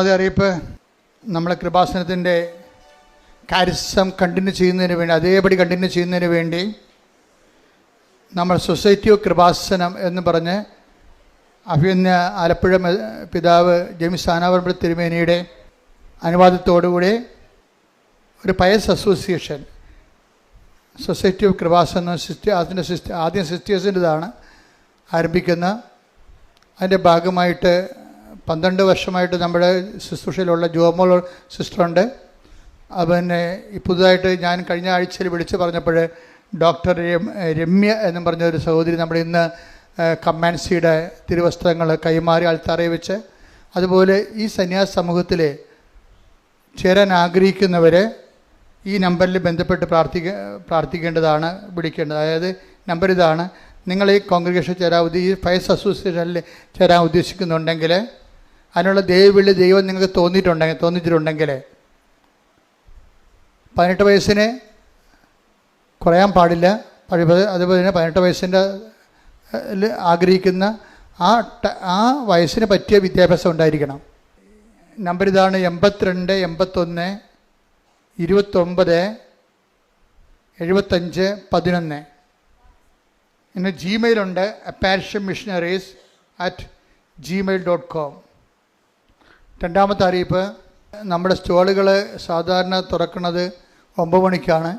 അറിയിപ്പ്, നമ്മളെ കൃപാസനത്തിൻ്റെ charism continue ചെയ്യുന്നതിന് വേണ്ടി, അതേപടി കണ്ടിന്യൂ ചെയ്യുന്നതിന് വേണ്ടി നമ്മൾ സൊസൈറ്റി ഓഫ് കൃപാസനം എന്ന് പറഞ്ഞ് അഭിനന്ദ ആലപ്പുഴ പിതാവ് ജെയിംസ് ആനാവർമ്പ തിരുമേനിയുടെ അനുവാദത്തോടുകൂടി ഒരു pious association society of Kripasanam ആദ്യം സിസ്റ്റേഴ്സിൻ്റെതാണ് ആരംഭിക്കുന്ന. അതിൻ്റെ ഭാഗമായിട്ട് 12 വർഷമായിട്ട് നമ്മുടെ ശുശ്രൂഷയിലുള്ള ജോമോൾ സിസ്റ്ററുണ്ട്. പിന്നെ പുതുതായിട്ട് ഞാൻ കഴിഞ്ഞ ആഴ്ചയിൽ വിളിച്ച് പറഞ്ഞപ്പോൾ ഡോക്ടർ രമ്യ എന്നും പറഞ്ഞൊരു സഹോദരി നമ്മുടെ ഇന്ന് കമ്മാൻസിയുടെ തിരുവസ്ത്രങ്ങൾ കൈമാറി ആൾത്താറയിൽ വെച്ച്, അതുപോലെ ഈ സന്യാസ സമൂഹത്തിൽ ചേരാൻ ആഗ്രഹിക്കുന്നവർ ഈ നമ്പറിൽ ബന്ധപ്പെട്ട് പ്രാർത്ഥിക്കേണ്ടതാണ്, വിളിക്കേണ്ടത്. അതായത് നമ്പർ ഇതാണ്. നിങ്ങൾ ഈ കോൺഗ്രിഗേഷൻ ഈ ഫയസ് അസോസിയേഷനിൽ ചേരാൻ ഉദ്ദേശിക്കുന്നുണ്ടെങ്കിൽ, അതിനുള്ള ദൈവം നിങ്ങൾക്ക് തോന്നിച്ചിട്ടുണ്ടെങ്കിൽ 18 വയസ്സിന് കുറയാൻ പാടില്ല. അതുപോലെ തന്നെ 18 വയസ്സിൻ്റെ ആഗ്രഹിക്കുന്ന ആ വയസ്സിന് പറ്റിയ വിദ്യാഭ്യാസം ഉണ്ടായിരിക്കണം. നമ്പർ ഇതാണ്: 82 81 29 75 11. പിന്നെ ജിമെയിലുണ്ട്, apparitionmissionaries@gmail.com. രണ്ടാമത്തെ അറിയിപ്പ്, നമ്മുടെ സ്റ്റോളുകൾ സാധാരണ തുറക്കുന്നത് 9 മണിക്കാണ്.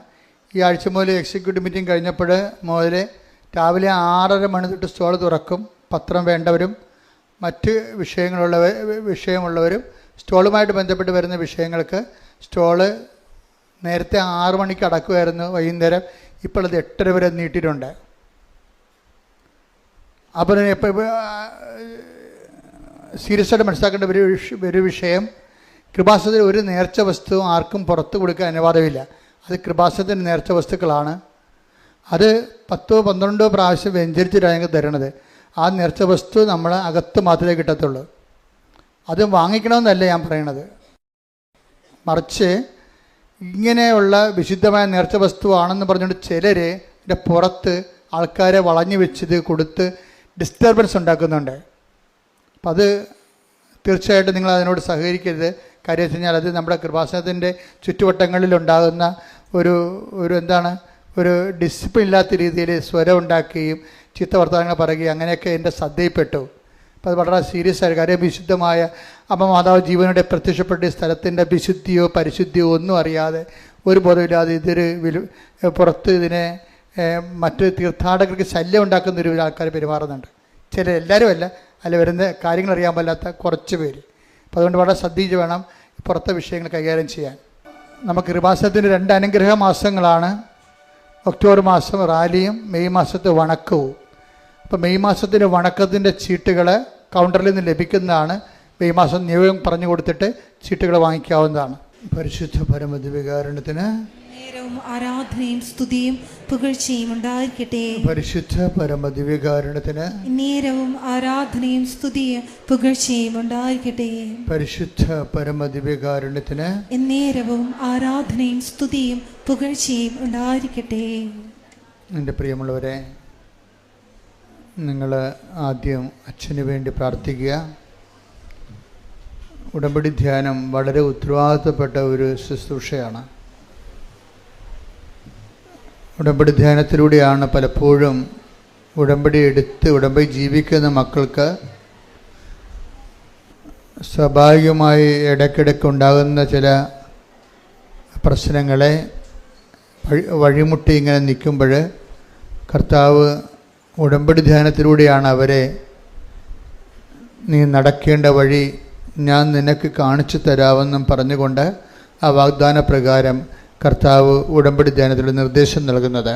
ഈ ആഴ്ച മുതൽ എക്സിക്യൂട്ടീവ് മീറ്റിംഗ് കഴിഞ്ഞപ്പോൾ മുതൽ രാവിലെ 6:30 മണി തൊട്ട് സ്റ്റോൾ തുറക്കും. പത്രം വേണ്ടവരും മറ്റ് വിഷയമുള്ളവരും സ്റ്റോളുമായിട്ട് ബന്ധപ്പെട്ട് വരുന്ന വിഷയങ്ങൾക്ക് സ്റ്റോള് നേരത്തെ 6 മണിക്ക് അടക്കുമായിരുന്നു, വൈകുന്നേരം. ഇപ്പോൾ അത് 8:30 വരെ നീട്ടിയിട്ടുണ്ട്. അപ്പോൾ സീരിയസ് ആയിട്ട് മനസ്സിലാക്കേണ്ട ഒരു വിഷയം, കൃപാസനത്തിൽ ഒരു നേർച്ച വസ്തു ആർക്കും പുറത്ത് കൊടുക്കാൻ അനുവാദമില്ല. അത് കൃപാസനത്തിൻ്റെ നേർച്ച വസ്തുക്കളാണ്. അത് 10-12 പ്രാവശ്യം വ്യഞ്ചരിച്ചിട്ടാണ് ഞങ്ങൾക്ക് തരണത്. ആ നേർച്ച വസ്തു നമ്മൾ അകത്ത് മാത്രമേ കിട്ടത്തുള്ളൂ. അത് വാങ്ങിക്കണമെന്നല്ല ഞാൻ പറയണത്, മറിച്ച് ഇങ്ങനെയുള്ള വിശുദ്ധമായ നേർച്ച വസ്തുവാണെന്ന് പറഞ്ഞുകൊണ്ട് ചിലർ ഇതിൻ്റെ പുറത്ത് ആൾക്കാരെ വളഞ്ഞു വെച്ചത് കൊടുത്ത് ഡിസ്റ്റർബൻസ് ഉണ്ടാക്കുന്നുണ്ട്. അപ്പം അത് തീർച്ചയായിട്ടും നിങ്ങൾ അതിനോട് സഹകരിക്കരുത്. കാര്യം വെച്ച് കഴിഞ്ഞാൽ അത് നമ്മുടെ കൃപാസനത്തിൻ്റെ ചുറ്റുവട്ടങ്ങളിലുണ്ടാകുന്ന ഒരു ഡിസിപ്ലിൻ ഇല്ലാത്ത രീതിയിൽ സ്വരം ഉണ്ടാക്കുകയും ചീത്ത വർത്തമാനങ്ങൾ പറയുകയും അങ്ങനെയൊക്കെ എൻ്റെ ശ്രദ്ധയിൽപ്പെട്ടു. അപ്പോൾ അത് വളരെ സീരിയസ് ആയിട്ട്, കാര്യം വിശുദ്ധമായ അമ്മ മാതാവ് ജീവനോടെ പ്രത്യക്ഷപ്പെട്ട സ്ഥലത്തിൻ്റെ വിശുദ്ധിയോ പരിശുദ്ധിയോ ഒന്നും അറിയാതെ, ഒരു ബോധമില്ലാതെ പുറത്ത് ഇതിനെ മറ്റ് തീർത്ഥാടകർക്ക് ശല്യം ഉണ്ടാക്കുന്ന ഒരു ആൾക്കാർ പെരുമാറുന്നുണ്ട്. എല്ലാവരും അല്ല, അതിൽ വരുന്ന കാര്യങ്ങൾ അറിയാൻ പാടില്ലാത്ത കുറച്ച് പേര്. അപ്പോൾ അതുകൊണ്ട് വളരെ ശ്രദ്ധിച്ച് വേണം പുറത്തെ വിഷയങ്ങൾ കൈകാര്യം ചെയ്യാൻ. നമുക്ക് കൃപാസനത്തിൻ്റെ 2 അനുഗ്രഹ മാസങ്ങളാണ്. ഒക്ടോബർ മാസം റാലിയും മെയ് മാസത്തെ വണക്കവും. അപ്പോൾ മെയ് മാസത്തിൻ്റെ വണക്കത്തിൻ്റെ ചീട്ടുകൾ കൗണ്ടറിൽ നിന്ന് ലഭിക്കുന്നതാണ്. മെയ് മാസം നിയമം പറഞ്ഞു കൊടുത്തിട്ട് ചീട്ടുകൾ വാങ്ങിക്കാവുന്നതാണ്. പരിശുദ്ധ പരമദിവ്യകാരുണ്യത്തിന് ആരാധനയും സ്തുതിയും പുകഴ്ചയും ഉണ്ടായിരിക്കട്ടെ. പരിശുദ്ധ പരമദിവ്യകാരുണ്യത്തിന് നേരവും ആരാധനയും സ്തുതിയും പുകഴ്ചയും ഉണ്ടായിരിക്കട്ടെ. പരിശുദ്ധ പരമദിവ്യകാരുണ്യത്തിന് നേരവും ആരാധനയും സ്തുതിയും പുകഴ്ചയും ഉണ്ടായിരിക്കട്ടെ. എൻ്റെ പ്രിയമുള്ളവരെ, നിങ്ങൾ ആദ്യം അച്ഛന് വേണ്ടി പ്രാർത്ഥിക്കുക. ഉടമ്പടി ധ്യാനം വളരെ ഉത്തരവാദിത്തപ്പെട്ട ഒരു ശുശ്രൂഷയാണ്. ഉടമ്പടി ധ്യാനത്തിലൂടെയാണ് പലപ്പോഴും ഉടമ്പടി ജീവിക്കുന്ന മക്കൾക്ക് സ്വാഭാവികമായി ഇടയ്ക്കിടയ്ക്ക് ഉണ്ടാകുന്ന ചില പ്രശ്നങ്ങളെ വഴിമുട്ടി ഇങ്ങനെ നിൽക്കുമ്പോൾ കർത്താവ് ഉടമ്പടി ധ്യാനത്തിലൂടെയാണ് അവരെ, നീ നടക്കേണ്ട വഴി ഞാൻ നിനക്ക് കാണിച്ചു തരാമെന്നും പറഞ്ഞുകൊണ്ട് ആ വാഗ്ദാന പ്രകാരം കർത്താവ് ഉടമ്പടി ധ്യാനത്തിലൂടെ നിർദ്ദേശം നൽകുന്നത്.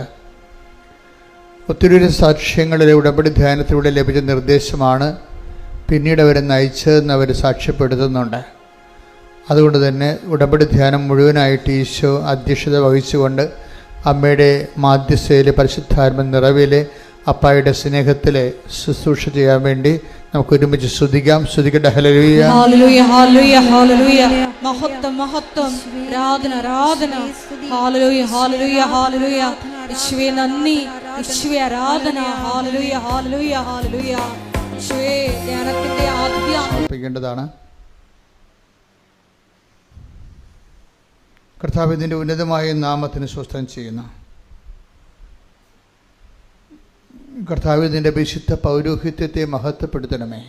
ഒത്തിരി സാക്ഷ്യങ്ങളിലെ ഉടമ്പടി ധ്യാനത്തിലൂടെ ലഭിച്ച നിർദ്ദേശമാണ് പിന്നീട് അവരെ നയിച്ചതെന്ന് അവർ സാക്ഷ്യപ്പെടുത്തുന്നുണ്ട്. അതുകൊണ്ട് തന്നെ ഉടമ്പടി ധ്യാനം മുഴുവനായിട്ട് ഈശോ അധ്യക്ഷത വഹിച്ചുകൊണ്ട് അമ്മയുടെ മാധ്യസ്ഥയിൽ പരിശുദ്ധാത്മ നിറവിലെ അപ്പായുടെ സ്നേഹത്തിലെ ശുശ്രൂഷ ചെയ്യാൻ വേണ്ടി നമുക്ക് ഒരുമിച്ച് സ്തുതിക്കട്ടെ. Hallelujah, hallelujah, hallelujah, hallelujah. മഹത്വം, മഹത്വം, ആരാധന, ആരാധന. Hallelujah, hallelujah, hallelujah. യേശുവേ നന്ദി, യേശുവേ ആരാധന. Hallelujah, hallelujah, hallelujah. യേശുവേ ധ്യാനത്തിന്റെ ആദ്യം ാണ് കർത്താവ് ഇതിൻ്റെ ഉന്നതമായ നാമത്തിന് സ്വസ്ഥം ചെയ്യുന്നു. കർത്താവ് ഇതിൻ്റെ വിശുദ്ധ പൗരോഹിത്യത്തെ മഹത്വപ്പെടുത്തണമേ.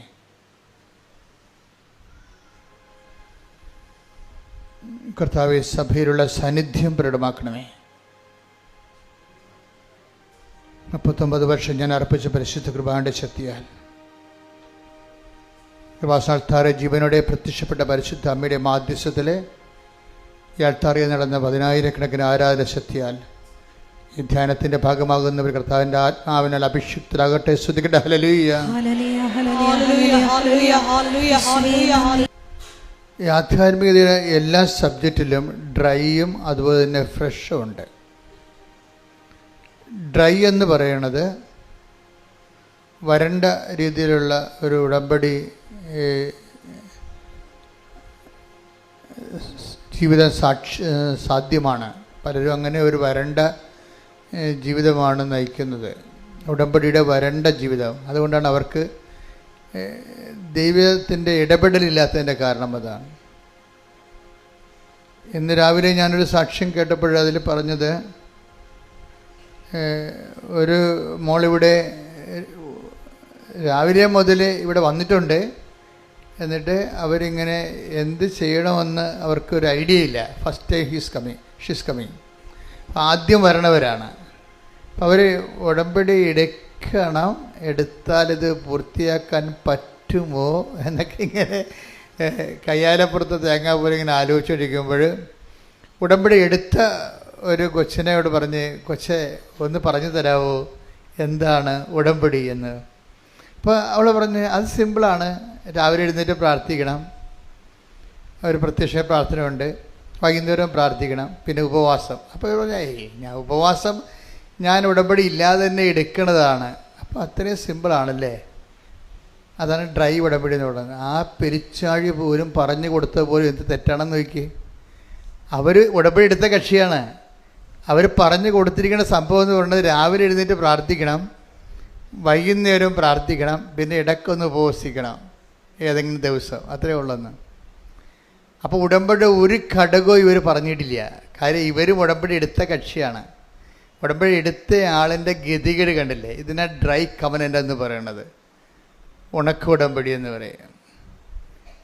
കർത്താവ് സഭയിലുള്ള സാന്നിധ്യം പ്രകടമാക്കണമേ. 39 വർഷം ഞാൻ അർപ്പിച്ച പരിശുദ്ധ കൃപാന്റെ ശക്തിയാൽ കൃപാസ്ഥാനത്താറെ ജീവനോടെ പ്രത്യക്ഷപ്പെട്ട പരിശുദ്ധ അമ്മയുടെ മാധ്യസ്ഥത്തിലെ ഈ അൾത്താറിൽ നടന്ന 10,000-കണക്കിന് ആരാധന ശക്തിയാൽ ഈ ധ്യാനത്തിന്റെ ഭാഗമാകുന്നവർ കർത്താവിന്റെ ആത്മാവിനാൽ അഭിഷിക്തരാകട്ടെ. സ്തുതിക്കട്ടെ. ഹല്ലേലൂയ. ഈ ആധ്യാത്മികതയുടെ എല്ലാ സബ്ജക്റ്റിലും ഡ്രൈയും അതുപോലെ തന്നെ ഫ്രഷും ഉണ്ട്. ഡ്രൈ എന്ന് പറയുന്നത് വരണ്ട രീതിയിലുള്ള ഒരു ഉടമ്പടി ജീവിതം സാധ്യമാണ്. പലരും അങ്ങനെ ഒരു വരണ്ട ജീവിതമാണ് നയിക്കുന്നത്, ഉടമ്പടിയുടെ വരണ്ട ജീവിതം. അതുകൊണ്ടാണ് അവർക്ക് ദൈവത്തിൻ്റെ ഇടപെടലില്ലാത്തതിൻ്റെ കാരണം അതാണ്. ഇന്ന് രാവിലെ ഞാനൊരു സാക്ഷ്യം കേട്ടപ്പോൾ അതിൽ പറഞ്ഞത്, ഒരു മോളിവിടെ രാവിലെ മുതൽ ഇവിടെ വന്നിട്ടുണ്ട്. എന്നിട്ട് അവരിങ്ങനെ എന്ത് ചെയ്യണമെന്ന് അവർക്കൊരു ഐഡിയ ഇല്ല. First time she's coming. ആദ്യം വരണവരാണ്. അപ്പം അവർ ഉടമ്പടി എടുക്കണം, എടുത്താലിത് പൂർത്തിയാക്കാൻ പറ്റുമോ എന്നൊക്കെ ഇങ്ങനെ കയ്യാലപ്പുറത്ത് തേങ്ങാ പോലെ ഇങ്ങനെ ആലോചിച്ചിരിക്കുമ്പോൾ ഉടമ്പടി എടുത്ത ഒരു കൊച്ചിനോട് പറഞ്ഞ്, കൊച്ചെ ഒന്ന് പറഞ്ഞു തരാമോ എന്താണ് ഉടമ്പടി എന്ന്. അപ്പോൾ അവൾ പറഞ്ഞ്, അത് സിമ്പിളാണ്, രാവിലെ എഴുന്നേറ്റ് പ്രാർത്ഥിക്കണം, ഒരു പ്രത്യക്ഷ പ്രാർത്ഥന ഉണ്ട്, വൈകുന്നേരം പ്രാർത്ഥിക്കണം, പിന്നെ ഉപവാസം. അപ്പോൾ ഞാൻ ഉപവാസം ഞാൻ ഉടമ്പടി ഇല്ലാതെ തന്നെ എടുക്കുന്നതാണ്. അപ്പോൾ അത്രയും സിമ്പിളാണല്ലേ. അതാണ് ഡ്രൈ ഉടമ്പടി എന്ന് പറയുന്നത്. ആ പെരിച്ചാഴി പോലും പറഞ്ഞു കൊടുത്ത പോലും എന്ത് തെറ്റാണെന്ന് നോക്കി. അവർ ഉടമ്പടി എടുത്ത കക്ഷിയാണ്. അവർ പറഞ്ഞു കൊടുത്തിരിക്കുന്ന സംഭവം എന്ന് പറയുന്നത് രാവിലെ എഴുന്നേറ്റ് പ്രാർത്ഥിക്കണം, വൈകുന്നേരം പ്രാർത്ഥിക്കണം, പിന്നെ ഇടയ്ക്കൊന്ന് ഉപവസിക്കണം ഏതെങ്കിലും ദിവസം, അത്രയേ ഉള്ളെന്ന്. അപ്പോൾ ഉടമ്പടി ഒരു ഘടകവും ഇവർ പറഞ്ഞിട്ടില്ല. കാര്യം ഇവരും ഉടമ്പടി എടുത്ത കക്ഷിയാണ്. ഉടമ്പടി എടുത്ത ആളിൻ്റെ ഗതികേട് കണ്ടില്ലേ. ഇതിനാ ഡ്രൈ കവനൻ്റ് എന്ന് പറയണത്, ഉണക്ക ഉടമ്പടി എന്ന് പറയുക.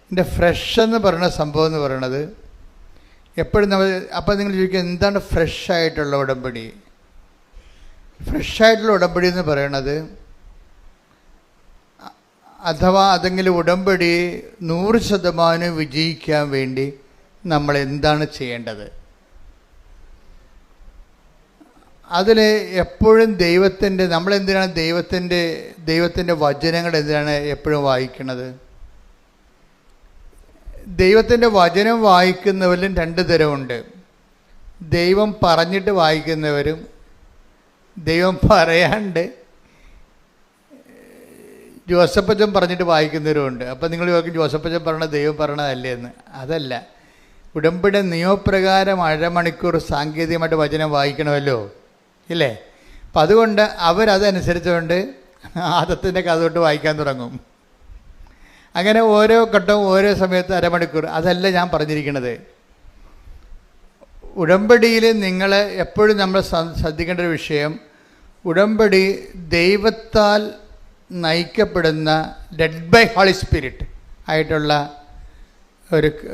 ഇതിൻ്റെ ഫ്രഷ് എന്ന് പറയുന്ന സംഭവം എന്ന് പറയണത് എപ്പോഴും നമ്മൾ, അപ്പം നിങ്ങൾ ചോദിക്കുക എന്താണ് ഫ്രഷായിട്ടുള്ള ഉടമ്പടി? ഫ്രഷായിട്ടുള്ള ഉടമ്പടി എന്ന് പറയണത്, അഥവാ അതെങ്കിലും ഉടമ്പടി 100% വിജയിക്കാൻ വേണ്ടി നമ്മൾ എന്താണ് ചെയ്യേണ്ടത്? അതിൽ എപ്പോഴും നമ്മളെന്തിനാണ് ദൈവത്തിൻ്റെ വചനങ്ങൾ എന്തിനാണ് എപ്പോഴും വായിക്കുന്നത്? ദൈവത്തിൻ്റെ വചനം വായിക്കുന്നവരിലും 2 തരമുണ്ട്. ദൈവം പറഞ്ഞിട്ട് വായിക്കുന്നവരും ദൈവം പറയാണ്ട് ജോസഫച്ചൻ പറഞ്ഞിട്ട് വായിക്കുന്നവരുമുണ്ട്. അപ്പം നിങ്ങൾ ചോദിക്കും, ജോസഫച്ചൻ പറഞ്ഞ ദൈവം പറഞ്ഞതല്ലേ എന്ന്. അതല്ല, ഉടമ്പടി നിയമപ്രകാരം അരമണിക്കൂർ സാങ്കേതികമായിട്ട് വചനം വായിക്കണമല്ലോ, ഇല്ലേ? അപ്പം അതുകൊണ്ട് അവരതനുസരിച്ചുകൊണ്ട് ആദത്തിൻ്റെ കഥ തൊട്ട് വായിക്കാൻ തുടങ്ങും. അങ്ങനെ ഓരോ ഘട്ടവും ഓരോ സമയത്ത് അരമണിക്കൂർ. അതല്ല ഞാൻ പറഞ്ഞിരിക്കുന്നത്. ഉടമ്പടിയിൽ നിങ്ങൾ എപ്പോഴും നമ്മൾ ശ്രദ്ധിക്കേണ്ട ഒരു വിഷയം, ഉടമ്പടി ദൈവത്താൽ നയിക്കപ്പെടുന്ന ലെഡ് ബൈ ഹോളി സ്പിരിറ്റ് ആയിട്ടുള്ള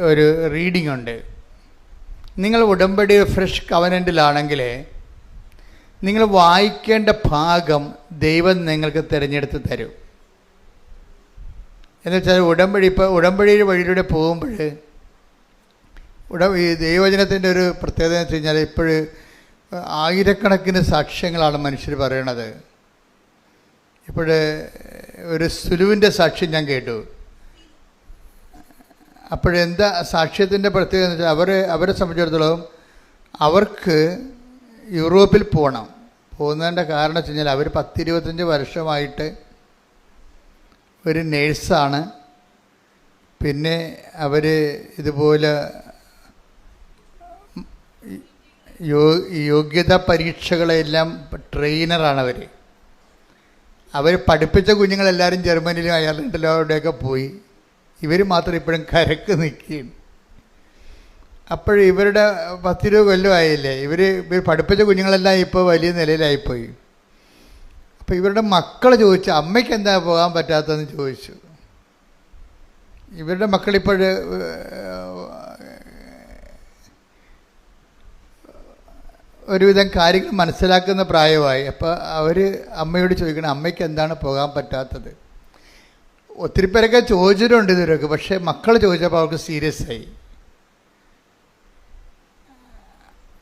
ഒരു റീഡിംഗ് ഉണ്ട്. നിങ്ങൾ ഉടമ്പടി ഫ്രഷ് കവനൻ്റിലാണെങ്കിൽ നിങ്ങൾ വായിക്കേണ്ട ഭാഗം ദൈവം നിങ്ങൾക്ക് തിരഞ്ഞെടുത്ത് തരും. എന്നുവെച്ചാൽ ഉടമ്പടിയുടെ വഴിയിലൂടെ പോകുമ്പോൾ ഈ ദൈവവചനത്തിൻ്റെ ഒരു പ്രത്യേകത എന്ന് വെച്ച് കഴിഞ്ഞാൽ ഇപ്പോഴും ആയിരക്കണക്കിന് സാക്ഷ്യങ്ങളാണ് മനുഷ്യർ പറയണത്. ഒരു സുലുവിൻ്റെ സാക്ഷ്യം ഞാൻ കേട്ടു. അപ്പോഴെന്താ സാക്ഷ്യത്തിൻ്റെ പ്രത്യേകത എന്ന് വെച്ചാൽ അവരെ സംബന്ധിച്ചിടത്തോളം അവർക്ക് യൂറോപ്പിൽ പോകുന്നതിൻ്റെ കാരണം വെച്ച് കഴിഞ്ഞാൽ അവർ 10-25 വർഷമായിട്ട് ഒരു നേഴ്സാണ്. പിന്നെ അവർ ഇതുപോലെ യോഗ്യതാ പരീക്ഷകളെല്ലാം ട്രെയിനറാണ്. അവർ പഠിപ്പിച്ച കുഞ്ഞുങ്ങളെല്ലാവരും ജർമ്മനിയിലും അയർലൻഡിലും അവിടെയൊക്കെ പോയി. ഇവർ മാത്രം ഇപ്പോഴും കരക്ക് നിൽക്കുകയാണ്. അപ്പോഴും ഇവരുടെ 10-20 കൊല്ലമായില്ലേ, ഇവർ പഠിപ്പിച്ച കുഞ്ഞുങ്ങളെല്ലാം ഇപ്പോൾ വലിയ നിലയിലായിപ്പോയി. അപ്പോൾ ഇവരുടെ മക്കൾ ചോദിച്ചു, അമ്മയ്ക്ക് എന്താ പോകാൻ പറ്റാത്തതെന്ന് ചോദിച്ചു. ഇവരുടെ മക്കളിപ്പോൾ ഒരുവിധം കാര്യങ്ങൾ മനസ്സിലാക്കുന്ന പ്രായമായി. അപ്പോൾ അവർ അമ്മയോട് ചോദിക്കണം, അമ്മയ്ക്ക് എന്താണ് പോകാൻ പറ്റാത്തത്. ഒത്തിരി പേരൊക്കെ ചോദിച്ചിട്ടുണ്ട് ഇതുവരെയൊക്കെ, പക്ഷേ മക്കൾ ചോദിച്ചപ്പോൾ അവർക്ക് സീരിയസ് ആയി.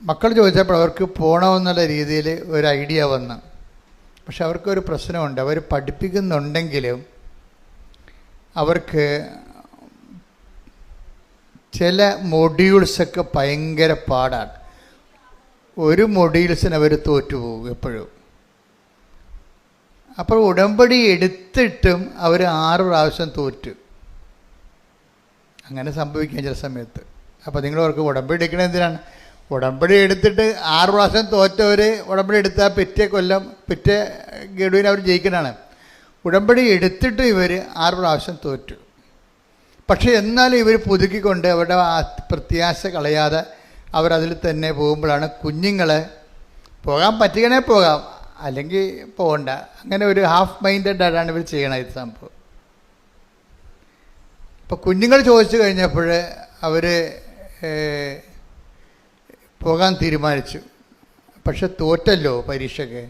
മക്കൾ ചോദിച്ചപ്പോൾ അവർക്ക് പോകണമെന്നുള്ള രീതിയിൽ ഒരു ഐഡിയ വന്നു. പക്ഷെ അവർക്കൊരു പ്രശ്നമുണ്ട്, അവർ പഠിപ്പിക്കുന്നുണ്ടെങ്കിലും അവർക്ക് ചില മൊഡ്യൂൾസൊക്കെ ഭയങ്കര പാടാണ്. ഒരു മൊഡ്യൂൾസിന് അവർ തോറ്റുപോകും എപ്പോഴും. അപ്പോൾ ഉടമ്പടി എടുത്തിട്ടും അവർ 6 പ്രാവശ്യം തോറ്റു. അങ്ങനെ സംഭവിക്കാം ചില സമയത്ത്. അപ്പോൾ നിങ്ങൾ ഓർക്ക് ഉടമ്പടി എടുക്കണത് എന്തിനാണ്? ഉടമ്പടി എടുത്തിട്ട് 6 പ്രാവശ്യം തോറ്റവർ ഉടമ്പടി എടുത്താൽ പിറ്റേ ഗഡുവിന് അവർ ജയിക്കണതാണ്. ഉടമ്പടി എടുത്തിട്ട് ഇവർ 6 പ്രാവശ്യം തോറ്റു. പക്ഷേ എന്നാലും ഇവർ പുതുക്കിക്കൊണ്ട് അവരുടെ പ്രത്യാശ കളയാതെ അവരതിൽ തന്നെ പോകുമ്പോഴാണ് കുഞ്ഞുങ്ങളെ പോകാൻ പറ്റുകയാണെ പോകാം, അല്ലെങ്കിൽ പോകണ്ട. അങ്ങനെ ഒരു ഹാഫ് മൈൻഡഡാണ് ഇവർ ചെയ്യണത് ഇത് സംഭവം. ഇപ്പോൾ കുഞ്ഞുങ്ങൾ ചോദിച്ചു കഴിഞ്ഞപ്പോൾ അവർ പോകാൻ തീരുമാനിച്ചു. പക്ഷെ തോറ്റല്ലോ പരീക്ഷയ്ക്ക്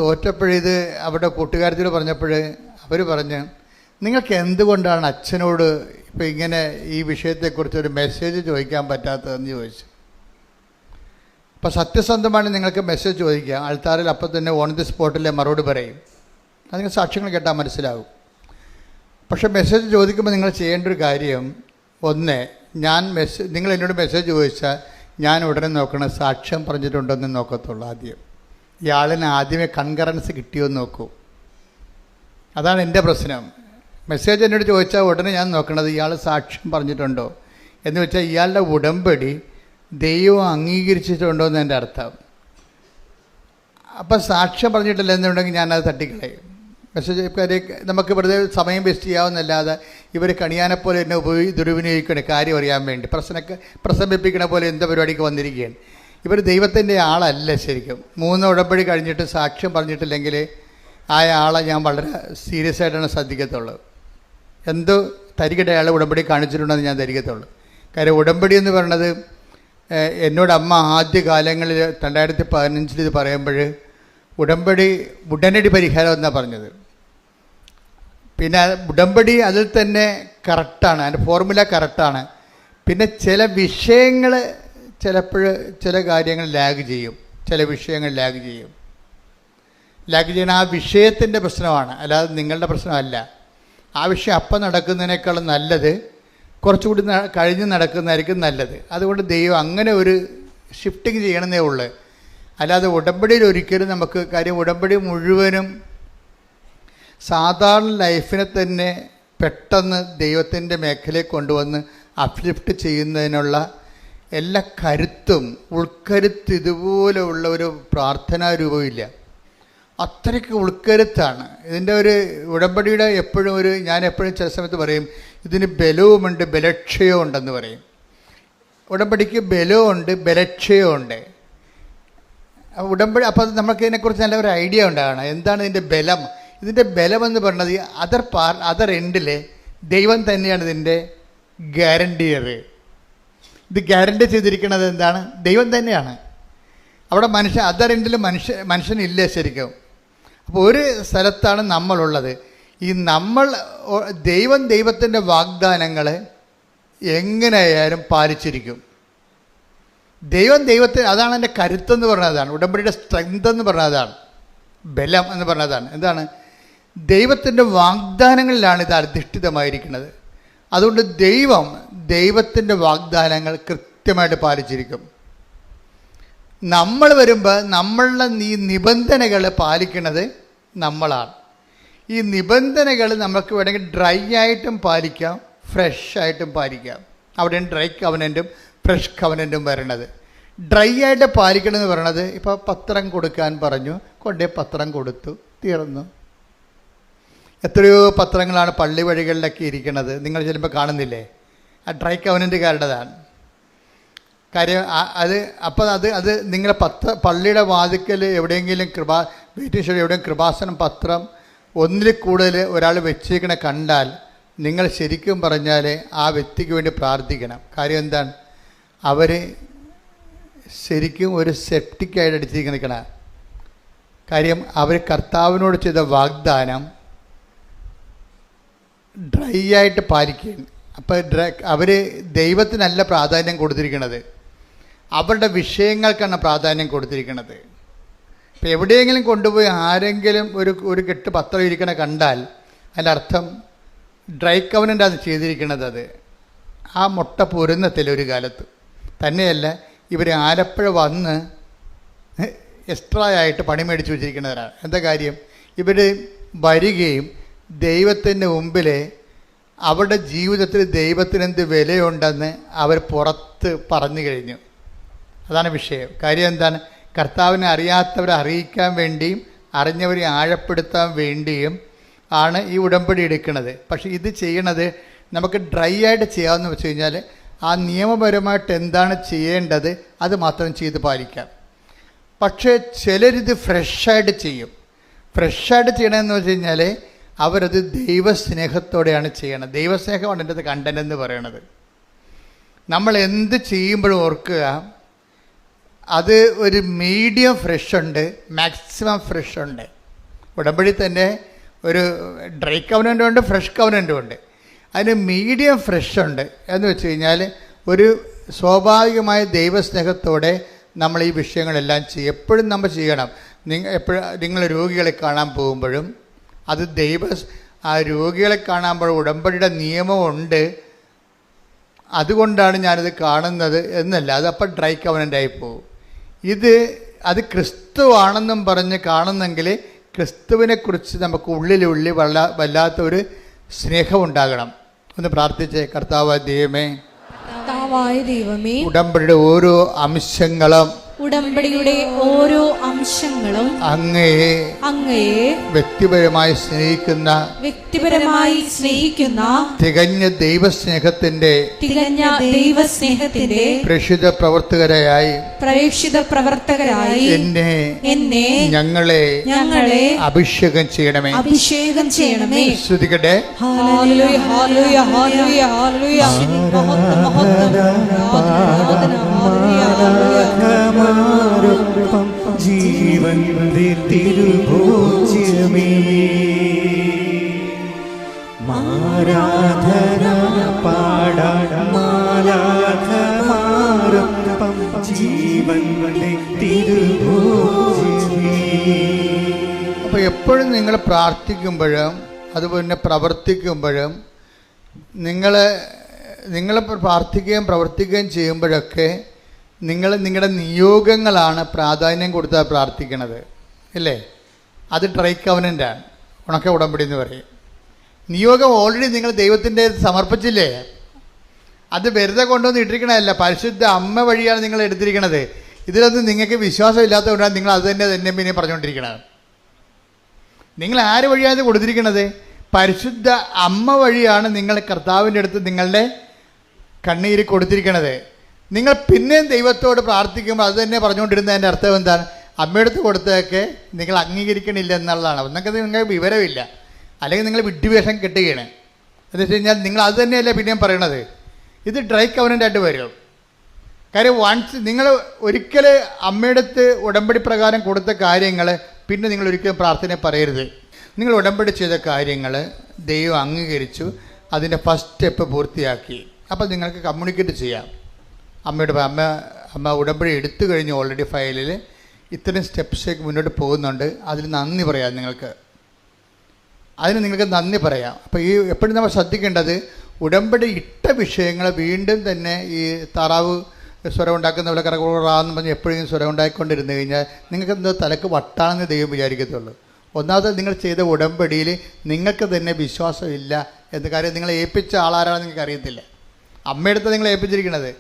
തോറ്റപ്പോഴിത് അവരുടെ കൂട്ടുകാരത്തിയോട് പറഞ്ഞപ്പോൾ അവർ പറഞ്ഞു, നിങ്ങൾക്ക് എന്തുകൊണ്ടാണ് അച്ഛനോട് ഇപ്പോൾ ഇങ്ങനെ ഈ വിഷയത്തെക്കുറിച്ചൊരു മെസ്സേജ് ചോദിക്കാൻ പറ്റാത്തതെന്ന് ചോദിച്ചു. അപ്പോൾ സത്യസന്ധമാണ് നിങ്ങൾക്ക് മെസ്സേജ് ചോദിക്കുക, ആൾത്താറിൽ അപ്പം തന്നെ ഓൺ ദി സ്പോട്ടിലെ മറുപടി പറയും. അത് നിങ്ങൾ സാക്ഷ്യങ്ങൾ കേട്ടാൽ മനസ്സിലാകും. പക്ഷേ മെസ്സേജ് ചോദിക്കുമ്പോൾ നിങ്ങൾ ചെയ്യേണ്ട ഒരു കാര്യം, ഒന്ന്, നിങ്ങൾ എന്നോട് മെസ്സേജ് ചോദിച്ചാൽ ഞാൻ ഉടനെ നോക്കണം സാക്ഷ്യം പറഞ്ഞിട്ടുണ്ടോയെന്ന് നോക്കത്തുള്ളൂ. ഇയാളിന് ആദ്യമേ കൺകറൻസ് കിട്ടിയോന്ന് നോക്കൂ. അതാണ് എൻ്റെ പ്രശ്നം. മെസ്സേജ് എന്നോട് ചോദിച്ചാൽ ഉടനെ ഞാൻ നോക്കണത് ഇയാൾ സാക്ഷ്യം പറഞ്ഞിട്ടുണ്ടോ എന്ന് വെച്ചാൽ ഇയാളുടെ ഉടമ്പടി ദൈവം അംഗീകരിച്ചിട്ടുണ്ടോ എന്ന് എൻ്റെ അർത്ഥം. അപ്പം സാക്ഷ്യം പറഞ്ഞിട്ടില്ല എന്നുണ്ടെങ്കിൽ ഞാനത് തട്ടിക്കളയും. മെസ്സേജ് നമുക്ക് വെറുതെ സമയം വേസ്റ്റ് ചെയ്യാവുന്നല്ലാതെ ഇവർ കണിയാനെപ്പോലെ എന്നെ ദുരുപയോഗിക്കണ കാര്യം അറിയാൻ വേണ്ടി പ്രസംഗിപ്പിക്കണ പോലെ എന്ത് പരിപാടിക്ക് വന്നിരിക്കുകയാണ്. ഇവർ ദൈവത്തിൻ്റെ ആളല്ല ശരിക്കും. 3 ഉടമ്പടി കഴിഞ്ഞിട്ട് സാക്ഷ്യം പറഞ്ഞിട്ടില്ലെങ്കിൽ ആ ആളെ ഞാൻ വളരെ സീരിയസ് ആയിട്ടാണ് ശ്രദ്ധിക്കത്തുള്ളൂ. എന്തോ തരികട അയാൾ ഉടമ്പടി കാണിച്ചിട്ടുണ്ടെന്ന് ഞാൻ ധരിക്കത്തുള്ളൂ. കാര്യം ഉടമ്പടി എന്ന് പറയുന്നത് എന്നോട് അമ്മ ആദ്യ കാലങ്ങളിൽ 2015 ഇത് പറയുമ്പോൾ ഉടമ്പടി ഉടനടി പരിഹാരം എന്നാണ് പറഞ്ഞത്. പിന്നെ ഉടമ്പടി അതിൽ തന്നെ കറക്റ്റാണ്, അതിൻ്റെ ഫോർമുല കറക്റ്റാണ്. പിന്നെ ചില വിഷയങ്ങൾ ചിലപ്പോൾ ചില കാര്യങ്ങൾ ലാഗ് ചെയ്യും, ചില വിഷയങ്ങൾ ലാഗ് ചെയ്യണം. ആ വിഷയത്തിൻ്റെ പ്രശ്നമാണ്, അല്ലാതെ നിങ്ങളുടെ പ്രശ്നമല്ല. ആ വിഷയം അപ്പം നടക്കുന്നതിനേക്കാളും നല്ലത് കുറച്ചുകൂടി കഴിഞ്ഞ് നടക്കുന്നതായിരിക്കും നല്ലത്. അതുകൊണ്ട് ദൈവം അങ്ങനെ ഒരു ഷിഫ്റ്റിങ് ചെയ്യണമെന്നേ ഉള്ളൂ. അല്ലാതെ ഉടമ്പടിയിൽ ഒരിക്കലും നമുക്ക് കാര്യം ഉടമ്പടി മുഴുവനും സാധാരണ ലൈഫിനെ തന്നെ പെട്ടെന്ന് ദൈവത്തിൻ്റെ മേഖലയിൽ കൊണ്ടുവന്ന് അപ്ലിഫ്റ്റ് ചെയ്യുന്നതിനുള്ള എല്ലാ കരുത്തും ഉൾക്കരുത്ത് ഇതുപോലെയുള്ള ഒരു പ്രാർത്ഥനാ രൂപമില്ല. അത്രയ്ക്ക് ഉൾക്കരുത്താണ് ഇതിൻ്റെ ഒരു ഉടമ്പടിയുടെ. ഞാൻ എപ്പോഴും ചില സമയത്ത് പറയും ഇതിന് ബലവുമുണ്ട് ബലക്ഷയവും ഉണ്ടെന്ന് പറയും. ഉടമ്പടിക്ക് ബലവുമുണ്ട് ബലക്ഷയമുണ്ട്. ഉടമ്പടി അപ്പോൾ നമുക്ക് ഇതിനെക്കുറിച്ച് നല്ല ഒരു ഐഡിയ ഉണ്ടാകണം. എന്താണ് ഇതിൻ്റെ ബലം? ഇതിൻ്റെ ബലമെന്ന് പറയുന്നത് അതർ എൻഡിൽ ദൈവം തന്നെയാണ് ഇതിൻ്റെ ഗ്യാരണ്ടിയർ. ഇത് ഗ്യാരണ്ടി ചെയ്തിരിക്കുന്നത് എന്താണ്? ദൈവം തന്നെയാണ്. അവിടെ അതർ എൻഡിൽ മനുഷ്യനില്ല ശരിക്കും. അപ്പോൾ ഒരു സ്ഥലത്താണ് നമ്മളുള്ളത്. ഈ ദൈവത്തിൻ്റെ വാഗ്ദാനങ്ങൾ എങ്ങനെയായാലും പാലിച്ചിരിക്കും. ദൈവത്തിന് അതാണ് എൻ്റെ കരുത്തെന്ന് പറഞ്ഞതാണ്. ഉടമ്പടിയുടെ സ്ട്രെങ്ത് എന്ന് പറഞ്ഞതാണ്, ബലം എന്ന് പറഞ്ഞതാണ്. എന്താണ്? ദൈവത്തിൻ്റെ വാഗ്ദാനങ്ങളിലാണ് ഇത് അധിഷ്ഠിതമായിരിക്കുന്നത്. അതുകൊണ്ട് ദൈവത്തിൻ്റെ വാഗ്ദാനങ്ങൾ കൃത്യമായിട്ട് പാലിച്ചിരിക്കും. നമ്മൾ വരുമ്പോൾ നമ്മളുടെ ഈ നിബന്ധനകൾ പാലിക്കുന്നത് നമ്മളാണ്. ഈ നിബന്ധനകൾ നമുക്ക് വേണമെങ്കിൽ ഡ്രൈ ആയിട്ടും പാലിക്കാം, ഫ്രഷ് ആയിട്ടും പാലിക്കാം. അവിടെയാണ് ഡ്രൈ കവനൻറ്റും ഫ്രഷ് കവനൻറ്റും വരണത്. ഡ്രൈ ആയിട്ട് പാലിക്കണമെന്ന് പറയണത് ഇപ്പോൾ പത്രം കൊടുക്കാൻ പറഞ്ഞു, കൊണ്ടേ പത്രം കൊടുത്തു, തീർന്നു. എത്രയോ പത്രങ്ങളാണ് പള്ളി വഴികളിലൊക്കെ ഇരിക്കുന്നത്, നിങ്ങൾ ചിലപ്പോൾ കാണുന്നില്ലേ? ആ ഡ്രൈ കവനൻറ്റുകാരുടേതാണ്. കാര്യം അത് നിങ്ങളെ പള്ളിയുടെ വാതിക്കൽ എവിടെയെങ്കിലും വെയിറ്റിംഗ് ഷെഡ് എവിടെയും കൃപാസനം പത്രം ഒന്നിൽ കൂടുതൽ ഒരാൾ വെച്ചേക്കണ കണ്ടാൽ നിങ്ങൾ ശരിക്കും പറഞ്ഞാൽ ആ വ്യക്തിക്ക് വേണ്ടി പ്രാർത്ഥിക്കണം. കാര്യം എന്താണ്? അവർ ശരിക്കും ഒരു സെപ്റ്റിക്കായിട്ട് അടിച്ചിരിക്കണ. കാര്യം അവർ കർത്താവിനോട് ചെയ്ത വാഗ്ദാനം ഡ്രൈ ആയിട്ട് പാലിക്കുകയാണ്. അപ്പോൾ അവർ ദൈവത്തിനല്ല പ്രാധാന്യം കൊടുത്തിരിക്കുന്നത്, അവരുടെ വിഷയങ്ങൾക്കാണ് പ്രാധാന്യം കൊടുത്തിരിക്കുന്നത്. ഇപ്പോൾ എവിടെയെങ്കിലും കൊണ്ടുപോയി ആരെങ്കിലും ഒരു കെട്ട് പത്രം ഇരിക്കണ കണ്ടാൽ അതിൻ്റെ അർത്ഥം ഡ്രൈ കവനൻ്റാണ് ചെയ്തിരിക്കുന്നത്. അത് ആ മുട്ട പൊരുന്നത്തില്ല ഒരു കാലത്ത്. തന്നെയല്ല, ഇവർ ആലപ്പുഴ വന്ന് എക്സ്ട്രാ ആയിട്ട് പണി മേടിച്ച് വെച്ചിരിക്കുന്നവരാണ്. എന്താ കാര്യം? ഇവർ വരികയും ദൈവത്തിൻ്റെ മുമ്പിൽ അവരുടെ ജീവിതത്തിൽ ദൈവത്തിനെന്ത് വിലയുണ്ടെന്ന് അവർ പുറത്ത് പറഞ്ഞു കഴിഞ്ഞു. അതാണ് വിഷയം. കാര്യം എന്താണ്? കർത്താവിനെ അറിയാത്തവരെ അറിയിക്കാൻ വേണ്ടിയും അറിഞ്ഞവരെ ആഴപ്പെടുത്താൻ വേണ്ടിയും ആണ് ഈ ഉടമ്പടി എടുക്കുന്നത്. പക്ഷേ ഇത് ചെയ്യണത് നമുക്ക് ഡ്രൈ ആയിട്ട് ചെയ്യാമെന്ന് വെച്ച് കഴിഞ്ഞാൽ ആ നിയമപരമായിട്ട് എന്താണ് ചെയ്യേണ്ടത് അത് മാത്രം ചെയ്ത് പാലിക്കാം. പക്ഷേ ചിലരിത് ഫ്രഷായിട്ട് ചെയ്യും. ഫ്രഷായിട്ട് ചെയ്യണമെന്ന് വെച്ച് കഴിഞ്ഞാൽ അവരത് ദൈവസ്നേഹത്തോടെയാണ് ചെയ്യണത്. ദൈവസ്നേഹമാണ് എൻ്റെ കണ്ടന്റ് എന്ന് പറയണത്. നമ്മൾ എന്ത് ചെയ്യുമ്പോഴും ഓർക്കുക, അത് ഒരു മീഡിയം ഫ്രഷ് ഉണ്ട്, മാക്സിമം ഫ്രഷ് ഉണ്ട്. ഉടമ്പടി തന്നെ ഒരു ഡ്രൈ കവനൻ്റും ഉണ്ട്, ഫ്രഷ് കവനൻ്റും ഉണ്ട്. അതിന് മീഡിയം ഫ്രഷ് ഉണ്ട് എന്ന് വെച്ച് കഴിഞ്ഞാൽ ഒരു സ്വാഭാവികമായ ദൈവസ്നേഹത്തോടെ നമ്മൾ ഈ വിഷയങ്ങളെല്ലാം ചെയ്യും. എപ്പോഴും നമ്മൾ ചെയ്യണം. നിങ്ങൾ രോഗികളെ കാണാൻ പോകുമ്പോഴും അത് ആ രോഗികളെ കാണുമ്പോൾ ഉടമ്പടിയുടെ നിയമമുണ്ട്, അതുകൊണ്ടാണ് ഞാനിത് കാണുന്നത് എന്നല്ല. അതപ്പോൾ ഡ്രൈ കവനൻ്റായി പോകും. അത് ക്രിസ്തുവാണെന്നും പറഞ്ഞ് കാണുന്നെങ്കിൽ ക്രിസ്തുവിനെക്കുറിച്ച് നമുക്ക് ഉള്ളിലുള്ളിൽ വല്ലാത്ത ഒരു സ്നേഹമുണ്ടാകണം. ഒന്ന് പ്രാർത്ഥിച്ചേ. കർത്താവായ ദൈവമേ, ഉടമ്പടിയുടെ ഓരോ അംശങ്ങളും അങ്ങയെ വ്യക്തിപരമായി സ്നേഹിക്കുന്ന തികഞ്ഞ ദൈവസ്നേഹത്തിന്റെ പ്രേക്ഷിത പ്രവർത്തകരായി എന്നെ ഞങ്ങളെ അഭിഷേകം ചെയ്യണമേ. ശ്രുതിക്കട്ടെ. ജീവന്റെ തിരുഭോജ്യമേ, ആരാധന പാടാമാലാഖമാരൊപ്പം ജീവന്റെ തിരുഭോജ്യമേ. അപ്പോൾ എപ്പോഴും നിങ്ങൾ പ്രാർത്ഥിക്കുമ്പോഴും അതുപോലെ പ്രവർത്തിക്കുമ്പോഴും നിങ്ങൾ പ്രാർത്ഥിക്കുകയും പ്രവർത്തിക്കുകയും ചെയ്യുമ്പോഴൊക്കെ നിങ്ങളുടെ നിയോഗങ്ങളാണ് പ്രാധാന്യം കൊടുത്താൽ പ്രാർത്ഥിക്കണത്, അല്ലേ? അത് ഡ്രൈ കവനൻ്റാണ്, ഉണക്ക ഉടമ്പടി എന്ന് പറയും. നിയോഗം ഓൾറെഡി നിങ്ങൾ ദൈവത്തിൻ്റെ സമർപ്പിച്ചില്ലേ? അത് വെറുതെ കൊണ്ടുവന്ന് ഇട്ടിരിക്കണമല്ല, പരിശുദ്ധ അമ്മ വഴിയാണ് നിങ്ങൾ എടുത്തിരിക്കണത്. ഇതിലൊന്നും നിങ്ങൾക്ക് വിശ്വാസം ഇല്ലാത്തതുകൊണ്ടാണ് നിങ്ങൾ അത് തന്നെ പിന്നെ പറഞ്ഞുകൊണ്ടിരിക്കണത്. നിങ്ങൾ ആര് വഴിയാണ് ഇത് കൊടുത്തിരിക്കണത്? പരിശുദ്ധ അമ്മ വഴിയാണ് നിങ്ങൾ കർത്താവിൻ്റെ അടുത്ത് നിങ്ങളുടെ കണ്ണീര് കൊടുത്തിരിക്കണത്. നിങ്ങൾ പിന്നെയും ദൈവത്തോട് പ്രാർത്ഥിക്കുമ്പോൾ അത് തന്നെ പറഞ്ഞുകൊണ്ടിരുന്നതിൻ്റെ അർത്ഥം എന്താണ്? അമ്മയെടുത്ത് കൊടുത്തതൊക്കെ നിങ്ങൾ അംഗീകരിക്കണില്ല എന്നുള്ളതാണ്. ഒന്നൊക്കെ നിങ്ങൾക്ക് വിവരമില്ല, അല്ലെങ്കിൽ നിങ്ങൾ വിഡ്ഢിവേഷം കെട്ടുകയാണ്. എന്ന് വെച്ച് കഴിഞ്ഞാൽ നിങ്ങൾ അത് തന്നെയല്ലേ പിന്നെയും പറയണത്. ഇത് ഡ്രൈ കവനൻ്റായിട്ട് വരും. കാര്യം നിങ്ങൾ ഒരിക്കൽ അമ്മയെടുത്ത് ഉടമ്പടി പ്രകാരം കൊടുത്ത കാര്യങ്ങൾ പിന്നെ നിങ്ങൾ ഒരിക്കലും പ്രാർത്ഥന പറയരുത്. നിങ്ങൾ ഉടമ്പടി ചെയ്ത കാര്യങ്ങൾ ദൈവം അംഗീകരിച്ചു, അതിൻ്റെ ഫസ്റ്റ് സ്റ്റെപ്പ് പൂർത്തിയാക്കി. അപ്പോൾ നിങ്ങൾക്ക് കമ്മ്യൂണിക്കേറ്റ് ചെയ്യാം. അമ്മ ഉടമ്പടി എടുത്തു കഴിഞ്ഞു, ഓൾറെഡി ഫയലിൽ ഇത്രയും സ്റ്റെപ്സേക്ക് മുന്നോട്ട് പോകുന്നുണ്ട്, അതിൽ നന്ദി പറയാം. നിങ്ങൾക്ക് നന്ദി പറയാം. അപ്പോൾ ഈ എപ്പോഴും നമ്മൾ ശ്രദ്ധിക്കേണ്ടത്, ഉടമ്പടി ഇട്ട വിഷയങ്ങൾ വീണ്ടും തന്നെ ഈ താറാവ് സ്വരം ഉണ്ടാക്കുന്ന പോലെ കറകുറാന്ന് പറഞ്ഞ് എപ്പോഴും സ്വരം ഉണ്ടാക്കിക്കൊണ്ടിരുന്നു കഴിഞ്ഞാൽ നിങ്ങൾക്ക് എന്തോ തലക്ക് വട്ടാണെന്ന് ദൈവം വിചാരിക്കത്തുള്ളൂ. ഒന്നാമത് നിങ്ങൾ ചെയ്ത ഉടമ്പടിയിൽ നിങ്ങൾക്ക് തന്നെ വിശ്വാസമില്ല എന്ന കാര്യം നിങ്ങളെ ഏൽപ്പിച്ച ആളാരാണെന്ന് നിങ്ങൾക്ക് അറിയത്തില്ല. അമ്മയെടുത്ത് നിങ്ങൾ ഏൽപ്പിച്ചിരിക്കണത്.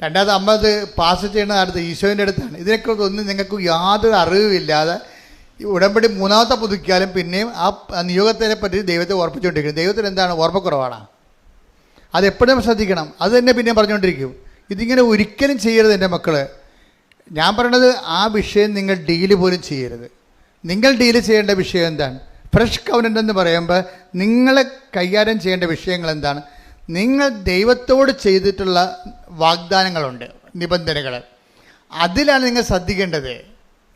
രണ്ടാമത് അമ്മ അത് പാസ് ചെയ്യുന്ന അടുത്ത് ഈശോൻ്റെ അടുത്താണ്. ഇതിനെക്കുറിച്ച് ഒന്നും നിങ്ങൾക്ക് യാതൊരു അറിവുമില്ലാതെ ഈ ഉടമ്പടി മൂന്നാമത്തെ പുതുക്കിയാലും പിന്നെയും ആ നിയോഗത്തിനെ പറ്റി ദൈവത്തെ ഓർപ്പിച്ചുകൊണ്ടിരിക്കും. ദൈവത്തിന് എന്താണ്? ഓർമ്മക്കുറവാണ്. അതെപ്പോഴും ശ്രദ്ധിക്കണം. അത് തന്നെ പിന്നെയും പറഞ്ഞുകൊണ്ടിരിക്കും. ഇതിങ്ങനെ ഒരിക്കലും ചെയ്യരുത് എൻ്റെ മക്കൾ. ഞാൻ പറയണത് ആ വിഷയം നിങ്ങൾ ഡീല് പോലും ചെയ്യരുത്. നിങ്ങൾ ഡീല് ചെയ്യേണ്ട വിഷയം എന്താണ്? ഫ്രഷ് കവനൻ്റ് എന്ന് പറയുമ്പോൾ നിങ്ങൾ കൈകാര്യം ചെയ്യേണ്ട വിഷയങ്ങൾ എന്താണ്? നിങ്ങൾ ദൈവത്തോട് ചെയ്തിട്ടുള്ള വാഗ്ദാനങ്ങളുണ്ട്, നിബന്ധനകൾ. അതിലാണ് നിങ്ങൾ ശ്രദ്ധിക്കേണ്ടത്.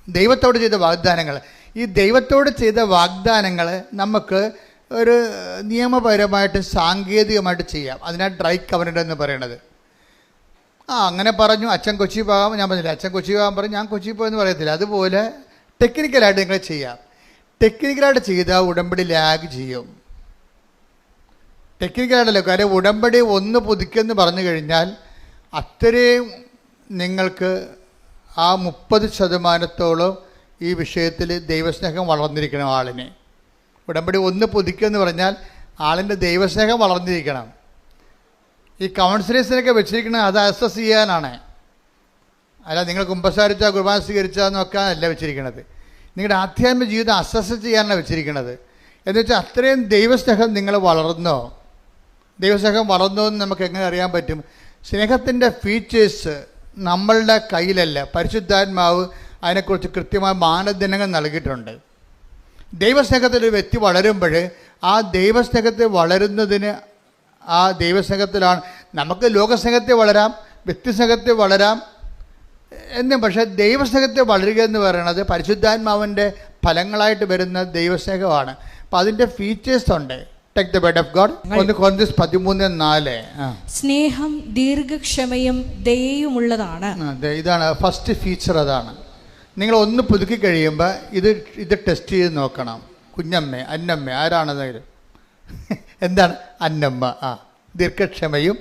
ദൈവത്തോട് ചെയ്ത വാഗ്ദാനങ്ങൾ. ഈ ദൈവത്തോട് ചെയ്ത വാഗ്ദാനങ്ങൾ നമുക്ക് ഒരു നിയമപരമായിട്ട് സാങ്കേതികമായിട്ട് ചെയ്യാം. അതിനാണ് ഡ്രൈ കവനൻ്റ് എന്ന് പറയുന്നത്. അങ്ങനെ പറഞ്ഞു, അച്ഛൻ കൊച്ചി പോകാം, ഞാൻ പറഞ്ഞില്ല അച്ഛൻ കൊച്ചി പോകാൻ പറഞ്ഞു, ഞാൻ കൊച്ചി പോയെന്ന് പറയത്തില്ല. അതുപോലെ ടെക്നിക്കലായിട്ട് നിങ്ങൾ ചെയ്യാം. ടെക്നിക്കലായിട്ട് ചെയ്താൽ ഉടമ്പടി ലാഗ് ചെയ്യും. ടെക്നിക്കലായിട്ടല്ലോ, കാര്യം ഉടമ്പടി ഒന്ന് പുതുക്കിയെന്ന് പറഞ്ഞു കഴിഞ്ഞാൽ അത്രയും നിങ്ങൾക്ക് ആ 30% ഈ വിഷയത്തിൽ ദൈവസ്നേഹം വളർന്നിരിക്കണം ആളിന്. ഉടമ്പടി ഒന്ന് പുതുക്കിയെന്ന് പറഞ്ഞാൽ ആളിൻ്റെ ദൈവസ്നേഹം വളർന്നിരിക്കണം. ഈ കൗൺസിലേഴ്സിനൊക്കെ വെച്ചിരിക്കുന്നത് അത് അസസ് ചെയ്യാനാണ്. അല്ല നിങ്ങൾ കുമ്പസാരിച്ചാൽ കുർബാന സ്വീകരിച്ചാൽ നോക്കാനല്ല വെച്ചിരിക്കുന്നത്. നിങ്ങളുടെ ആധ്യാത്മിക ജീവിതം അസസ് ചെയ്യാനാണ് വെച്ചിരിക്കുന്നത്. എന്ന് വെച്ചാൽ അത്രയും ദൈവസ്നേഹം നിങ്ങൾ വളർന്നോ. ദൈവസ്നേഹം വളർന്നോ എന്ന് നമുക്ക് എങ്ങനെ അറിയാൻ പറ്റും? സ്നേഹത്തിൻ്റെ ഫീച്ചേഴ്സ് നമ്മളുടെ കയ്യിലല്ല, പരിശുദ്ധാത്മാവ് അതിനെക്കുറിച്ച് കൃത്യമായ മാനദണ്ഡങ്ങൾ നൽകിയിട്ടുണ്ട്. ദൈവസ്നേഹത്തിൽ ഒരു വ്യക്തി വളരുമ്പോൾ ആ ദൈവസ്നേഹത്തിൽ വളരുന്നതിന് ആ ദൈവസ്നേഹത്തിലാണ്. നമുക്ക് ലോകസ്നേഹത്തിൽ വളരാം, വ്യക്തിസ്നേഹത്തിൽ വളരാം എന്നും, പക്ഷേ ദൈവസ്നേഹത്തിൽ വളരുക എന്ന് പറയുന്നത് പരിശുദ്ധാത്മാവിൻ്റെ ഫലങ്ങളായിട്ട് വരുന്ന ദൈവസ്നേഹമാണ്. അപ്പം അതിൻ്റെ ഫീച്ചേഴ്സ് ഉണ്ട്. Take the word of God. 1 Corinthians 13:4. സ്നേഹം ദീർഘക്ഷമയും ദയയുമുള്ളതാണ്. ഇതാണ് ഫസ്റ്റ് ഫീച്ചർ. അതാണ് നിങ്ങൾ ഒന്ന് പുതുക്കി കഴിയുമ്പോൾ ഇത് ടെസ്റ്റ് ചെയ്ത് നോക്കണം. കുഞ്ഞമ്മ, അന്നമ്മ, ആരാണെന്നെങ്കിലും എന്താണ് അന്നമ്മ? ദീർഘക്ഷമയും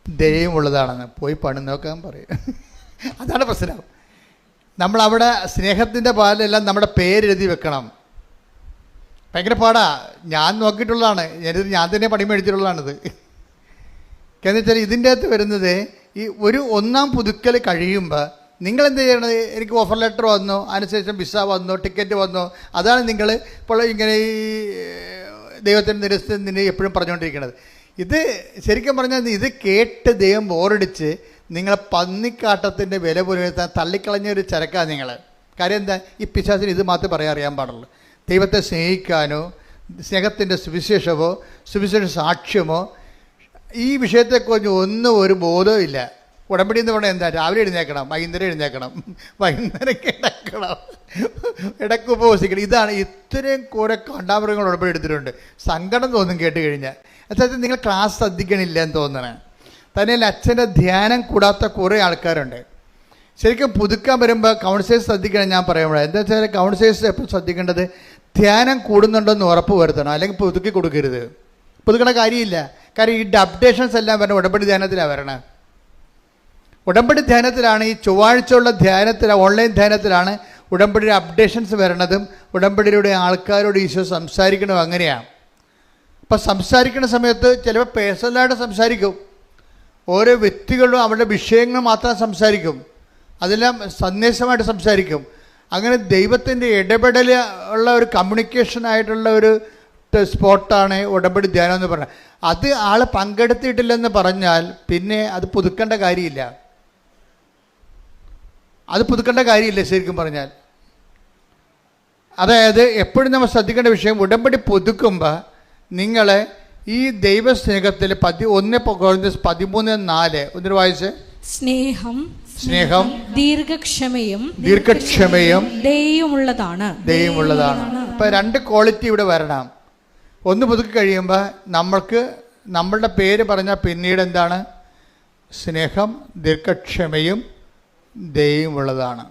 ദയയും ഉള്ളതാണെന്ന് പോയി പണി നോക്കാൻ പറയും. അതാണ് പ്രശ്നം. നമ്മളവിടെ സ്നേഹത്തിൻ്റെ പാലെല്ലാം നമ്മുടെ പേരെഴുതി വെക്കണം. ഭയങ്കര പാടാ. ഞാൻ നോക്കിയിട്ടുള്ളതാണ്. ഞാൻ തന്നെ പണി മേടിച്ചിട്ടുള്ളതാണിത്. എന്ന് വെച്ചാൽ ഇതിൻ്റെ അകത്ത് വരുന്നത് ഈ ഒരു ഒന്നാം പുതുക്കൽ കഴിയുമ്പോൾ നിങ്ങളെന്ത് ചെയ്യണത്? എനിക്ക് ഓഫർ ലെറ്റർ വന്നോ, അതിനുശേഷം വിസ വന്നോ, ടിക്കറ്റ് വന്നോ, അതാണ് നിങ്ങൾ ഇപ്പോൾ ഇങ്ങനെ ഈ ദൈവത്തിൻ്റെ നിരസ്ഥിതി എപ്പോഴും പറഞ്ഞുകൊണ്ടിരിക്കുന്നത്. ഇത് ശരിക്കും പറഞ്ഞാൽ ഇത് കേട്ട് ദൈവം ബോറടിച്ച് നിങ്ങളെ പന്നിക്കാട്ടത്തിൻ്റെ വില പുലർത്താൻ തള്ളിക്കളഞ്ഞൊരു ചരക്കാണ് നിങ്ങൾ. കാര്യം എന്താ? ഈ പിശാചിന് ഇത് മാത്രമേ പറയാൻ അറിയാൻ പാടുള്ളൂ. ദൈവത്തെ സ്നേഹിക്കാനോ സ്നേഹത്തിൻ്റെ സുവിശേഷമോ സുവിശേഷ സാക്ഷ്യമോ ഈ വിഷയത്തെക്കുറിച്ച് ഒന്നും ഒരു ബോധവും ഇല്ല. ഉടമ്പടി എന്ന് പറഞ്ഞാൽ എന്താ? രാവിലെ എഴുന്നേക്കണം, വൈകുന്നേരം എഴുന്നേക്കണം, വൈകുന്നേരം കിടക്കണം, ഇടയ്ക്ക് ഉപവസിക്കണം. ഇതാണ്. ഇത്രയും കുറെ കണ്ടാമൃഗങ്ങൾ ഉടമ്പടി എടുത്തിട്ടുണ്ട്. സങ്കടം തോന്നും കേട്ട് കഴിഞ്ഞാൽ. അതായത് നിങ്ങൾ ക്ലാസ് ശ്രദ്ധിക്കണില്ല എന്ന് തോന്നണേ. തന്നെയല്ല, അച്ഛൻ്റെ ധ്യാനം കൂടാത്ത കുറേ ആൾക്കാരുണ്ട്. ശരിക്കും പുതുക്കാൻ വരുമ്പോൾ കൗൺസിലേഴ്സ് ശ്രദ്ധിക്കണം. ഞാൻ പറയുമ്പോൾ എന്താ വെച്ചാൽ കൗൺസിലേഴ്സ് എപ്പോൾ ശ്രദ്ധിക്കേണ്ടത്? ധ്യാനം കൂടുന്നുണ്ടോയെന്ന് ഉറപ്പ് വരുത്തണം, അല്ലെങ്കിൽ പുതുക്കി കൊടുക്കരുത്. പുതുക്കണ കാര്യമില്ല. കാര്യം ഈ അപ്ഡേഷൻസ് എല്ലാം വരണം ഉടമ്പടി ധ്യാനത്തിലാണ് വരണേ. ഉടമ്പടി ധ്യാനത്തിലാണ്, ഈ ചൊവ്വാഴ്ചയുള്ള ധ്യാനത്തിലാണ്, ഓൺലൈൻ ധ്യാനത്തിലാണ് ഉടമ്പടിയുടെ അപ്ഡേഷൻസ് വരണതും ഉടമ്പടിയുടെ ആൾക്കാരോട് ഈശോ സംസാരിക്കണതും അങ്ങനെയാണ്. അപ്പം സംസാരിക്കുന്ന സമയത്ത് ചിലപ്പോൾ പേഴ്സണലായിട്ട് സംസാരിക്കും, ഓരോ വ്യക്തികളും അവരുടെ വിഷയങ്ങൾ മാത്രം സംസാരിക്കും, അതെല്ലാം സന്ദേശമായിട്ട് സംസാരിക്കും. അങ്ങനെ ദൈവത്തിൻ്റെ ഇടപെടൽ ഉള്ള ഒരു കമ്മ്യൂണിക്കേഷനായിട്ടുള്ള ഒരു സ്പോട്ടാണ് ഉടമ്പടി ധ്യാനം എന്ന് പറഞ്ഞാൽ. അത് ആൾ പങ്കെടുത്തിട്ടില്ലെന്ന് പറഞ്ഞാൽ പിന്നെ അത് പുതുക്കേണ്ട കാര്യമില്ല. അത് പുതുക്കേണ്ട കാര്യമില്ല ശരിക്കും പറഞ്ഞാൽ. അതായത് എപ്പോഴും നമ്മൾ ശ്രദ്ധിക്കേണ്ട വിഷയം, ഉടമ്പടി പുതുക്കുമ്പോൾ നിങ്ങളെ ഈ ദൈവസ്നേഹത്തിൽ 1 Corinthians 13:4 ഒന്നൊരു വായിച്ച്. സ്നേഹം ദീർഘക്ഷമയും ദയയുമുള്ളതാണ്. ഇപ്പം 2 ക്വാളിറ്റി ഇവിടെ വരണം. ഒന്ന് പുതുക്കി കഴിയുമ്പോൾ നമ്മളുടെ പേര് പറഞ്ഞാൽ പിന്നീട് എന്താണ്? സ്നേഹം ദീർഘക്ഷമയും ദയയുമുള്ളതാണ്.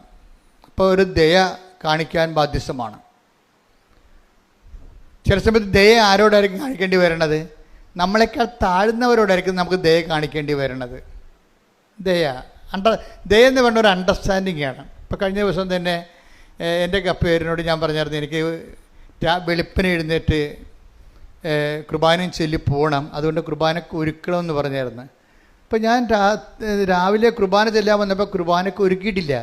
അപ്പോൾ ഒരു ദയ കാണിക്കാൻ ബാധ്യസ്ഥമാണ്. ചില സമയത്ത് ദയ ആരോടായിരിക്കും കാണിക്കേണ്ടി വരണത്? നമ്മളെക്കാൾ താഴ്ന്നവരോടായിരിക്കും നമുക്ക് ദയ കാണിക്കേണ്ടി വരണത്. ദയ എന്ന് പറഞ്ഞ ഒരു അണ്ടർസ്റ്റാൻഡിങ് ആണ്. ഇപ്പോൾ കഴിഞ്ഞ ദിവസം തന്നെ എൻ്റെ പേരിനോട് ഞാൻ പറഞ്ഞായിരുന്നു, എനിക്ക് വെളുപ്പിന് എഴുന്നേറ്റ് കുർബാനയും ചൊല്ലി പോകണം, അതുകൊണ്ട് കുർബാനക്ക് ഒരുക്കണമെന്ന് പറഞ്ഞായിരുന്നു. അപ്പോൾ ഞാൻ രാവിലെ കുർബാന ചെല്ലാൻ വന്നപ്പോൾ കുർബാനക്ക് ഒരുക്കിയിട്ടില്ല.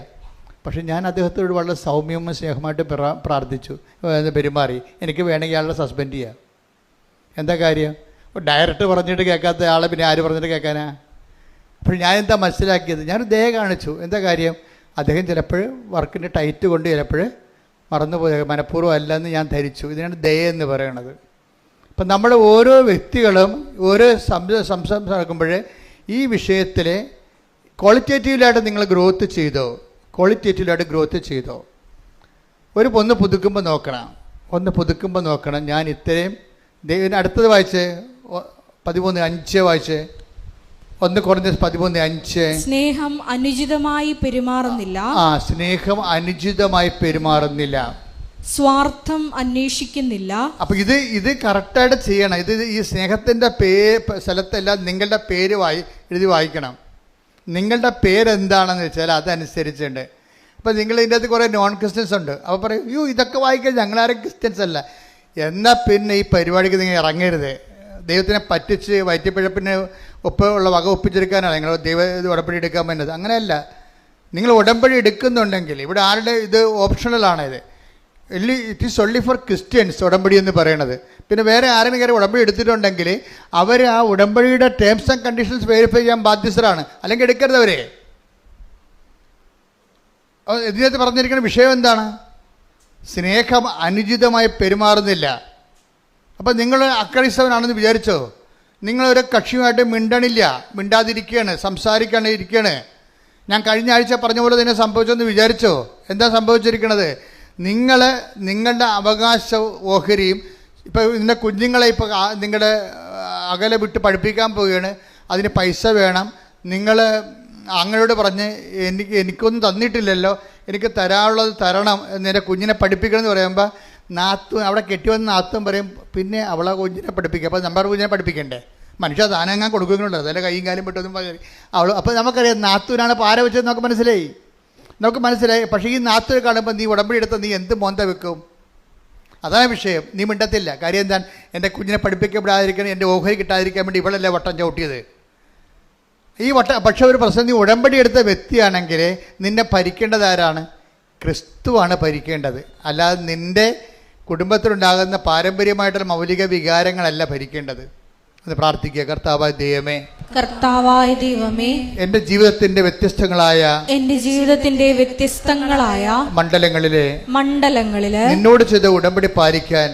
പക്ഷേ ഞാൻ അദ്ദേഹത്തോട് വളരെ സൗമ്യവും സ്നേഹമായിട്ട് പ്രാർത്ഥിച്ചു, പെരുമാറി. എനിക്ക് വേണമെങ്കിൽ ആളെ സസ്പെൻഡ് ചെയ്യാം. എന്താ കാര്യം? ഡയറക്റ്റ് പറഞ്ഞിട്ട് കേൾക്കാത്ത ആളെ പിന്നെ ആര് പറഞ്ഞിട്ട് കേൾക്കാനാ? അപ്പോൾ ഞാൻ എന്താ മനസ്സിലാക്കിയത്, ഞാൻ ദയ കാണിച്ചു. എന്താ കാര്യം, അദ്ദേഹം ചിലപ്പോൾ വർക്കിൻ്റെ ടൈറ്റ് കൊണ്ട് ചിലപ്പോൾ മറന്നുപോയ മനഃപൂർവ്വം അല്ലെന്ന് ഞാൻ ധരിച്ചു. ഇതിനാണ് ദയ എന്ന് പറയുന്നത്. അപ്പം നമ്മൾ ഓരോ വ്യക്തികളും ഓരോ സംസാരം നടക്കുമ്പോൾ ഈ വിഷയത്തിൽ ക്വാളിറ്റേറ്റീവിലായിട്ട് നിങ്ങൾ ഗ്രോത്ത് ചെയ്തോ, ക്വാളിറ്റേറ്റീവിലായിട്ട് ഗ്രോത്ത് ചെയ്തോ. ഒന്ന് പുതുക്കുമ്പോൾ നോക്കണം, ഞാൻ ഇത്രയും അടുത്തത് വായിച്ച് 13:5 വായിച്ച്, 1 Corinthians 13:5. സ്നേഹം അനുചിതമായി പെരുമാറുന്നില്ല. സ്നേഹം അനുചിതമായി പെരുമാറുന്നില്ല, സ്വാർത്ഥം അന്വേഷിക്കുന്നില്ല. അപ്പം ഇത് കറക്റ്റായിട്ട് ചെയ്യണം. ഈ സ്നേഹത്തിൻ്റെ സ്ഥലത്തെല്ലാം നിങ്ങളുടെ പേര് എഴുതി വായിക്കണം. നിങ്ങളുടെ പേരെന്താണെന്ന് വെച്ചാൽ അതനുസരിച്ചുണ്ട്. അപ്പം നിങ്ങൾ ഇതിൻ്റെ അകത്ത് കുറേ നോൺ ക്രിസ്ത്യൻസ് ഉണ്ട്. അപ്പോൾ പറയും, അയ്യോ ഇതൊക്കെ വായിക്കാൻ ഞങ്ങളാരും ക്രിസ്ത്യൻസ് അല്ല. എന്നാൽ പിന്നെ ഈ പരിപാടിക്ക് നിങ്ങൾ ഇറങ്ങരുത്. ദൈവത്തിനെ പറ്റിച്ച് വയറ്റിപ്പിഴപ്പിന് ഉള്ള വക ഒപ്പിച്ചെടുക്കാനാണ് നിങ്ങൾ ഉടമ്പടി എടുക്കാൻ പറ്റുന്നത്. അങ്ങനെയല്ല. നിങ്ങൾ ഉടമ്പടി എടുക്കുന്നുണ്ടെങ്കിൽ ഇവിടെ ആരുടെ ഇത് ഓപ്ഷണലാണ്. It is only four Christians ഉടമ്പടി എന്ന് പറയണത്. പിന്നെ വേറെ ആരെങ്കിലും ഉടമ്പടി എടുത്തിട്ടുണ്ടെങ്കിൽ അവർ ആ ഉടമ്പടിയുടെ ടേംസ് ആൻഡ് കണ്ടീഷൻസ് വെരിഫൈ ചെയ്യാൻ ബാധ്യസ്ഥരാണ്. അല്ലെങ്കിൽ എടുക്കരുത് അവരെ. ഇതിനകത്ത് പറഞ്ഞിരിക്കുന്ന വിഷയം എന്താണ്? സ്നേഹം അനുചിതമായി പെരുമാറുന്നില്ല. അപ്പം നിങ്ങൾ അക്രൈസ്തവനാണെന്ന് വിചാരിച്ചോ? നിങ്ങളൊരു കക്ഷിയുമായിട്ട് മിണ്ടാതിരിക്കുകയാണ്, സംസാരിക്കാണ്ടിരിക്കുകയാണ്. ഞാൻ കഴിഞ്ഞ ആഴ്ച പറഞ്ഞ പോലെ തന്നെ സംഭവിച്ചെന്ന് വിചാരിച്ചോ? എന്താ സംഭവിച്ചിരിക്കുന്നത്? നിങ്ങളുടെ അവകാശ ഓഹരിയും ഇപ്പോൾ നിങ്ങളുടെ കുഞ്ഞുങ്ങളെ ഇപ്പോൾ നിങ്ങളുടെ അകലെ വിട്ട് പഠിപ്പിക്കാൻ പോവുകയാണ്, അതിന് പൈസ വേണം. നിങ്ങൾ അങ്ങയോട് പറഞ്ഞ് എനിക്കൊന്നും തന്നിട്ടില്ലല്ലോ, എനിക്ക് തരാനുള്ളത് തരണം, എൻ്റെ കുഞ്ഞിനെ പഠിപ്പിക്കണം എന്ന് പറയുമ്പോൾ അവിടെ കെട്ടിവന്ന് നാത്തും പറയും, പിന്നെ അവളെ കുഞ്ഞിനെ പഠിപ്പിക്കുക. അപ്പോൾ നമ്മുടെ കുഞ്ഞിനെ പഠിപ്പിക്കണ്ടേ? മനുഷ്യ താനങ്ങാൻ കൊടുക്കുന്നുണ്ടോ? അതല്ല കൈയും കാലും വിട്ടൊന്നും അപ്പോൾ നമുക്കറിയാം നാത്തൂനാണ് പാര വെച്ചത്. നമുക്ക് മനസ്സിലായി. പക്ഷേ ഈ നാത്തൂർ കാണുമ്പോൾ നീ ഉടമ്പടി എടുത്ത നീ എന്ത് മോന്ത വെക്കും? അതാണ് വിഷയം. നീ മിണ്ടത്തില്ല. കാര്യം എന്താണ്? എൻ്റെ കുഞ്ഞിനെ പഠിപ്പിക്കപ്പെടാതിരിക്കണം, എൻ്റെ ഓഹരി കിട്ടാതിരിക്കാൻ വേണ്ടി ഇവളല്ലേ വട്ടം ചവിട്ടിയത്. പക്ഷേ ഒരു പ്രശ്നം, നീ ഉടമ്പടി എടുത്ത വ്യക്തിയാണെങ്കിൽ നിന്നെ ഭരിക്കേണ്ടത് ആരാണ്? ക്രിസ്തുവാണ് ഭരിക്കേണ്ടത്. അല്ലാതെ നിൻ്റെ കുടുംബത്തിലുണ്ടാകുന്ന പാരമ്പര്യമായിട്ടുള്ള മൗലിക വികാരങ്ങളല്ല ഭരിക്കേണ്ടത്. അത് പ്രാർത്ഥിക്കുക. കർത്താവായ ദൈവമേ, എൻ്റെ ജീവിതത്തിന്റെ വ്യത്യസ്തങ്ങളായ മണ്ഡലങ്ങളിലെ നിന്നോട് ചെയ്ത ഉടമ്പടി പാലിക്കാൻ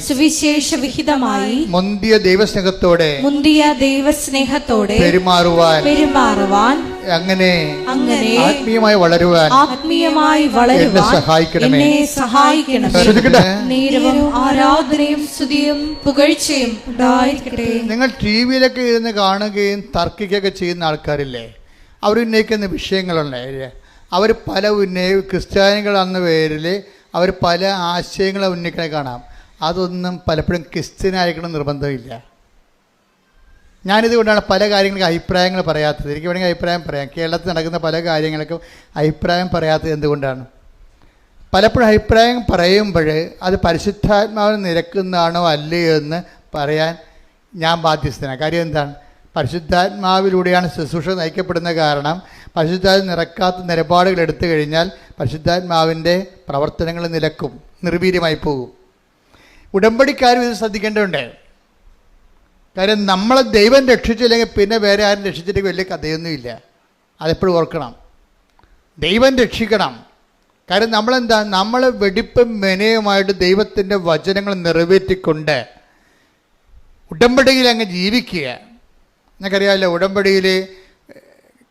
സുവിശേഷ വിഹിതമായി മുന്തിയ ദൈവസ്നേഹത്തോടെ പെരുമാറുവാൻ അങ്ങനെ ആത്മീയമായി വളരുവാൻ എന്നെ സഹായിക്കണമേ. ആരാധനയും സ്തുതിയും പുകഴ്ചയും ഉണ്ടായിരിക്കട്ടെ. നിങ്ങൾ ടി വിയിലൊക്കെ ഇരുന്ന് കാണുകയും തർക്കിക്കുകയൊക്കെ ചെയ്യുന്ന ആൾക്കാരില്ലേ? അവർ ഉന്നയിക്കുന്ന വിഷയങ്ങളുണ്ടായില്ലേ? അവർ പല ക്രിസ്ത്യാനികളെന്ന പേരിൽ അവർ പല ആശയങ്ങളെ ഉന്നയിക്കണേ കാണാം. അതൊന്നും പലപ്പോഴും ക്രിസ്ത്യനായിരിക്കണം നിർബന്ധമില്ല. ഞാനിതുകൊണ്ടാണ് പല കാര്യങ്ങൾക്ക് അഭിപ്രായങ്ങൾ പറയാത്തത്. എനിക്ക് വേണമെങ്കിൽ അഭിപ്രായം പറയാം. കേരളത്തിൽ നടക്കുന്ന പല കാര്യങ്ങൾക്കും അഭിപ്രായം പറയാത്തത് എന്തുകൊണ്ടാണ്? പലപ്പോഴും അഭിപ്രായം പറയുമ്പോൾ അത് പരിശുദ്ധാത്മാവിന് നിരക്കുന്നതാണോ അല്ലയോ എന്ന് പറയാൻ ഞാൻ ബാധ്യസ്ഥനാണ്. കാര്യം എന്താണ്? പരിശുദ്ധാത്മാവിലൂടെയാണ് ശുശ്രൂഷ നയിക്കപ്പെടുന്ന. കാരണം പരിശുദ്ധാത്മ നിറക്കാത്ത നിലപാടുകൾ എടുത്തു കഴിഞ്ഞാൽ പരിശുദ്ധാത്മാവിൻ്റെ പ്രവർത്തനങ്ങൾ നിലക്കും, നിർവീര്യമായി പോകും. ഉടമ്പടിക്കാരും ഇത് ശ്രദ്ധിക്കേണ്ടതുണ്ട്. കാര്യം നമ്മളെ ദൈവം രക്ഷിച്ചില്ലെങ്കിൽ പിന്നെ വേറെ ആരും രക്ഷിച്ചില്ലെങ്കിൽ വലിയ കഥയൊന്നുമില്ല. അതെപ്പോഴും ഓർക്കണം. ദൈവം രക്ഷിക്കണം. കാര്യം നമ്മൾ വെടിപ്പും മെനയുമായിട്ട് ദൈവത്തിൻ്റെ വചനങ്ങൾ നിറവേറ്റിക്കൊണ്ട് ഉടമ്പടിയിൽ അങ്ങ് ജീവിക്കുക. നിങ്ങൾക്കറിയാമല്ലോ, ഉടമ്പടിയിൽ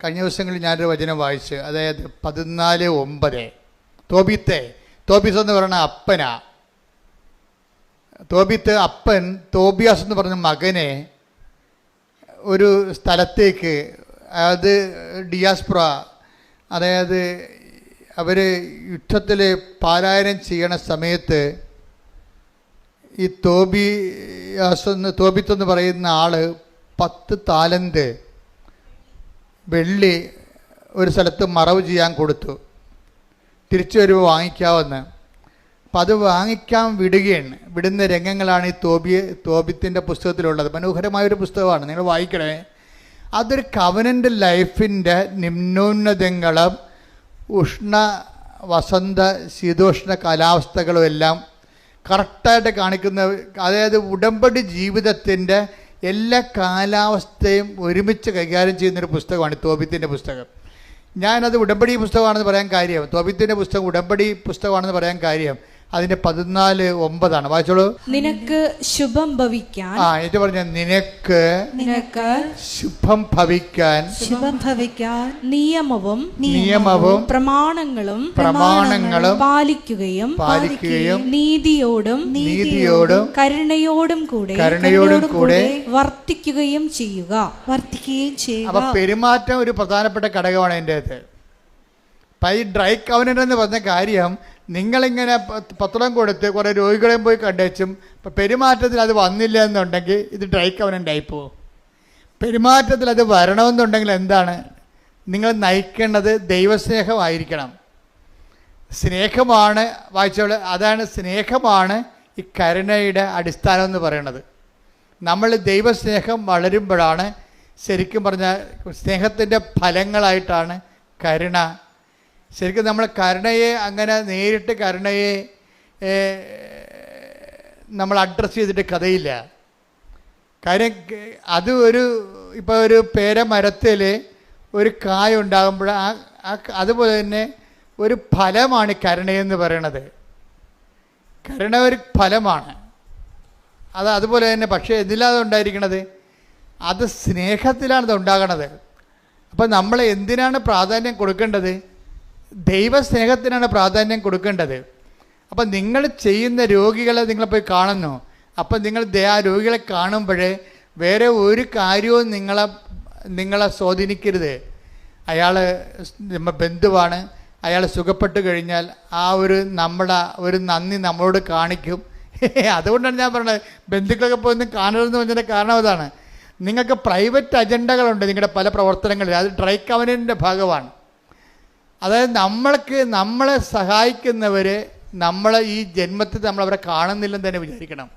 കഴിഞ്ഞ ദിവസങ്ങളിൽ ഞാനൊരു വചനം വായിച്ച്, അതായത് 14:9 തോബീത്ത് എന്ന് പറയുന്ന അപ്പനാ. അപ്പൻ തോബിയാസ് എന്ന് പറഞ്ഞ മകനെ ഒരു സ്ഥലത്തേക്ക്, അതായത് ഡിയാസ്പ്ര, അതായത് അവർ യുദ്ധത്തിൽ പലായനം ചെയ്യണ സമയത്ത് ഈ തോബിത്തെന്ന് പറയുന്ന ആൾ 10 താലന്ത് വെള്ളി ഒരു സ്ഥലത്ത് മറവ് ചെയ്യാൻ കൊടുത്തു. തിരിച്ചു വരുമ്പോൾ വാങ്ങിക്കാമെന്ന്. അപ്പം അത് വാങ്ങിക്കാൻ വിടുന്ന രംഗങ്ങളാണ് ഈ തോബിത്തിൻ്റെ പുസ്തകത്തിലുള്ളത്. മനോഹരമായൊരു പുസ്തകമാണ്, നിങ്ങൾ വായിക്കണേ. അതൊരു കവനൻ്റ് ലൈഫിൻ്റെ നിമ്നോന്നതങ്ങളും ഉഷ്ണ വസന്ത ശീതോഷ്ണ കാലാവസ്ഥകളും എല്ലാം കറക്റ്റായിട്ട് കാണിക്കുന്ന, അതായത് ഉടമ്പടി ജീവിതത്തിൻ്റെ എല്ലാ കാലാവസ്ഥയും ഒരുമിച്ച് കൈകാര്യം ചെയ്യുന്നൊരു പുസ്തകമാണ് തോബിത്തിൻ്റെ പുസ്തകം. ഞാനത് ഉടമ്പടി പുസ്തകമാണെന്ന് പറയാൻ കാര്യം, തോബിത്തിൻ്റെ പുസ്തകം ഉടമ്പടി പുസ്തകമാണെന്ന് പറയാൻ കാര്യം അതിൻ്റെ 14:9 വായിച്ചോളൂ. നിനക്ക് ശുഭം ഭവിക്കാൻ, എന്നിട്ട് പറഞ്ഞ നിനക്ക് ശുഭം ഭവിക്കാൻ നിയമവും പ്രമാണങ്ങളും പാലിക്കുകയും നീതിയോടും കരുണയോടും കൂടെ വർത്തിക്കുകയും ചെയ്യുക. അപ്പൊ പെരുമാറ്റം ഒരു പ്രധാനപ്പെട്ട ഘടകമാണ് എൻ്റെ അകത്ത്. ഈ ഡ്രൈ കവനന്റ് എന്ന് പറഞ്ഞ കാര്യം, നിങ്ങളിങ്ങനെ പത്രം കൊടുത്ത് കുറേ രോഗികളെയും പോയി കണ്ടേച്ചും പെരുമാറ്റത്തിൽ അത് വന്നില്ല എന്നുണ്ടെങ്കിൽ ഇത് ഡ്രൈ കവനന്റ് ആയിപ്പോവും. പെരുമാറ്റത്തിൽ അത് വരണമെന്നുണ്ടെങ്കിൽ എന്താണ് നിങ്ങൾ നയിക്കേണ്ടത്? ദൈവസ്നേഹമായിരിക്കണം. സ്നേഹമാണ് വായിച്ചോളൂ, അതാണ് സ്നേഹമാണ് ഈ കരുണയുടെ അടിസ്ഥാനം എന്ന് പറയുന്നത്. നമ്മൾ ദൈവസ്നേഹം വളരുമ്പോഴാണ് ശരിക്കും പറഞ്ഞാൽ സ്നേഹത്തിൻ്റെ ഫലങ്ങളായിട്ടാണ് കരുണ. ശരിക്കും നമ്മൾ കരുണയെ അങ്ങനെ നേരിട്ട് കരുണയെ നമ്മൾ അഡ്രസ്സ് ചെയ്തിട്ട് കഥയില്ല. കാര്യം അത് ഇപ്പോൾ ഒരു പേരമരത്തിൽ ഒരു കായ ഉണ്ടാകുമ്പോൾ അതുപോലെ തന്നെ ഒരു ഫലമാണ് കരുണയെന്ന് പറയണത്. കരുണ ഒരു ഫലമാണ്. അതുപോലെ തന്നെ, പക്ഷേ എന്തിലാണ് ഉണ്ടായിരിക്കണത്? അത് സ്നേഹത്തിലാണ് ഉണ്ടാകണത്. അപ്പം നമ്മൾ എന്തിനാണ് പ്രാധാന്യം കൊടുക്കേണ്ടത്? ദൈവസ്നേഹത്തിനാണ് പ്രാധാന്യം കൊടുക്കേണ്ടത്. അപ്പം നിങ്ങൾ ചെയ്യുന്ന രോഗികളെ നിങ്ങൾ പോയി കാണുന്നു. അപ്പം നിങ്ങൾ ആ രോഗികളെ കാണുമ്പോഴേ വേറെ ഒരു കാര്യവും നിങ്ങളെ സ്വാധീനിക്കരുത്. അയാൾ ബന്ധുവാണ്, അയാൾ സുഖപ്പെട്ട് കഴിഞ്ഞാൽ ആ ഒരു നന്ദി നമ്മളോട് കാണിക്കും. അതുകൊണ്ടാണ് ഞാൻ പറഞ്ഞത് ബന്ധുക്കളൊക്കെ പോയി ഒന്ന് കാണരുതെന്ന് പറഞ്ഞതിൻ്റെ കാരണം അതാണ്. നിങ്ങൾക്ക് പ്രൈവറ്റ് അജണ്ടകളുണ്ട് നിങ്ങളുടെ പല പ്രവർത്തനങ്ങളിൽ, അത് ഡ്രൈ കവനന്റിൻ്റെ ഭാഗമാണ്. അതായത് നമ്മളെ സഹായിക്കുന്നവർ നമ്മളെ ഈ ജന്മത്തിൽ നമ്മളവരെ കാണുന്നില്ലെന്ന് തന്നെ വിചാരിക്കണം.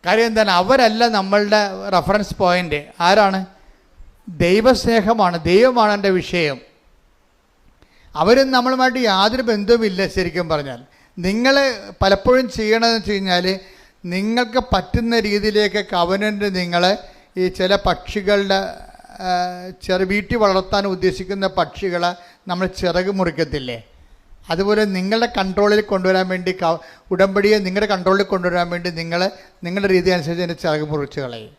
കാര്യം എന്താണ്? അവരല്ല നമ്മളുടെ റെഫറൻസ് പോയിൻ്റ്. ആരാണ്? ദൈവസ്നേഹമാണ്, ദൈവമാണ് എൻ്റെ വിഷയം. അവരും നമ്മളുമായിട്ട് യാതൊരു ബന്ധവുമില്ല. ശരിക്കും പറഞ്ഞാൽ നിങ്ങൾ പലപ്പോഴും ചെയ്യണമെന്ന് വെച്ച് കഴിഞ്ഞാൽ നിങ്ങൾക്ക് പറ്റുന്ന രീതിയിലേക്ക് കവനൻ്റ് നിങ്ങൾ ഈ ചില പക്ഷികളുടെ വീട്ടിൽ വളർത്താൻ ഉദ്ദേശിക്കുന്ന പക്ഷികളെ നമ്മൾ ചിറക് മുറിക്കത്തില്ലേ, അതുപോലെ നിങ്ങളുടെ കൺട്രോളിൽ കൊണ്ടുവരാൻ വേണ്ടി ഉടമ്പടിയെ നിങ്ങളുടെ കൺട്രോളിൽ കൊണ്ടുവരാൻ വേണ്ടി നിങ്ങളുടെ രീതി അനുസരിച്ച് എൻ്റെ ചിറക് മുറിച്ച് കളയും.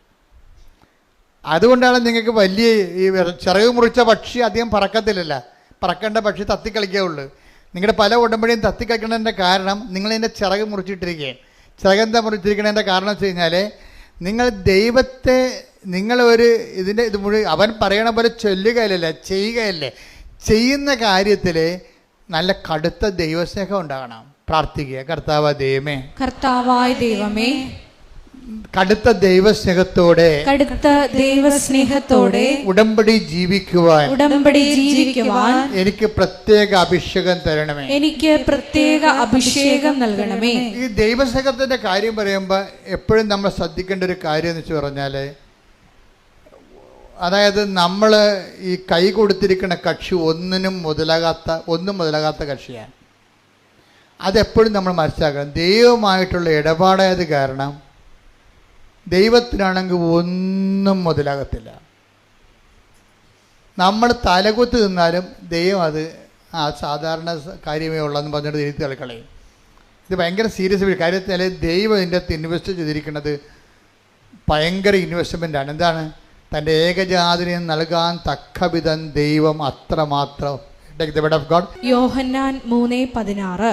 അതുകൊണ്ടാണ് നിങ്ങൾക്ക് വലിയ ഈ ചിറക് മുറിച്ച പക്ഷി അധികം പറക്കത്തില്ലല്ല. പറക്കേണ്ട പക്ഷി തത്തിക്കളിക്കുകയുള്ളൂ. നിങ്ങളുടെ പല ഉടമ്പടിയും തത്തിക്കളിക്കുന്നതിൻ്റെ കാരണം നിങ്ങളതിൻ്റെ ചിറക് മുറിച്ചിട്ടിരിക്കുകയാണ്. ചിറകെന്താ മുറിച്ചിരിക്കുന്നതിൻ്റെ കാരണം വെച്ച് കഴിഞ്ഞാൽ നിങ്ങൾ ദൈവത്തെ ഇത് മുഴുവൻ അവൻ പറയണ പോലെ ചൊല്ലുകയല്ലേ, ചെയ്യുകയല്ലേ. ചെയ്യുന്ന കാര്യത്തിൽ നല്ല കടുത്ത ദൈവസ്നേഹം ഉണ്ടാകണം. പ്രാർത്ഥിക്കുക, കർത്താവായ ദൈവമേ കടുത്ത ദൈവസ്നേഹത്തോടെ ഉടമ്പടി ജീവിക്കുവാൻ എനിക്ക് പ്രത്യേക അഭിഷേകം നൽകണമേ. ഈ ദൈവസ്നേഹത്തിന്റെ കാര്യം പറയുമ്പോൾ എപ്പോഴും നമ്മൾ ശ്രദ്ധിക്കേണ്ട ഒരു കാര്യം എന്ന് വെച്ച് പറഞ്ഞാൽ, അതായത് നമ്മൾ ഈ കൈ കൊടുത്തിരിക്കുന്ന കക്ഷി ഒന്നും മുതലാകാത്ത കക്ഷിയാണ്. അതെപ്പോഴും നമ്മൾ മനസ്സിലാക്കണം. ദൈവമായിട്ടുള്ള ഇടപാടായത് കാരണം ദൈവത്തിനാണെങ്കിൽ ഒന്നും മുതലാകത്തില്ല. നമ്മൾ തലകുത്തി നിന്നാലും ദൈവം അത് സാധാരണ കാര്യമേ ഉള്ളതെന്ന് പറഞ്ഞിട്ട് തിരുത്തി കളിക്കളയും. ഇത് ഭയങ്കര സീരിയസ് കാര്യത്തിൽ ദൈവം ഇതിൻ്റെ അകത്ത് ഇൻവെസ്റ്റ് ചെയ്തിരിക്കുന്നത് ഭയങ്കര ഇൻവെസ്റ്റ്മെൻ്റാണ്. എന്താണ്? തൻ്റെ ഏകജാതിനെ നൽകാൻ തക്കവിധം ദൈവം അത്രമാത്രം. യോഹന്നാൻ 3:16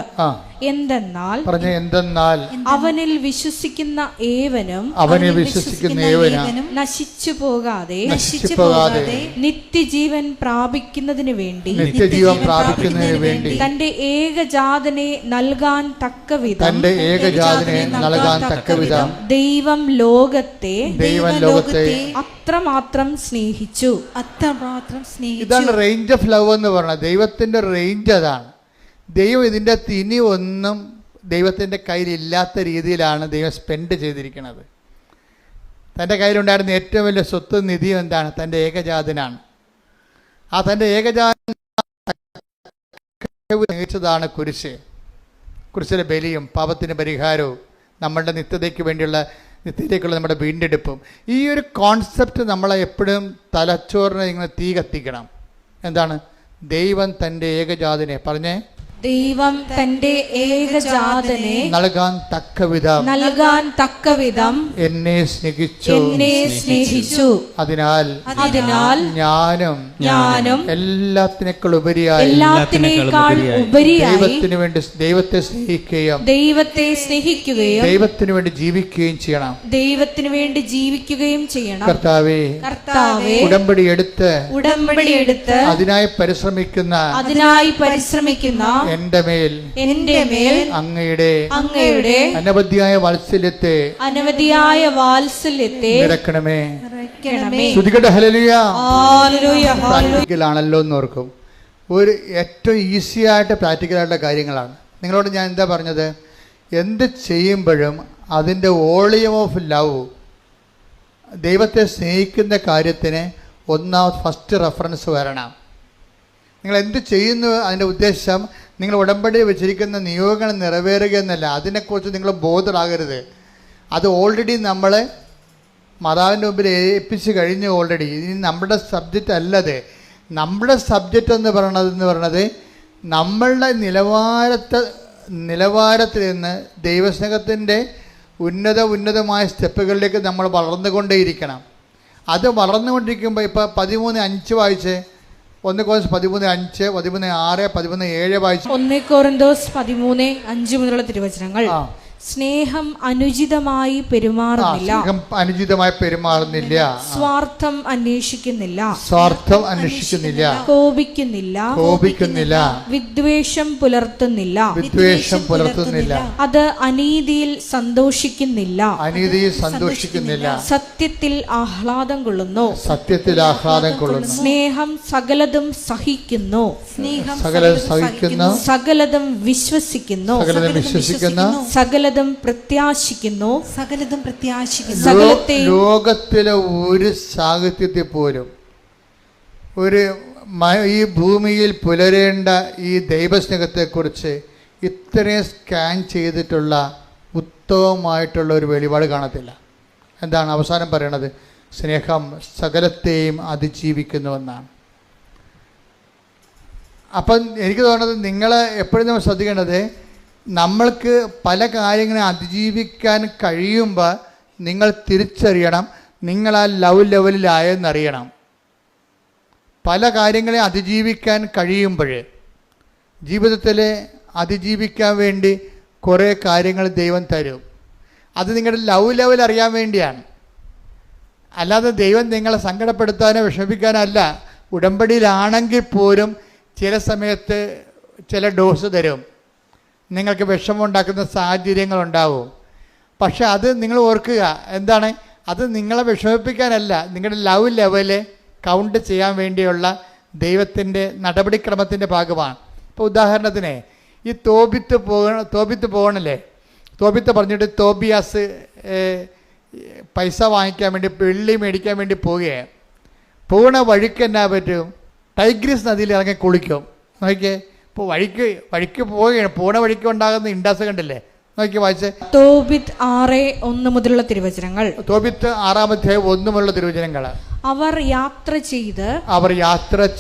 എന്തെന്നാൽ അവനിൽ വിശ്വസിക്കുന്ന ഏവനും നശിച്ചു പോകാതെ നിത്യജീവൻ പ്രാപിക്കുന്നതിന് വേണ്ടി തന്റെ ഏകജാതനെ നൽകാൻ തക്കവിധം ദൈവം ലോകത്തെ അത്രമാത്രം സ്നേഹിച്ചു. ഇതാണ് റേഞ്ച് ഓഫ് ലവ് എന്ന് പറഞ്ഞത്. ദൈവത്തിൻ്റെ റേഞ്ച് അതാണ്. ദൈവം ഇതിൻ്റെ ഇനി ഒന്നും ദൈവത്തിൻ്റെ കയ്യിലില്ലാത്ത രീതിയിലാണ് ദൈവം സ്പെൻഡ് ചെയ്തിരിക്കുന്നത്. തൻ്റെ കയ്യിലുണ്ടായിരുന്ന ഏറ്റവും വലിയ സ്വത്ത് നിധി എന്താണ്? തൻ്റെ ഏകജാതനാണ്. ആ തൻ്റെ ഏകജാതൻ സ്നേഹിച്ചതാണ് കുരിശിലെ ബലിയും പാപത്തിന് പരിഹാരവും നമ്മളുടെ നിത്യതയ്ക്ക് വേണ്ടിയുള്ള നിത്യത്തിലേക്കുള്ള നമ്മുടെ വീണ്ടെടുപ്പും. ഈ ഒരു കോൺസെപ്റ്റ് നമ്മളെ എപ്പോഴും തലച്ചോറിനെ ഇങ്ങനെ തീ കത്തിക്കണം. എന്താണ്? ദൈവം തൻ്റെ ഏകജാതനെ പറഞ്ഞേ, ദൈവം തന്റെ ഏകജാതനെ നൽകാൻ തക്കവിധം എന്നെ സ്നേഹിച്ചു. അതിനാൽ ഞാനും എല്ലാത്തിനേക്കാൾ ഉപരിയായി ദൈവത്തെ സ്നേഹിക്കുകയും ദൈവത്തിന് വേണ്ടി ജീവിക്കുകയും ചെയ്യണം. കർത്താവേ, ഉടമ്പടി എടുത്ത് അതിനായി പരിശ്രമിക്കുന്ന എന്റെ മേൽ അങ്ങയുടെ അനവധിയായ വാത്സല്യത്തെ നിറക്കണമേ. സ്തുതിക്കട്ടെ. ഹല്ലേലൂയ. പ്രാക്ടിക്കലാണല്ലോ എന്ന് ഓർക്കും. ഒരു ഏറ്റവും ഈസി ആയിട്ട് പ്രാക്ടിക്കലായിട്ടുള്ള കാര്യങ്ങളാണ്. നിങ്ങളോട് ഞാൻ എന്താ പറഞ്ഞത്? എന്ത് ചെയ്യുമ്പോഴും അതിൻ്റെ വോളിയം ഓഫ് ലവ്, ദൈവത്തെ സ്നേഹിക്കുന്ന കാര്യത്തിന് ഫസ്റ്റ് റെഫറൻസ് വരണം. നിങ്ങൾ എന്ത് ചെയ്യുന്നു അതിൻ്റെ ഉദ്ദേശം നിങ്ങൾ ഉടമ്പടി വെച്ചിരിക്കുന്ന നിയോഗങ്ങൾ നിറവേറുക എന്നല്ല. അതിനെക്കുറിച്ച് നിങ്ങൾ ബോധറാകരുത്. അത് ഓൾറെഡി നമ്മൾ മാതാവിൻ്റെ മുമ്പിൽ ഏൽപ്പിച്ച് കഴിഞ്ഞു ഓൾറെഡി. ഇനി നമ്മുടെ സബ്ജക്റ്റ് അല്ലത്. നമ്മുടെ സബ്ജക്റ്റ് എന്ന് പറയണത് നമ്മളുടെ നിലവാരത്തിൽ നിന്ന് ദൈവസ്നേഹത്തിൻ്റെ ഉന്നതമായ സ്റ്റെപ്പുകളിലേക്ക് നമ്മൾ വളർന്നുകൊണ്ടേയിരിക്കണം. അത് വളർന്നുകൊണ്ടിരിക്കുമ്പോൾ ഇപ്പോൾ 13:5 വായിച്ചേ. 1 Corinthians 13:5, 13:6, 13:7 വായിച്ചു. 1 Corinthians 13:5 മുതലുള്ള തിരുവചനങ്ങൾ. സ്നേഹം അനുചിതമായി പെരുമാറുന്നില്ല, സ്വാർത്ഥം അന്വേഷിക്കുന്നില്ല, കോപിക്കുന്നില്ല, വിദ്വേഷം പുലർത്തുന്നില്ല, അത് അനീതിയിൽ സന്തോഷിക്കുന്നില്ല, സത്യത്തിൽ ആഹ്ലാദം കൊള്ളുന്നു, സ്നേഹം സകലതും സഹിക്കുന്നു, സകലതും വിശ്വസിക്കുന്നു, സകലതും പ്രത്യാശിക്കുന്നു. ലോകത്തിലെ ഒരു സാഹിത്യത്തിൽ പോലും ഈ ഭൂമിയിൽ പുലരേണ്ട ഈ ദൈവസ്നേഹത്തെക്കുറിച്ച് ഇത്രയും സ്കാൻ ചെയ്തിട്ടുള്ള ഉത്തമമായിട്ടുള്ള ഒരു വെളിപാട് കാണത്തില്ല. എന്താണ് അവസാനം പറയണത്? സ്നേഹം സകലത്തെയും അതിജീവിക്കുന്നുവെന്നാണ്. അപ്പം എനിക്ക് തോന്നുന്നത് നിങ്ങൾ എപ്പോഴും നമ്മൾ ശ്രദ്ധിക്കേണ്ടത്, നമ്മൾക്ക് പല കാര്യങ്ങളെ അതിജീവിക്കാൻ കഴിയുമ്പോൾ നിങ്ങൾ തിരിച്ചറിയണം നിങ്ങൾ ആ ലവ് ലെവലിലായെന്നറിയണം. പല കാര്യങ്ങളെ അതിജീവിക്കാൻ കഴിയുമ്പോൾ ജീവിതത്തിൽ അതിജീവിക്കാൻ വേണ്ടി കുറേ കാര്യങ്ങൾ ദൈവം തരും. അത് നിങ്ങളുടെ ലവ് ലെവൽ അറിയാൻ വേണ്ടിയാണ്. അല്ലാതെ ദൈവം നിങ്ങളെ സങ്കടപ്പെടുത്താനോ വിഷമിപ്പിക്കാനല്ല. ഉടമ്പടിയിലാണെങ്കിൽ പോലും ചില സമയത്ത് ചില ഡോസ് തരും. നിങ്ങൾക്ക് വിഷമമുണ്ടാക്കുന്ന സാഹചര്യങ്ങളുണ്ടാവും. പക്ഷെ അത് നിങ്ങൾ ഓർക്കുക, എന്താണ്? അത് നിങ്ങളെ വിഷമിപ്പിക്കാനല്ല, നിങ്ങളുടെ ലവ് ലെവല് കൗണ്ട് ചെയ്യാൻ വേണ്ടിയുള്ള ദൈവത്തിൻ്റെ നടപടിക്രമത്തിൻ്റെ ഭാഗമാണ്. ഇപ്പോൾ ഉദാഹരണത്തിന് ഈ തോബിത്ത് പോകണല്ലേ, തോബിത്ത് പറഞ്ഞിട്ട് തോബിയാസ് പൈസ വാങ്ങിക്കാൻ വേണ്ടി, വെള്ളി മേടിക്കാൻ വേണ്ടി പോകുന്ന വഴിക്ക് എന്നാ പറ്റും? ടൈഗ്രീസ് നദിയിൽ ഇറങ്ങി കുളിക്കും. നോക്കിയേ, ഇപ്പോൾ വഴിക്ക് പോവുകയാണ്, പോണ വഴിക്ക് ഉണ്ടാകുന്ന ഇൻഡാസ് കണ്ടില്ലേ? നോക്കി വായിച്ചേ. തോബിത്ത് 6:1 മുതലുള്ള തിരുവചനങ്ങൾ. തോബിത്ത് 6-1 മുതലുള്ള തിരുവചനങ്ങൾ. അവർ യാത്ര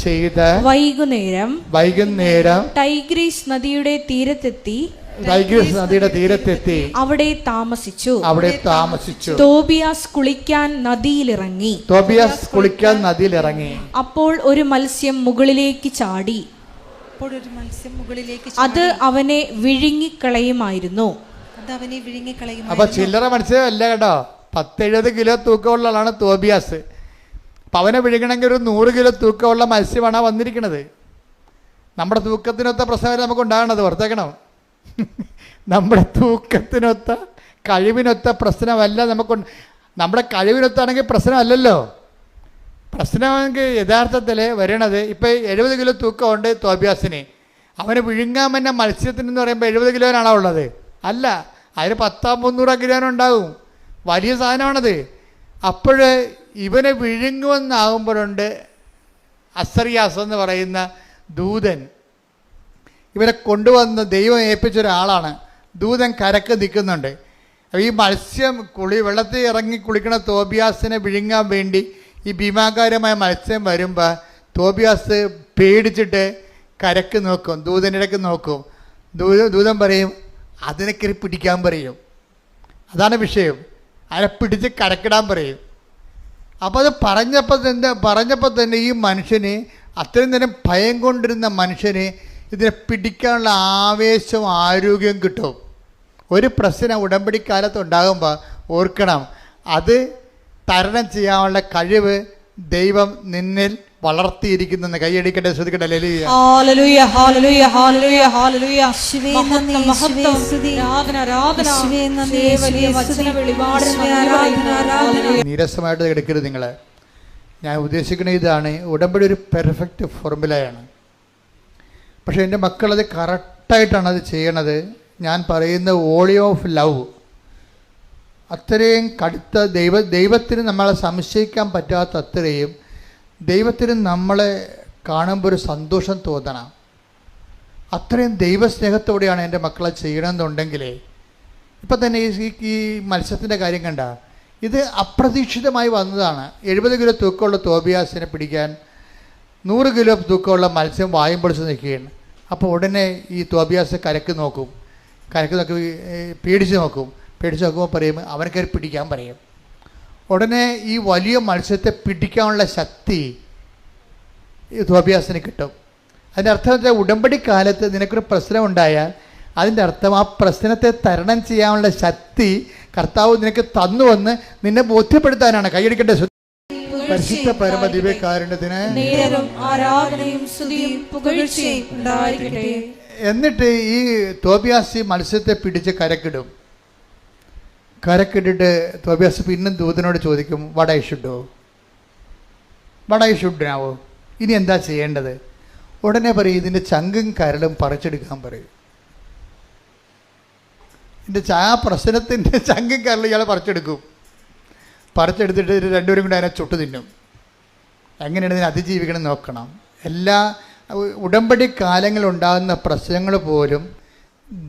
ചെയ്ത് വൈകുന്നേരം ടൈഗ്രീസ് നദിയുടെ തീരത്തെത്തി അവിടെ താമസിച്ചു. തോബിയാസ് കുളിക്കാൻ നദിയിലിറങ്ങി. അപ്പോൾ ഒരു മത്സ്യം മുകളിലേക്ക് ചാടി. അത് അവനെ വിഴുങ്ങിക്കളയുമായിരുന്നു. അപ്പൊ ചില്ലറ മത്സ്യമല്ല കേട്ടോ, 10-70 കിലോ തൂക്കമുള്ള ആളാണ് തോബിയാസ്. അപ്പം അവനെ വിഴുങ്ങണമെങ്കിൽ ഒരു 100 കിലോ തൂക്കമുള്ള മത്സ്യമാണ് വന്നിരിക്കുന്നത്. നമ്മുടെ തൂക്കത്തിനൊത്ത പ്രശ്നമല്ല നമുക്ക് ഉണ്ടാകണത്, ഓർത്തേക്കണം. നമ്മുടെ തൂക്കത്തിനൊത്ത കഴിവിനൊത്ത പ്രശ്നമല്ല നമുക്ക്. നമ്മുടെ കഴിവിനൊത്താണെങ്കിൽ പ്രശ്നമല്ലല്ലോ. പ്രശ്നമെങ്കിൽ യഥാർത്ഥത്തിൽ വരണത് ഇപ്പം 70 കിലോ തൂക്കമുണ്ട് തോബിയാസിന്. അവന് വിഴുങ്ങാൻ തന്നെ മത്സ്യത്തിനെന്ന് പറയുമ്പോൾ 70 കിലോനാണോ ഉള്ളത്? അല്ല, അതിന് 100-300 കിലോനുണ്ടാകും. വലിയ സാധനമാണത്. അപ്പോൾ ഇവനെ വിഴുങ്ങുമെന്നാകുമ്പോഴുണ്ട് അസറിയാസ് എന്ന് പറയുന്ന ദൂതൻ ഇവനെ കൊണ്ടുവന്ന് ദൈവം ഏൽപ്പിച്ച ഒരാളാണ്. ദൂതൻ കരക്ക് നിൽക്കുന്നുണ്ട്. ഈ മത്സ്യം വെള്ളത്തിൽ ഇറങ്ങി കുളിക്കണ തോബിയാസിനെ വിഴുങ്ങാൻ വേണ്ടി ഈ ഭീമാകാരമായ മത്സ്യം വരുമ്പോൾ തോബിയാസ് പേടിച്ചിട്ട് കരക്ക് നോക്കും, ദൂതനിടയ്ക്ക് നോക്കും. ദൂതൻ പറയും അതിനൊക്കെ പിടിക്കാൻ പറയും. അതാണ് വിഷയം. അതിനെ പിടിച്ച് കരക്കിടാൻ പറയും. അപ്പോൾ അത് പറഞ്ഞപ്പോൾ തന്നെ ഈ മനുഷ്യന്, അത്രയും നേരം ഭയം കൊണ്ടിരുന്ന മനുഷ്യന് ഇതിനെ പിടിക്കാനുള്ള ആവേശവും ആരോഗ്യവും കിട്ടും. ഒരു പ്രശ്നം ഉടമ്പടിക്കാലത്ത് ഉണ്ടാകുമ്പോൾ ഓർക്കണം, അത് തരണം ചെയ്യാനുള്ള കഴിവ് ദൈവം നിന്നിൽ വളർത്തിയിരിക്കുന്നെന്ന്. കൈയടിക്കട്ടെ, ശ്രദ്ധിക്കട്ടെ. Hallelujah, hallelujah, hallelujah, hallelujah, hallelujah. മഹത്വം, മഹത്വം, ആരാധന, ആരാധന. വലിയ വചന വെളിപാടിന് നീരസമായിട്ട് എടുക്കരുത് നിങ്ങൾ. ഞാൻ ഉദ്ദേശിക്കുന്ന ഇതാണ്, ഉടമ്പടി ഒരു പെർഫെക്റ്റ് ഫോർമുലയാണ്. പക്ഷേ എൻ്റെ മക്കളത് കറക്റ്റായിട്ടാണ് അത് ചെയ്യണത്. ഞാൻ പറയുന്ന വോളി ഓഫ് ലവ്, അത്രയും കടുത്ത ദൈവത്തിന് നമ്മളെ സംശയിക്കാൻ പറ്റാത്ത അത്രയും ദൈവത്തിന് നമ്മളെ കാണുമ്പോൾ ഒരു സന്തോഷം തോന്നണം. അത്രയും ദൈവസ്നേഹത്തോടെയാണ് എൻ്റെ മക്കളെ ചെയ്യണമെന്നുണ്ടെങ്കിൽ, ഇപ്പം തന്നെ ഈ മത്സ്യത്തിൻ്റെ കാര്യം കണ്ട, ഇത് അപ്രതീക്ഷിതമായി വന്നതാണ്. 70 കിലോ തൂക്കമുള്ള തോബിയാസിനെ പിടിക്കാൻ 100 കിലോ തൂക്കമുള്ള മത്സ്യം വായും പൊളിച്ച് നിൽക്കുകയാണ്. അപ്പോൾ ഉടനെ ഈ തോബിയാസ് കരക്ക് നോക്കി പേടിച്ച് നോക്കുമ്പോൾ പറയും അവനൊക്കെ പിടിക്കാൻ പറയും. ഉടനെ ഈ വലിയ മത്സ്യത്തെ പിടിക്കാനുള്ള ശക്തി ഈ തോബിയാസിന് കിട്ടും. അതിൻ്റെ അർത്ഥം വെച്ചാൽ ഉടമ്പടി കാലത്ത് നിനക്കൊരു പ്രശ്നം ഉണ്ടായാൽ അതിൻ്റെ അർത്ഥം ആ പ്രശ്നത്തെ തരണം ചെയ്യാനുള്ള ശക്തി കർത്താവ് നിനക്ക് തന്നുവെന്ന് നിന്നെ ബോധ്യപ്പെടുത്താനാണ്. കൈയടിക്കട്ടെ. പരിശുദ്ധ പരമദിവ്യകാരുണ്യത്തിന് ആരാധനയും സ്തുതിയും പുകഴ്ചയും ഉണ്ടായിരിക്കട്ടെ. എന്നിട്ട് ഈ തോബിയാസ് മത്സ്യത്തെ പിടിച്ച് കരക്കിട്ടിട്ട് തോബിയാസ് പിന്നും ദൂതനോട് ചോദിക്കും, വാട്ട് ഐ ഷുഡ് നാവോ, ഇനി എന്താ ചെയ്യേണ്ടത്? ഉടനെ പറയും ഇതിൻ്റെ ചങ്കും കരളും പറിച്ചെടുക്കാൻ പറയും. ആ പ്രശ്നത്തിൻ്റെ ചങ്കും കരളും ഇയാൾ പറിച്ചെടുത്തിട്ട് രണ്ടുപേരും കൂടി അതിനെ ചുട്ടു തിന്നും. എങ്ങനെയാണ് ഇതിനെ അതിജീവിക്കണം നോക്കണം. എല്ലാ ഉടമ്പടി കാലങ്ങളുണ്ടാകുന്ന പ്രശ്നങ്ങൾ പോലും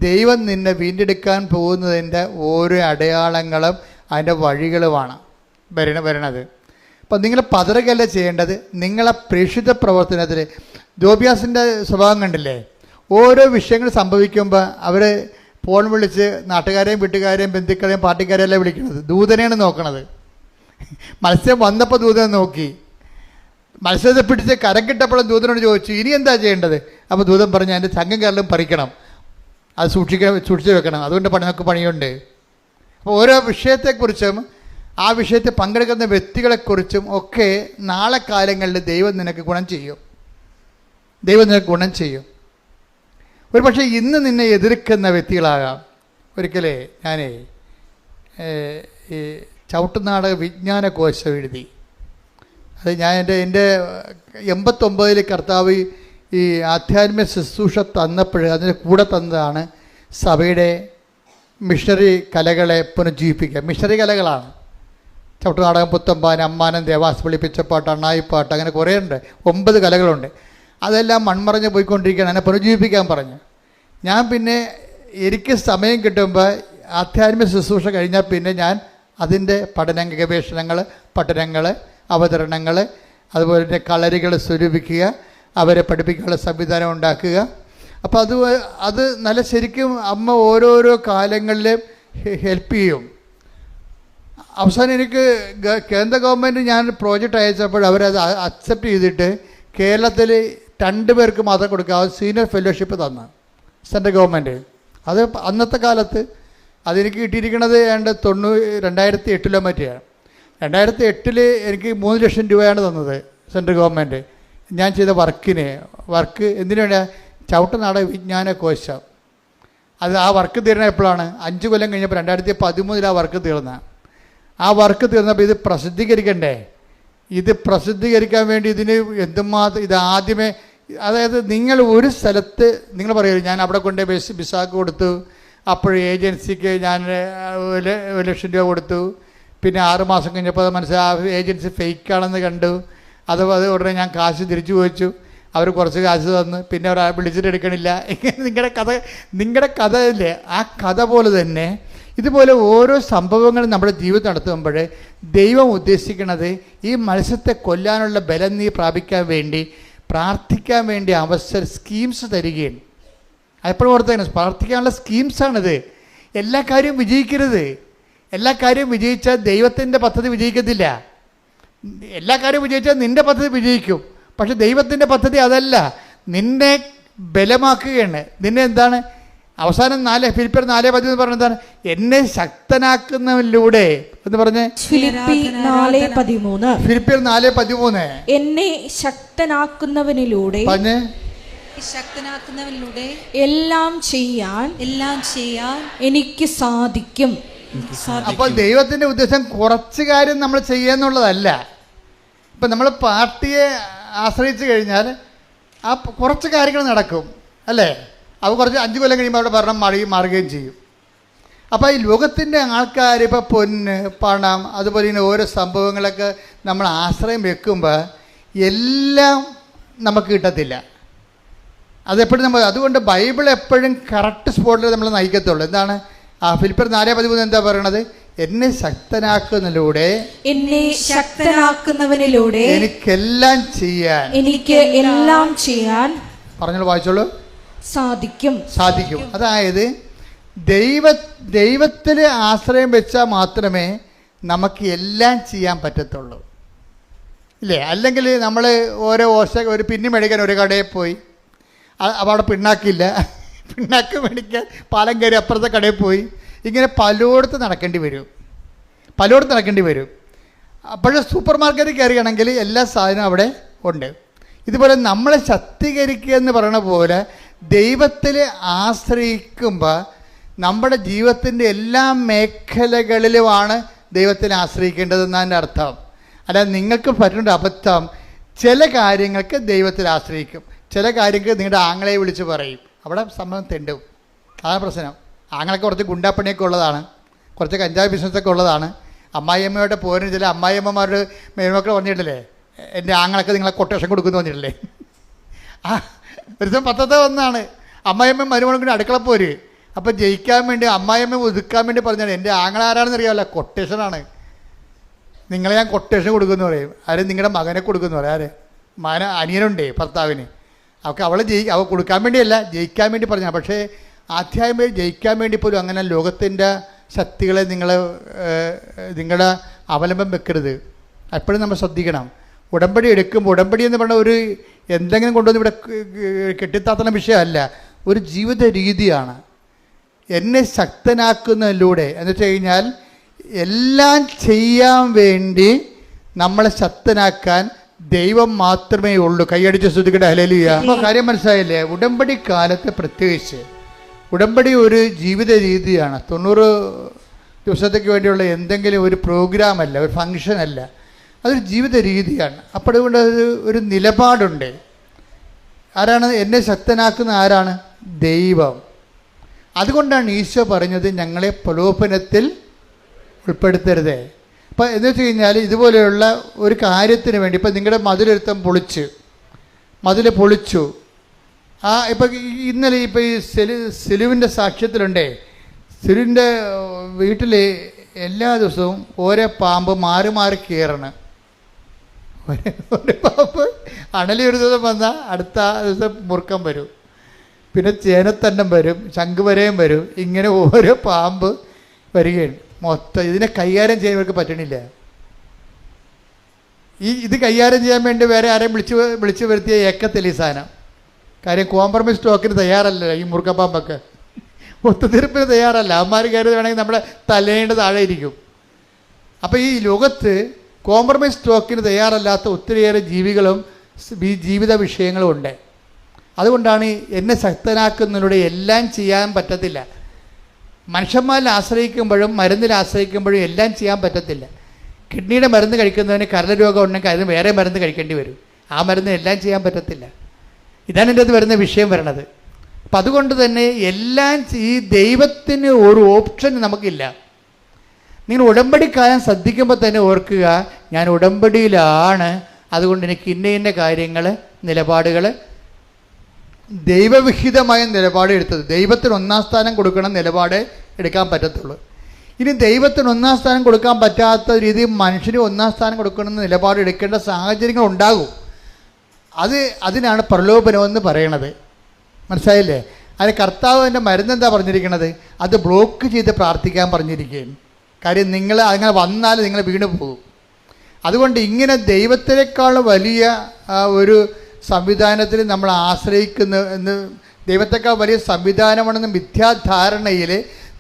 ദൈവം നിന്നെ വീണ്ടെടുക്കാൻ പോകുന്നതിൻ്റെ ഓരോ അടയാളങ്ങളും അതിൻ്റെ വഴികളുമാണ് വരണത്. അപ്പം നിങ്ങൾ പതറുകയല്ല ചെയ്യേണ്ടത്. നിങ്ങളെ പ്രേക്ഷിത പ്രവർത്തനത്തിൽ തോബിയാസിൻ്റെ സ്വഭാവം കണ്ടില്ലേ? ഓരോ വിഷയങ്ങൾ സംഭവിക്കുമ്പോൾ അവർ ഫോൺ വിളിച്ച് നാട്ടുകാരെയും വീട്ടുകാരെയും ബന്ധുക്കളെയും പാർട്ടിക്കാരെയും എല്ലാം വിളിക്കുന്നത്. ദൂതനെയാണ് നോക്കണത്. മത്സ്യം വന്നപ്പോൾ ദൂതനെ നോക്കി, മത്സ്യത്തെ പിടിച്ച് കരക്കിട്ടപ്പോഴും ദൂതനോട് ചോദിച്ചു ഇനി എന്താ ചെയ്യേണ്ടത്? അപ്പോൾ ദൂതൻ പറഞ്ഞു അതിൻ്റെ ചങ്കും കരളും പറിക്കണം, അത് സൂക്ഷിച്ച് വെക്കണം, അതുകൊണ്ട് നമുക്ക് പണിയുണ്ട്. അപ്പോൾ ഓരോ വിഷയത്തെക്കുറിച്ചും ആ വിഷയത്തിൽ പങ്കെടുക്കുന്ന വ്യക്തികളെക്കുറിച്ചും ഒക്കെ നാളെ കാലങ്ങളിൽ ദൈവം നിനക്ക് ഗുണം ചെയ്യും. ഒരു പക്ഷേ ഇന്ന് നിന്നെ എതിർക്കുന്ന വ്യക്തികളാകാം. ഒരിക്കലേ ഞാനേ ഈ ചവിട്ടുനാടക വിജ്ഞാനകോശം എഴുതി. അത് ഞാൻ എൻ്റെ 89 കർത്താവ് ഈ ആധ്യാത്മിക ശുശ്രൂഷ തന്നപ്പോൾ അതിൻ്റെ കൂടെ തന്നതാണ് സഭയുടെ മിഷണറി കലകളെ പുനരുജ്ജീവിപ്പിക്കുക. മിഷണറി കലകളാണ് ചവിട്ടുനാടകം, പുത്തമ്പാന, അമ്മാനം, ദേവാസ്പള്ളി, പിച്ചപ്പാട്ട്, അണ്ണായിപ്പാട്ട്, അങ്ങനെ കുറേ ഉണ്ട്. 9 കലകളുണ്ട്. അതെല്ലാം മൺമറഞ്ഞ് പോയിക്കൊണ്ടിരിക്കുകയാണ്. അതിനെ പുനരുജ്ജീവിപ്പിക്കാൻ പറഞ്ഞു. ഞാൻ പിന്നെ എനിക്ക് സമയം കിട്ടുമ്പോൾ ആധ്യാത്മിക ശുശ്രൂഷ കഴിഞ്ഞാൽ പിന്നെ ഞാൻ അതിൻ്റെ ഗവേഷണങ്ങൾ, പഠനങ്ങൾ, അവതരണങ്ങൾ, അതുപോലെ തന്നെ കളരികൾ സ്വരൂപിക്കുക, അവരെ പഠിപ്പിക്കാനുള്ള സംവിധാനം ഉണ്ടാക്കുക. അപ്പോൾ അത് നല്ല ശരിക്കും അമ്മ ഓരോരോ കാലങ്ങളിലും ഹെൽപ്പ് ചെയ്യും. അവസാനം എനിക്ക് കേന്ദ്ര ഗവൺമെൻറ് ഞാൻ പ്രോജക്റ്റ് അയച്ചപ്പോൾ അവരത് അക്സെപ്റ്റ് ചെയ്തിട്ട് കേരളത്തിൽ 2 പേർക്ക് മാത്രം കൊടുക്കുക സീനിയർ ഫെലോഷിപ്പ് തന്നു സെൻട്രൽ ഗവൺമെൻറ്. അത് അന്നത്തെ കാലത്ത് അതെനിക്ക് കിട്ടിയിരിക്കുന്നത് 2008 മറ്റെയാണ്. 2008 എനിക്ക് 3 ലക്ഷം രൂപയാണ് തന്നത് സെൻട്രൽ ഗവൺമെൻറ്. ഞാൻ ചെയ്ത വർക്ക് എന്തിനാണ്? ചവിട്ടുനാടക വിജ്ഞാനകോശം. അത് ആ വർക്ക് തീർന്നത് എപ്പോഴാണ്? 5 കൊല്ലം കഴിഞ്ഞപ്പോൾ 2013 ആ വർക്ക് തീർന്ന. ആ വർക്ക് തീർന്നപ്പോൾ ഇത് പ്രസിദ്ധീകരിക്കണ്ടേ? ഇത് പ്രസിദ്ധീകരിക്കാൻ വേണ്ടി ഇതിന് എന്തുമാത്രം ഇത് ആദ്യമേ, അതായത് നിങ്ങൾ ഒരു സ്ഥലത്ത് നിങ്ങൾ പറയുമല്ലോ ഞാൻ അവിടെ കൊണ്ട് ബിസാക്ക് കൊടുത്തു, അപ്പോൾ ഏജൻസിക്ക് ഞാൻ 1 ലക്ഷം രൂപ കൊടുത്തു, പിന്നെ 6 മാസം കഴിഞ്ഞപ്പോൾ മനസ്സിലായി ഏജൻസി ഫേക്കാണെന്ന് കണ്ടു, അത് ഉടനെ ഞാൻ കാശ് തിരിച്ചു ചോദിച്ചു, അവർ കുറച്ച് കാശ് തന്നു, പിന്നെ അവർ വിളിച്ചിട്ട് എടുക്കണില്ല. ഇങ്ങനെ നിങ്ങളുടെ കഥ ഇല്ലേ? ആ കഥ പോലെ തന്നെ ഇതുപോലെ ഓരോ സംഭവങ്ങളും നമ്മുടെ ജീവിതം നടത്തുമ്പോൾ ദൈവം ഉദ്ദേശിക്കുന്നത് ഈ മത്സ്യത്തെ കൊല്ലാനുള്ള ബലം നീ പ്രാപിക്കാൻ വേണ്ടി, പ്രാർത്ഥിക്കാൻ വേണ്ടി സ്കീംസ് തരികയാണ്. എപ്പോഴും ഓർത്തേനെ, പ്രാർത്ഥിക്കാനുള്ള സ്കീംസാണിത്. എല്ലാ കാര്യവും വിജയിക്കരുത്. എല്ലാ കാര്യവും വിജയിച്ചാൽ ദൈവത്തിൻ്റെ പദ്ധതി വിജയിക്കത്തില്ല. എല്ലാ കാര്യവും വിജയിച്ചാൽ നിൻ്റെ പദ്ധതി വിജയിക്കും. പക്ഷെ ദൈവത്തിൻ്റെ പദ്ധതി അതല്ല. നിന്നെ ബലമാക്കുകയാണ്. നിന്നെ എന്താണ് അവസാനം ഫിലിപ്പിയർ 4:13 പറഞ്ഞതാണ്, എന്നെ ശക്തനാക്കുന്നതിലൂടെ എന്ന് പറഞ്ഞ്. ഫിലിപ്പിയർ 4:13 എന്നെ ശക്തനാക്കുന്നവനിലൂടെ പറഞ്ഞ് ശക്തനാക്കുന്നവനിലൂടെ എല്ലാം ചെയ്യാൻ എനിക്ക് സാധിക്കും. അപ്പോൾ ദൈവത്തിൻ്റെ ഉദ്ദേശം കുറച്ച് കാര്യം നമ്മൾ ചെയ്യാന്നുള്ളതല്ല. ഇപ്പം നമ്മൾ പാർട്ടിയെ ആശ്രയിച്ച് കഴിഞ്ഞാൽ ആ കുറച്ച് കാര്യങ്ങൾ നടക്കും അല്ലേ? അവ കുറച്ച് 5 കൊല്ലം കഴിയുമ്പോൾ അവിടെ ഭരണം മാറുകയും ചെയ്യും. അപ്പോൾ ഈ ലോകത്തിൻ്റെ ആൾക്കാർ ഇപ്പോൾ പൊന്ന്, പണം, അതുപോലെ തന്നെ ഓരോ സംഭവങ്ങളൊക്കെ നമ്മൾ ആശ്രയം വെക്കുമ്പോൾ എല്ലാം നമുക്ക് കിട്ടത്തില്ല. അതെപ്പോഴും അതുകൊണ്ട് ബൈബിൾ എപ്പോഴും കറക്റ്റ് സ്പോട്ടിൽ നമ്മൾ നയിക്കത്തുള്ളൂ. എന്താണ് ഫിലിപ്പിയർ 4:13 എന്താ പറയണത്? എന്നെ ശക്തനാക്കുന്നവനിലൂടെ എനിക്കെല്ലാം ചെയ്യാൻ പറഞ്ഞോളൂ, വായിച്ചോളൂ. സാധിക്കും. അതായത് ദൈവത്തിൽ ആശ്രയം വെച്ചാൽ മാത്രമേ നമുക്ക് എല്ലാം ചെയ്യാൻ പറ്റത്തുള്ളൂ, ഇല്ലേ? അല്ലെങ്കിൽ നമ്മൾ ഒരു പിന്നി മേടിക്കാൻ ഒരു കടയിൽ പോയി, അപ്പോൾ അവിടെ പിണ്ണാക്ക് മേടിക്കാൻ പാലം കയറി അപ്പുറത്തെ കടയിൽ പോയി, ഇങ്ങനെ പലയിടത്ത് നടക്കേണ്ടി വരും. അപ്പോഴേ സൂപ്പർ മാർക്കറ്റിൽ കയറുകയാണെങ്കിൽ എല്ലാ സാധനവും അവിടെ ഉണ്ട്. ഇതുപോലെ നമ്മളെ ശക്തീകരിക്കുക എന്ന് പറയുന്ന പോലെ ദൈവത്തിൽ ആശ്രയിക്കുമ്പോൾ നമ്മുടെ ജീവിതത്തിൻ്റെ എല്ലാ മേഖലകളിലുമാണ് ദൈവത്തിൽ ആശ്രയിക്കേണ്ടതെന്നാണ് എൻ്റെ അർത്ഥം. അല്ലാതെ നിങ്ങൾക്ക് പറ്റുന്ന അബദ്ധം, ചില കാര്യങ്ങൾക്ക് ദൈവത്തിൽ ആശ്രയിക്കും, ചില കാര്യങ്ങൾക്ക് നിങ്ങളുടെ ആങ്ങളെ വിളിച്ച് പറയും, അവിടെ സംഭവം തെണ്ടും. അതാണ് പ്രശ്നം. ആങ്ങളൊക്കെ കുറച്ച് ഗുണ്ടാപ്പണിയൊക്കെ ഉള്ളതാണ്, കുറച്ച് കഞ്ചാവ് ബിസിനസ്സൊക്കെ ഉള്ളതാണ്. അമ്മായിയമ്മയുടെ പോരിന് ചില അമ്മായിയമ്മമാരുടെ മേൽമക്കൾ പറഞ്ഞിട്ടില്ലേ, എൻ്റെ ആങ്ങളൊക്കെ നിങ്ങളെ കൊട്ടേഷൻ കൊടുക്കുന്നു പറഞ്ഞിട്ടില്ലേ? ഒരു ദിവസം പത്രത്തെ വന്നാണ്, അമ്മായിയമ്മ മരുമകളും കൂടി അടുക്കള പോര്. അപ്പോൾ ജയിക്കാൻ വേണ്ടി അമ്മായിയമ്മ ഒതുക്കാൻ വേണ്ടി പറഞ്ഞാണ്, എൻ്റെ ആങ്ങളാരാണെന്ന് അറിയാമല്ലോ, കൊട്ടേഷനാണ്, നിങ്ങളെ ഞാൻ കൊട്ടേഷൻ കൊടുക്കുമെന്ന് പറയും. ആരും നിങ്ങളുടെ മകനെ കൊടുക്കുമെന്ന് പറയും. ആര് അനിയനുണ്ടേ ഭർത്താവിന്, അവൾ കൊടുക്കാൻ വേണ്ടിയല്ല, ജയിക്കാൻ വേണ്ടി പറഞ്ഞാൽ. പക്ഷേ അധ്യായം ജയിക്കാൻ വേണ്ടി പോലും അങ്ങനെ ലോകത്തിൻ്റെ ശക്തികളെ നിങ്ങളുടെ അവലംബം വെക്കരുത്. എപ്പോഴും നമ്മൾ ശ്രദ്ധിക്കണം. ഉടമ്പടി എടുക്കുമ്പോൾ, ഉടമ്പടി എന്ന് പറഞ്ഞാൽ ഒരു എന്തെങ്കിലും കൊണ്ടുവന്ന് ഇവിടെ കെട്ടിത്താത്തുന്ന വിഷയമല്ല, ഒരു ജീവിത രീതിയാണ്. എന്നെ ശക്തനാക്കുന്നതിലൂടെ എന്ന് വെച്ച് കഴിഞ്ഞാൽ എല്ലാം ചെയ്യാൻ വേണ്ടി നമ്മളെ ശക്തനാക്കാൻ ദൈവം മാത്രമേ ഉള്ളൂ. കൈയടിച്ച് സ്തുതിക്കട്ടെ, ഹല്ലേലൂയ. അപ്പോൾ കാര്യം മനസ്സിലായില്ലേ? ഉടമ്പടി കാലത്ത് പ്രത്യേകിച്ച് ഉടമ്പടി ഒരു ജീവിത രീതിയാണ്. 90 ദിവസത്തേക്ക് വേണ്ടിയുള്ള എന്തെങ്കിലും ഒരു പ്രോഗ്രാമല്ല, ഒരു ഫങ്ഷനല്ല, അതൊരു ജീവിത രീതിയാണ്. അപ്പോൾ അതുകൊണ്ട് ഒരു നിലപാടുണ്ട്. ആരാണ് എന്നെ ശക്തനാക്കുന്ന? ആരാണ്? ദൈവം. അതുകൊണ്ടാണ് ഈശോ പറഞ്ഞത് ഞങ്ങളെ പ്രലോഭനത്തിൽ ഉൾപ്പെടുത്തരുതേ. അപ്പം എന്ന് വെച്ച് കഴിഞ്ഞാൽ ഇതുപോലെയുള്ള ഒരു കാര്യത്തിന് വേണ്ടി, ഇപ്പം നിങ്ങളുടെ മതിലൊരുത്തം പൊളിച്ചു, ഇപ്പം ഇന്നലെ ഇപ്പം ഈ സിലുവിൻ്റെ സാക്ഷ്യത്തിലുണ്ടേ, സിലുവിൻ്റെ വീട്ടിൽ എല്ലാ ദിവസവും ഓരോ പാമ്പ് മാറി മാറി കയറണം. ഒരു പാമ്പ് അണലി ഒരു ദിവസം വന്നാൽ അടുത്ത ദിവസം മുറുക്കം വരും, പിന്നെ ചേനത്തണ്ടം വരും, ശംഖുവരയും വരും. ഇങ്ങനെ ഓരോ പാമ്പ് വരികയാണ്. മൊത്തം ഇതിനെ കൈകാര്യം ചെയ്യാൻ ഇവർക്ക് പറ്റണില്ല. ഇത് കൈകാര്യം ചെയ്യാൻ വേണ്ടി വേറെ ആരെയും വിളിച്ചു വരുത്തിയ ഏക്കത്തില്ല ഈ സാധനം. കാര്യം കോംപ്രമൈസ് ടോക്കിന് തയ്യാറല്ല ഈ മുറുക്കപ്പാമ്പൊക്കെ, ഒത്തുതീർപ്പിന് തയ്യാറല്ല. അവന്മാർ കയറി വേണമെങ്കിൽ നമ്മുടെ തലേൻ്റെ താഴെ ഇരിക്കും. അപ്പോൾ ഈ ലോകത്ത് കോംപ്രമൈസ് ടോക്കിന് തയ്യാറല്ലാത്ത ഒത്തിരിയേറെ ജീവികളും ജീവിത വിഷയങ്ങളും ഉണ്ട്. അതുകൊണ്ടാണ് എന്നെ ശക്തനാക്കുന്നതിലൂടെ എല്ലാം ചെയ്യാൻ പറ്റത്തില്ല. മനുഷ്യന്മാരിൽ ആശ്രയിക്കുമ്പോഴും മരുന്നിൽ ആശ്രയിക്കുമ്പോഴും എല്ലാം ചെയ്യാൻ പറ്റത്തില്ല. കിഡ്നിയുടെ മരുന്ന് കഴിക്കുന്നതിന് കരളരോഗം ഉണ്ടെങ്കിൽ അതിന് വേറെ മരുന്ന് കഴിക്കേണ്ടി വരും. ആ മരുന്ന് എല്ലാം ചെയ്യാൻ പറ്റത്തില്ല. ഇതാണ് എൻ്റെ അത് വരുന്ന വിഷയം വരണത്. അപ്പം അതുകൊണ്ട് തന്നെ എല്ലാം ഈ ദൈവത്തിന് ഒരു ഓപ്ഷൻ നമുക്കില്ല. നിങ്ങൾ ഉടമ്പടിക്കാലം ശ്രദ്ധിക്കുമ്പോൾ തന്നെ ഓർക്കുക, ഞാൻ ഉടമ്പടിയിലാണ്, അതുകൊണ്ട് എനിക്ക് ഇന്ന കാര്യങ്ങൾ, നിലപാടുകൾ, ദൈവവിഹിതമായ നിലപാട് എടുത്തത്. ദൈവത്തിന് 1-ാം സ്ഥാനം കൊടുക്കണം നിലപാട് എടുക്കാൻ പറ്റത്തുള്ളൂ. ഇനി ദൈവത്തിന് ഒന്നാം സ്ഥാനം കൊടുക്കാൻ പറ്റാത്ത രീതിയിൽ മനുഷ്യന് ഒന്നാം സ്ഥാനം കൊടുക്കണമെന്ന് നിലപാട് എടുക്കേണ്ട സാഹചര്യങ്ങൾ ഉണ്ടാകും. അതിനാണ് പ്രലോഭനമെന്ന് പറയണത്. മനസ്സിലായില്ലേ? അതിന് കർത്താവ് എൻ്റെ മരുന്നെന്താ പറഞ്ഞിരിക്കണത്? അത് ബ്ലോക്ക് ചെയ്ത് പ്രാർത്ഥിക്കാൻ പറഞ്ഞിരിക്കുകയും. കാര്യം നിങ്ങൾ അങ്ങനെ വന്നാൽ നിങ്ങൾ വീണ് പോകും. അതുകൊണ്ട് ഇങ്ങനെ ദൈവത്തിനേക്കാൾ വലിയ ഒരു സംവിധാനത്തിൽ നമ്മൾ ആശ്രയിക്കുന്നു എന്ന്, ദൈവത്തെക്കാൾ വലിയ സംവിധാനമാണെന്ന് മിഥ്യാധാരണയിൽ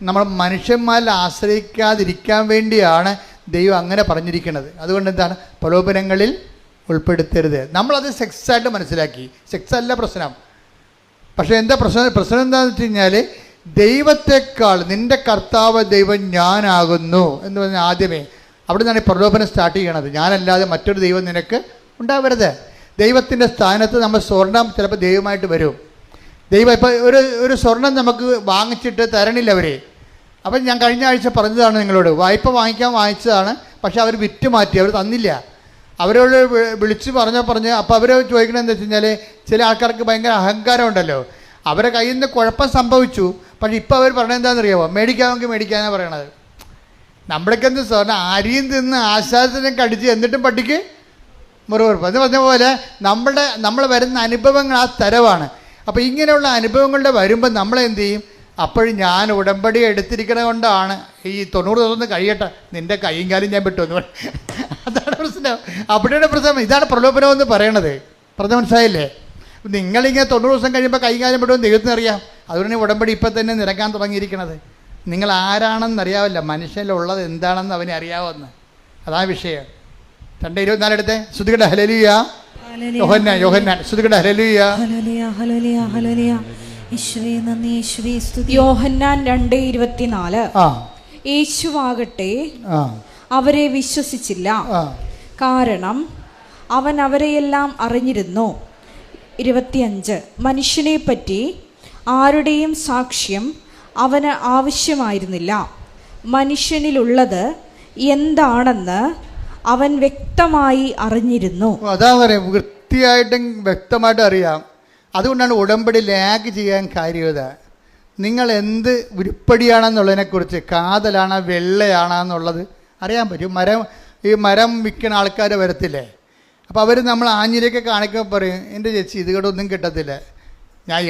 നമ്മൾ മനുഷ്യന്മാരിൽ ആശ്രയിക്കാതിരിക്കാൻ വേണ്ടിയാണ് ദൈവം അങ്ങനെ പറഞ്ഞിരിക്കുന്നത്. അതുകൊണ്ട് എന്താണ്? പ്രലോഭനങ്ങളിൽ ഉൾപ്പെടുത്തരുത്. നമ്മളത് സെക്സായിട്ട് മനസ്സിലാക്കി. സെക്സ് അല്ല പ്രശ്നം. പക്ഷേ എന്താ പ്രശ്നം എന്താണെന്ന് വെച്ച് കഴിഞ്ഞാൽ, ദൈവത്തെക്കാൾ നിൻ്റെ കർത്താവ് ദൈവം ഞാനാകുന്നു എന്ന് പറഞ്ഞാൽ ആദ്യമേ അവിടെ നിന്നാണ് ഈ പ്രലോഭനം സ്റ്റാർട്ട് ചെയ്യണത്. ഞാനല്ലാതെ മറ്റൊരു ദൈവം നിനക്ക് ഉണ്ടാവരുത്. ദൈവത്തിൻ്റെ സ്ഥാനത്ത് നമ്മൾ സ്വർണം ചിലപ്പോൾ ദൈവമായിട്ട് വരും. ദൈവം ഇപ്പോൾ ഒരു സ്വർണം നമുക്ക് വാങ്ങിച്ചിട്ട് തരണില്ല അവർ. അപ്പം ഞാൻ കഴിഞ്ഞ ആഴ്ച പറഞ്ഞതാണ് നിങ്ങളോട്, വായ്പ വാങ്ങിച്ചതാണ്. പക്ഷെ അവർ വിറ്റ് മാറ്റി, അവർ തന്നില്ല. അവരോട് വിളിച്ച് പറഞ്ഞ് അപ്പോൾ അവർ ചോദിക്കണത് എന്താ വെച്ച് കഴിഞ്ഞാൽ, ചില ആൾക്കാർക്ക് ഭയങ്കര അഹങ്കാരം ഉണ്ടല്ലോ, അവരെ കയ്യിൽ നിന്ന് കുഴപ്പം സംഭവിച്ചു. പക്ഷേ ഇപ്പോൾ അവർ പറഞ്ഞത് എന്താണെന്നറിയാമോ? മേടിക്കാമെങ്കിൽ മേടിക്കാനാണ് പറയണത്. നമ്മുടെയൊക്കെ എന്ത് സ്വർണ്ണം അരിയും തിന്ന് ആശാസനം കടിച്ച് എന്നിട്ടും പട്ടിക്ക് മുറിവുറപ്പ് എന്ന് പറഞ്ഞ പോലെ നമ്മൾ വരുന്ന അനുഭവങ്ങൾ ആ തരവാണ്. അപ്പോൾ ഇങ്ങനെയുള്ള അനുഭവങ്ങളുടെ വരുമ്പോൾ നമ്മളെന്ത് ചെയ്യും? അപ്പോഴും ഞാൻ ഉടമ്പടി എടുത്തിരിക്കുന്നത് കൊണ്ടാണ് ഈ 90 ദിവസം കഴിയട്ടെ, നിൻ്റെ കൈയും കാലും ഞാൻ വിട്ടു എന്ന് പറയും. അതാണ് പ്രശ്നം. അവിടെയാണ് പ്രശ്നം. ഇതാണ് പ്രലോഭനം എന്ന് പറയണത്. പറഞ്ഞ മനസ്സിലായില്ലേ? നിങ്ങളിങ്ങനെ 90 ദിവസം കഴിയുമ്പോൾ കൈയും കാലും വിട്ടുമെന്ന് ദൈവത്തിന് അറിയാം. അതുകൊണ്ട് ഉടമ്പടി ഇപ്പം തന്നെ നിരക്കാൻ തുടങ്ങിയിരിക്കണത്. നിങ്ങൾ ആരാണെന്നറിയാവില്ല, മനുഷ്യനിലുള്ളത് എന്താണെന്ന് അവനെ അറിയാവുന്ന. അതാണ് വിഷയം. 2:24 എടുത്തേ. ശ്രുതികട ഹല്ലേലൂയ. യോഹന്നാൻ ശ്രുതികട ഹല്ലേലൂയ. യോഹന്നാൻ 2:24. യേശുവാകട്ടെ അവരെ വിശ്വസിച്ചില്ല, കാരണം അവൻ അവരെയെല്ലാം അറിഞ്ഞിരുന്നു. 25. മനുഷ്യനെ പറ്റി ആരുടെയും സാക്ഷ്യം അവന് ആവശ്യമായിരുന്നില്ല. മനുഷ്യനിലുള്ളത് എന്താണെന്ന് അവൻ വ്യക്തമായി അറിഞ്ഞിരുന്നു. അതാ പറയാം, വൃത്തിയായിട്ടും വ്യക്തമായിട്ടും അറിയാം. അതുകൊണ്ടാണ് ഉടമ്പടി ലാഗ് ചെയ്യാൻ കാര്യത. നിങ്ങൾ എന്ത് ഉരുപ്പടിയാണെന്നുള്ളതിനെക്കുറിച്ച്, കാതലാണോ വെള്ളയാണോ എന്നുള്ളത് അറിയാൻ പറ്റും. മരം വിൽക്കുന്ന ആൾക്കാർ വരത്തില്ലേ, അപ്പോൾ അവർ നമ്മൾ ആഞ്ഞിലേക്ക് കാണിക്കുമ്പോൾ പറയും, എൻ്റെ ചേച്ചി ഇത് ഒന്നും കിട്ടത്തില്ല, ഞാൻ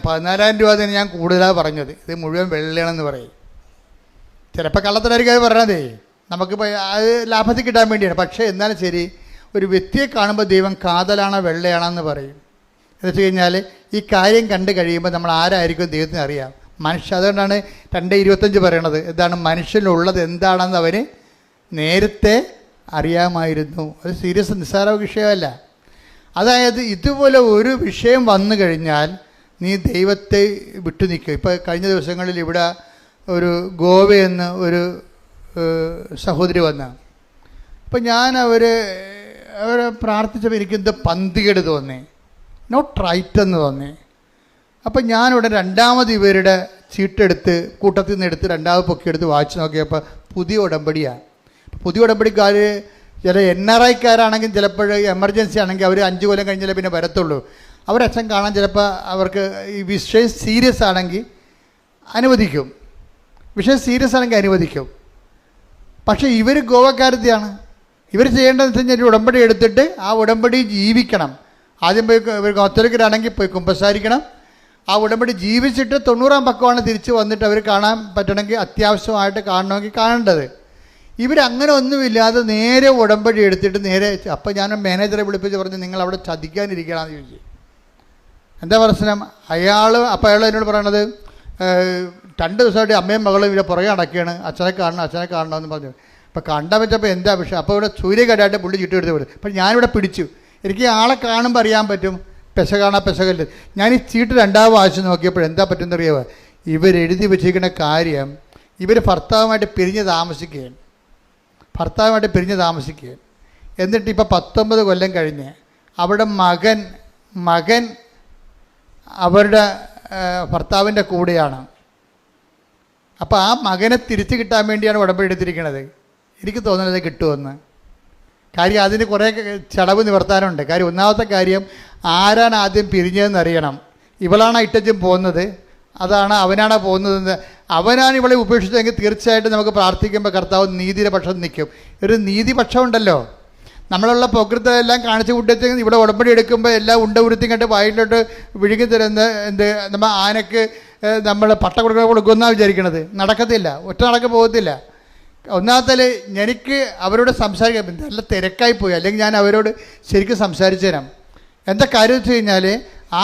14,000 രൂപ തന്നെ ഞാൻ കൂടുതലാണ് പറഞ്ഞത്, ഇത് മുഴുവൻ വെള്ളയാണെന്ന് പറയും. ചിലപ്പോൾ കള്ളത്തരായിരിക്കും അത് പറയണതേ, നമുക്കിപ്പോൾ അത് ലാഭത്തിൽ കിട്ടാൻ വേണ്ടിയാണ്. പക്ഷേ എന്നാലും ശരി, ഒരു വ്യക്തിയെ കാണുമ്പോൾ ദൈവം കാതലാണോ വെള്ളയാണോ എന്ന് പറയും. എന്ന് വെച്ച് കഴിഞ്ഞാൽ ഈ കാര്യം കണ്ടു കഴിയുമ്പോൾ നമ്മൾ ആരായിരിക്കും ദൈവത്തിന് അറിയാം. അതുകൊണ്ടാണ് 2:25 പറയണത്. എന്താണ്? മനുഷ്യനുള്ളത് എന്താണെന്ന് അവന് നേരത്തെ അറിയാമായിരുന്നു. അത് സീരിയസ് നിസ്സാര വിഷയമല്ല. അതായത് ഇതുപോലെ ഒരു വിഷയം വന്നു കഴിഞ്ഞാൽ നീ ദൈവത്തെ വിട്ടു നിൽക്കും. ഇപ്പോൾ കഴിഞ്ഞ ദിവസങ്ങളിൽ ഇവിടെ ഒരു ഗോവയെന്ന് ഒരു സഹോദരി വന്ന, അപ്പം ഞാൻ അവരെ പ്രാർത്ഥിച്ചപ്പോൾ എനിക്കെന്ത് പന്തികേട് തോന്നി, നോട്ട് റൈറ്റ് എന്ന് തോന്നി. അപ്പം ഞാനിവിടെ രണ്ടാമത് ഇവരുടെ ചീട്ടെടുത്ത് കൂട്ടത്തിൽ നിന്ന് എടുത്ത് രണ്ടാമത് പൊക്കിയെടുത്ത് വായിച്ച് നോക്കിയപ്പോൾ പുതിയ ഉടമ്പടിയാണ്. പുതിയ ഉടമ്പടിക്കാർ ചില NRIക്കാരാണെങ്കിൽ ചിലപ്പോൾ എമർജൻസി ആണെങ്കിൽ അവർ 5 കൊല്ലം കഴിഞ്ഞാലേ പിന്നെ വരത്തുള്ളൂ. അവരച്ഛൻ കാണാൻ ചിലപ്പോൾ അവർക്ക് ഈ വിഷയം സീരിയസ് ആണെങ്കിൽ അനുവദിക്കും, വിഷയം സീരിയസ് ആണെങ്കിൽ അനുവദിക്കും. പക്ഷേ ഇവർ ഗോവക്കാരത്തെയാണ്. ഇവർ ചെയ്യേണ്ടതെന്ന് വെച്ച് കഴിഞ്ഞാൽ ഉടമ്പടി എടുത്തിട്ട് ആ ഉടമ്പടി ജീവിക്കണം. ആദ്യം പോയി ഇവർ കത്തോലിക്കരാണെങ്കിൽ പോയി കുമ്പസാരിക്കണം. ആ ഉടമ്പടി ജീവിച്ചിട്ട് 90-ാം പക്കമാണ് തിരിച്ച് വന്നിട്ട് അവർ കാണാൻ പറ്റണമെങ്കിൽ, അത്യാവശ്യമായിട്ട് കാണണമെങ്കിൽ കാണേണ്ടത്. ഇവരങ്ങനെ ഒന്നുമില്ലാതെ നേരെ ഉടമ്പടി എടുത്തിട്ട് നേരെ. അപ്പം ഞാൻ മാനേജറെ വിളിപ്പിച്ച് പറഞ്ഞു, നിങ്ങൾ അവിടെ ചതിക്കാനിരിക്കണമെന്ന് ചോദിച്ചു. എന്താ പ്രശ്നം? അപ്പോൾ അയാൾ എന്നോട് പറയണത്, 2 ദിവസമായിട്ട് അമ്മയും മകളും ഇവിടെ പുറകെ അടക്കുകയാണ്, അച്ഛനെ കാണണമെന്ന് പറഞ്ഞു. അപ്പോൾ കണ്ടാൽ പറ്റപ്പോൾ എന്താ വിഷയം? അപ്പോൾ ഇവിടെ സൂര്യകടായിട്ട് പുള്ളി ചുറ്റുമെടുത്ത് വിടും. അപ്പം ഞാനിവിടെ പിടിച്ചു. എനിക്ക് ആളെ കാണുമ്പോൾ അറിയാൻ പറ്റും പെശകാണോ പെശകല്ല. ഞാൻ ഈ ചീട്ട് 2ാം വായിച്ച് നോക്കിയപ്പോൾ എന്താ പറ്റുമെന്നറിയാമോ? ഇവരെഴുതി വെച്ചിരിക്കുന്ന കാര്യം, ഇവർ ഭർത്താവുമായിട്ട് പിരിഞ്ഞ് താമസിക്കുകയാണ്. എന്നിട്ട് ഇപ്പോൾ 19 കൊല്ലം കഴിഞ്ഞ് അവിടെ മകൻ അവരുടെ ഭർത്താവിൻ്റെ കൂടെയാണ്. അപ്പോൾ ആ മകനെ തിരിച്ചു കിട്ടാൻ വേണ്ടിയാണ് ഉടമ്പടി എടുത്തിരിക്കുന്നത്. എനിക്ക് തോന്നുന്നത് കിട്ടുമെന്ന്. കാര്യം അതിന് കുറേ ചടവ് നിവർത്താനുണ്ട്. കാര്യം ഒന്നാമത്തെ കാര്യം, ആരാണ് ആദ്യം പിരിഞ്ഞതെന്ന് അറിയണം. ഇവളാണ് ഇട്ടച്ചും പോകുന്നത്, അവനാണോ പോകുന്നതെന്ന് അവനാണ് ഇവളെ ഉപേക്ഷിച്ചതെങ്കിൽ തീർച്ചയായിട്ടും നമുക്ക് പ്രാർത്ഥിക്കുമ്പോൾ കർത്താവ് നീതിയുടെ പക്ഷം നിൽക്കും. ഒരു നീതിപക്ഷം ഉണ്ടല്ലോ, നമ്മളുള്ള പ്രകൃതമെല്ലാം കാണിച്ചു കൂട്ടിച്ച് ഇവിടെ ഉടമ്പടി എടുക്കുമ്പോൾ എല്ലാം ഉരുത്തി കണ്ട് വായിലോട്ട് വിഴുങ്ങി തരുന്ന നമ്മൾ ആനക്ക് നമ്മൾ പട്ട കൊടുക്കുമെന്നാണ് വിചാരിക്കണത്. നടക്കത്തില്ല, ഒറ്റ നടക്ക് പോകത്തില്ല. ഒന്നാമത്തേൽ എനിക്ക് അവരോട് സംസാരിക്കാൻ നല്ല തിരക്കായിപ്പോയി, അല്ലെങ്കിൽ ഞാൻ അവരോട് ശരിക്കും സംസാരിച്ചു തരാം. എന്താ കാര്യം വെച്ച് കഴിഞ്ഞാൽ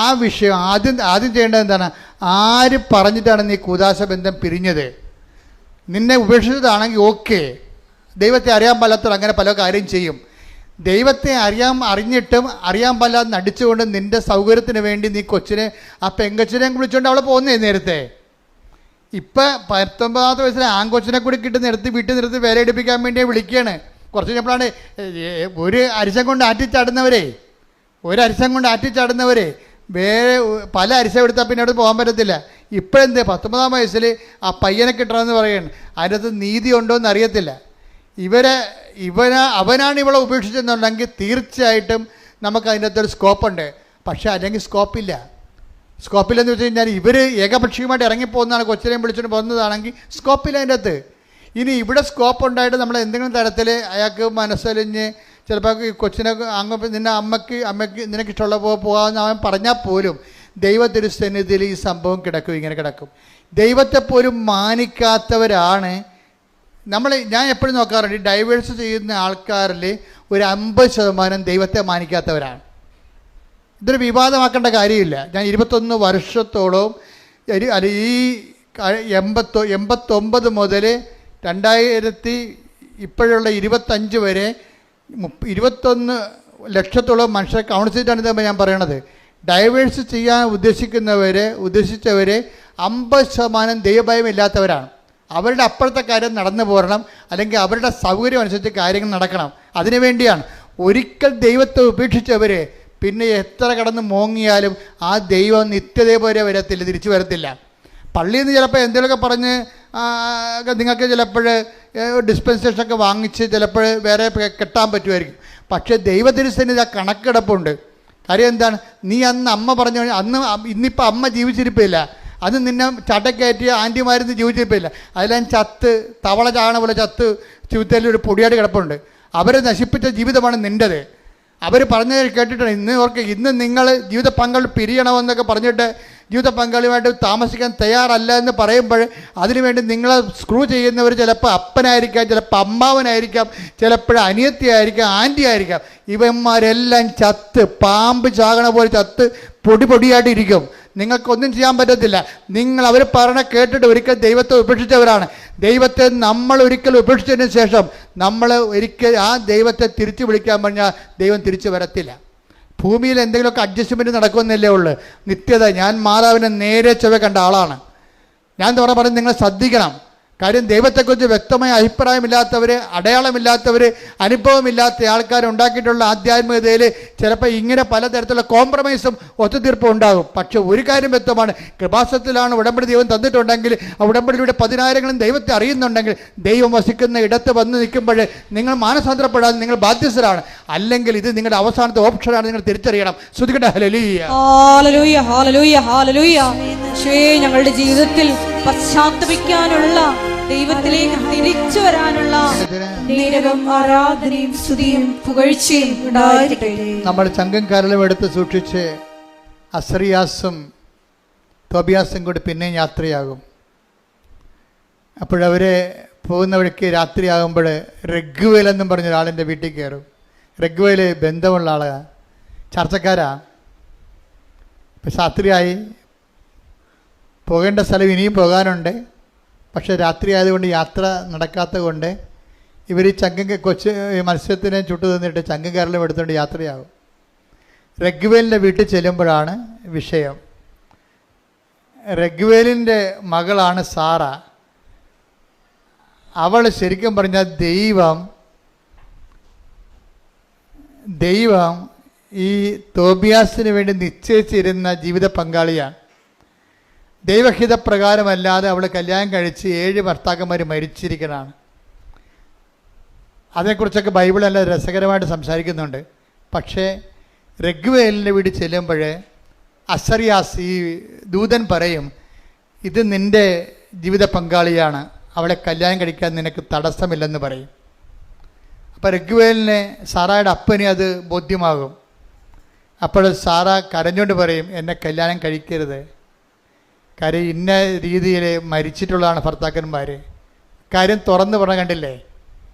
ആ വിഷയം ആദ്യം ചെയ്യേണ്ടത് എന്താണ്? ആര് പറഞ്ഞിട്ടാണ് നീ കൂദാശ ബന്ധം പിരിഞ്ഞത്? നിന്നെ ഉപേക്ഷിച്ചതാണെങ്കിൽ ഓക്കെ, ദൈവത്തെ അറിയാൻ പാലാത്തവർ അങ്ങനെ പല കാര്യം ചെയ്യും. ദൈവത്തെ അറിഞ്ഞിട്ടും അറിയാൻ പാലാതെ നടിച്ചുകൊണ്ട് നിൻ്റെ സൗകര്യത്തിന് വേണ്ടി നീ കൊച്ചിനെ ആ പെങ്കച്ചിനെയും വിളിച്ചുകൊണ്ട് അവളെ പോകുന്നേ. നേരത്തെ ഇപ്പം 19 വയസ്സിലെ ആൺകൊച്ചിനെ കൂടി കിട്ടുന്ന വീട്ടിൽ നിർത്തി വേല എടുപ്പിക്കാൻ വേണ്ടി വിളിക്കുകയാണ്. കുറച്ച് കഴിഞ്ഞപ്പോഴാണ് ഒരു അരിശം കൊണ്ട് ആറ്റിച്ചാടുന്നവരെ വേറെ പല അരിശം എടുത്താൽ പിന്നെ അവിടെ പോകാൻ പറ്റത്തില്ല. ഇപ്പോഴെന്ത് 19 വയസ്സിൽ ആ പയ്യനെ കിട്ടണമെന്ന് പറയുകയാണ്. അതിനകത്ത് നീതി ഉണ്ടോ എന്ന് അറിയത്തില്ല. അവനാണ് ഇവളെ ഉപേക്ഷിച്ചെന്നുണ്ടെങ്കിൽ തീർച്ചയായിട്ടും നമുക്ക് അതിൻ്റെ അകത്തൊരു സ്കോപ്പുണ്ട്. പക്ഷേ അല്ലെങ്കിൽ സ്കോപ്പില്ലെന്ന് വെച്ച് കഴിഞ്ഞാൽ ഇവർ ഏകപക്ഷീയമായിട്ട് ഇറങ്ങിപ്പോകുന്നതാണ്, കൊച്ചിനെയും വിളിച്ചുകൊണ്ട് പോകുന്നതാണെങ്കിൽ സ്കോപ്പില്ല അതിൻ്റെ അകത്ത്. ഇനി ഇവിടെ സ്കോപ്പ് ഉണ്ടായിട്ട് നമ്മൾ എന്തെങ്കിലും തരത്തിൽ അയാൾക്ക് മനസ്സലിഞ്ഞ് ചിലപ്പോൾ ഈ കൊച്ചിനെ നിന്നെ അമ്മയ്ക്ക് നിനക്ക് ഇഷ്ടമുള്ള പോകാമെന്ന് അവൻ പറഞ്ഞാൽ പോലും ദൈവത്തിരുസന്നിധിയിൽ ഈ സംഭവം ഇങ്ങനെ കിടക്കും. ദൈവത്തെപ്പോലും മാനിക്കാത്തവരാണ് ഞാൻ എപ്പോഴും നോക്കാറുണ്ട്, ഡൈവേഴ്സ് ചെയ്യുന്ന ആൾക്കാരിൽ ഒരു 50% ദൈവത്തെ മാനിക്കാത്തവരാണ്. ഇതൊരു വിവാദമാക്കേണ്ട കാര്യമില്ല. ഞാൻ 21 വർഷത്തോളം ഈ 89 മുതൽ 2000 ഇപ്പോഴുള്ള 25 വരെ 21 ലക്ഷത്തോളം മനുഷ്യരെ കൗൺസിലാണ് ഇതാകുമ്പോൾ ഞാൻ പറയണത്. ഡൈവേഴ്സ് ചെയ്യാൻ ഉദ്ദേശിച്ചവർ 50% ദൈവഭയമില്ലാത്തവരാണ്. അവരുടെ അപ്പുറത്തെ കാര്യം നടന്നു പോരണം, അല്ലെങ്കിൽ അവരുടെ സൗകര്യം അനുസരിച്ച് കാര്യങ്ങൾ നടക്കണം. അതിനു വേണ്ടിയാണ്. ഒരിക്കൽ ദൈവത്തെ ഉപേക്ഷിച്ചവർ പിന്നെ എത്ര കടന്ന് മോങ്ങിയാലും ആ ദൈവം നിത്യതയെ വരത്തില്ല, തിരിച്ചു വരത്തില്ല. പള്ളിയിൽ നിന്ന് ചിലപ്പോൾ എന്തെങ്കിലുമൊക്കെ പറഞ്ഞ് നിങ്ങൾക്ക് ചിലപ്പോൾ ഡിസ്പെൻസേഷനൊക്കെ വാങ്ങിച്ച് ചിലപ്പോൾ വേറെ കെട്ടാൻ പറ്റുമായിരിക്കും. പക്ഷേ ദൈവത്തിരുസന്നിധി ആ കണക്കിടപ്പുണ്ട്. കാര്യം എന്താണ്? നീ അന്ന് അമ്മ പറഞ്ഞു, ഇന്നിപ്പോൾ അമ്മ ജീവിച്ചിരിപ്പില്ല, അത് നിന്നെ ചട്ടക്കയറ്റിയ ആൻറ്റിമാരിന്ന് ജീവിച്ചിരിപ്പില്ല, അതിലെല്ലാം ചത്ത് തവള ചാണ പോലെ ചത്ത് ജീവിതത്തിൽ ഒരു പൊടിയാട് കിടപ്പുണ്ട്. അവരെ നശിപ്പിച്ച ജീവിതമാണ് നിൻ്റെത്. അവർ പറഞ്ഞത് കേട്ടിട്ടുണ്ട്. ഇന്ന് നിങ്ങൾ ജീവിത പങ്കാളി പിരിയണമെന്നൊക്കെ പറഞ്ഞിട്ട് ജീവിത പങ്കാളിയുമായിട്ട് താമസിക്കാൻ തയ്യാറല്ല എന്ന് പറയുമ്പോൾ അതിനുവേണ്ടി നിങ്ങളെ സ്ക്രൂ ചെയ്യുന്നവർ ചിലപ്പോൾ അപ്പനായിരിക്കാം, ചിലപ്പോൾ അമ്മാവനായിരിക്കാം, ചിലപ്പോൾ അനിയത്തിയായിരിക്കാം, ആൻറ്റി ആയിരിക്കാം. ഇവന്മാരെല്ലാം ചത്ത് പാമ്പ് ചാകണ പോലെ ചത്ത് പൊടിയായിട്ടിരിക്കും. നിങ്ങൾക്കൊന്നും ചെയ്യാൻ പറ്റത്തില്ല. നിങ്ങൾ അവർ പറഞ്ഞ കേട്ടിട്ട് ഒരിക്കൽ ദൈവത്തെ ഉപേക്ഷിച്ചവരാണ്. ദൈവത്തെ നമ്മൾ ഒരിക്കൽ ഉപേക്ഷിച്ചതിന് ശേഷം നമ്മൾ ഒരിക്കൽ ആ ദൈവത്തെ തിരിച്ചു വിളിക്കാൻ പറഞ്ഞാൽ ദൈവം തിരിച്ചു വരത്തില്ല. ഭൂമിയിൽ എന്തെങ്കിലുമൊക്കെ അഡ്ജസ്റ്റ്മെൻറ്റ് നടക്കുമെന്നല്ലേ ഉള്ളൂ. നിത്യത. ഞാൻ മാതാവിനെ നേരെ ചൊവ്വെ കണ്ട ആളാണ്. ഞാൻ പറഞ്ഞ് നിങ്ങൾ ശ്രദ്ധിക്കണം. കാര്യം ദൈവത്തെക്കുറിച്ച് വ്യക്തമായ അഭിപ്രായമില്ലാത്തവർ, അടയാളമില്ലാത്തവർ, അനുഭവമില്ലാത്ത ആൾക്കാർ ഉണ്ടാക്കിയിട്ടുള്ള ആധ്യാത്മികതയിൽ ചിലപ്പോൾ ഇങ്ങനെ പലതരത്തിലുള്ള കോംപ്രമൈസും ഒത്തുതീർപ്പും ഉണ്ടാകും. പക്ഷെ ഒരു കാര്യം വ്യക്തമാണ്, കൃപാസനത്തിലാണ് ഉടമ്പടി ദൈവം തന്നിട്ടുണ്ടെങ്കിൽ ആ ഉടമ്പടിയിലൂടെ 10,000 ദൈവത്തെ അറിയുന്നുണ്ടെങ്കിൽ ദൈവം വസിക്കുന്ന ഇടത്ത് വന്ന് നിൽക്കുമ്പോൾ നിങ്ങൾ മാനസാന്തരപ്പെടാതെ നിങ്ങൾ ബാധ്യസ്ഥരാണ്. അല്ലെങ്കിൽ ഇത് നിങ്ങളുടെ അവസാനത്തെ ഓപ്ഷനാണ്, നിങ്ങൾ തിരിച്ചറിയണം. ശ്രുതികട്ടെ. Hallelujah, hallelujah, hallelujah, hallelujah. ഞങ്ങളുടെ ജീവിതത്തിൽ പശ്ചാത്തപിക്കാനുള്ള, ദൈവത്തിലേക്ക് തിരിച്ചു വരാനുള്ള ആരാധനയും സ്തുതിയും പുകഴ്ചയും ഉണ്ടായിരിക്കട്ടെ. നമ്മൾ ചങ്കും കരലും എടുത്ത് സൂക്ഷിച്ച് അസറിയാസും തോബിയാസും കൂടി പിന്നെയും യാത്രയാകും. അപ്പോഴവരെ പോകുന്ന വഴിക്ക് രാത്രിയാകുമ്പോൾ റഗ്വേൽ എന്നും പറഞ്ഞ ഒരാളിൻ്റെ വീട്ടിൽ കയറും. റഗ്വേൽ ബന്ധമുള്ള ആളാണ്, ചർച്ചക്കാരാ. ഇപ്പം രാത്രിയായി, പോകേണ്ട സ്ഥലം ഇനിയും പോകാനുണ്ട്. പക്ഷേ രാത്രി ആയതുകൊണ്ട് യാത്ര നടക്കാത്തത് കൊണ്ട് ഇവർ കൊച്ചു മത്സ്യത്തിനെ ചുട്ടു തന്നിട്ട് ചങ്കും കരലും എടുത്തുകൊണ്ട് യാത്രയാകും. റഗ്വേലിൻ്റെ വീട്ടിൽ ചെല്ലുമ്പോഴാണ് വിഷയം. റഗ്വേലിൻ്റെ മകളാണ് സാറ. അവൾ ശരിക്കും പറഞ്ഞാൽ ദൈവം ഈ തോബിയാസിന് വേണ്ടി നിശ്ചയിച്ചിരുന്ന ജീവിത പങ്കാളിയാണ്. ദൈവഹിതപ്രകാരമല്ലാതെ അവൾ കല്യാണം കഴിച്ച് 7 ഭർത്താക്കന്മാർ മരിച്ചിരിക്കണതാണ്. അതേക്കുറിച്ചൊക്കെ ബൈബിൾ നല്ല രസകരമായിട്ട് സംസാരിക്കുന്നുണ്ട്. പക്ഷേ റഗ്വേലിൻ്റെ വീട് ചെല്ലുമ്പോൾ അസറിയാസ് ഈ ദൂതൻ പറയും, ഇത് നിൻ്റെ ജീവിത പങ്കാളിയാണ്, അവളെ കല്യാണം കഴിക്കാൻ നിനക്ക് തടസ്സമില്ലെന്ന് പറയും. അപ്പോൾ രഘുവേലിനെ സാറായുടെ അപ്പന് അത് ബോധ്യമാകും. അപ്പോൾ സാറ കരഞ്ഞുകൊണ്ട് പറയും, എന്നെ കല്യാണം കഴിക്കരുത്, കാര്യം ഇന്ന രീതിയിൽ മരിച്ചിട്ടുള്ളതാണ് ഭർത്താക്കന്മാർ. കാര്യം തുറന്നു പറഞ്ഞ കണ്ടില്ലേ?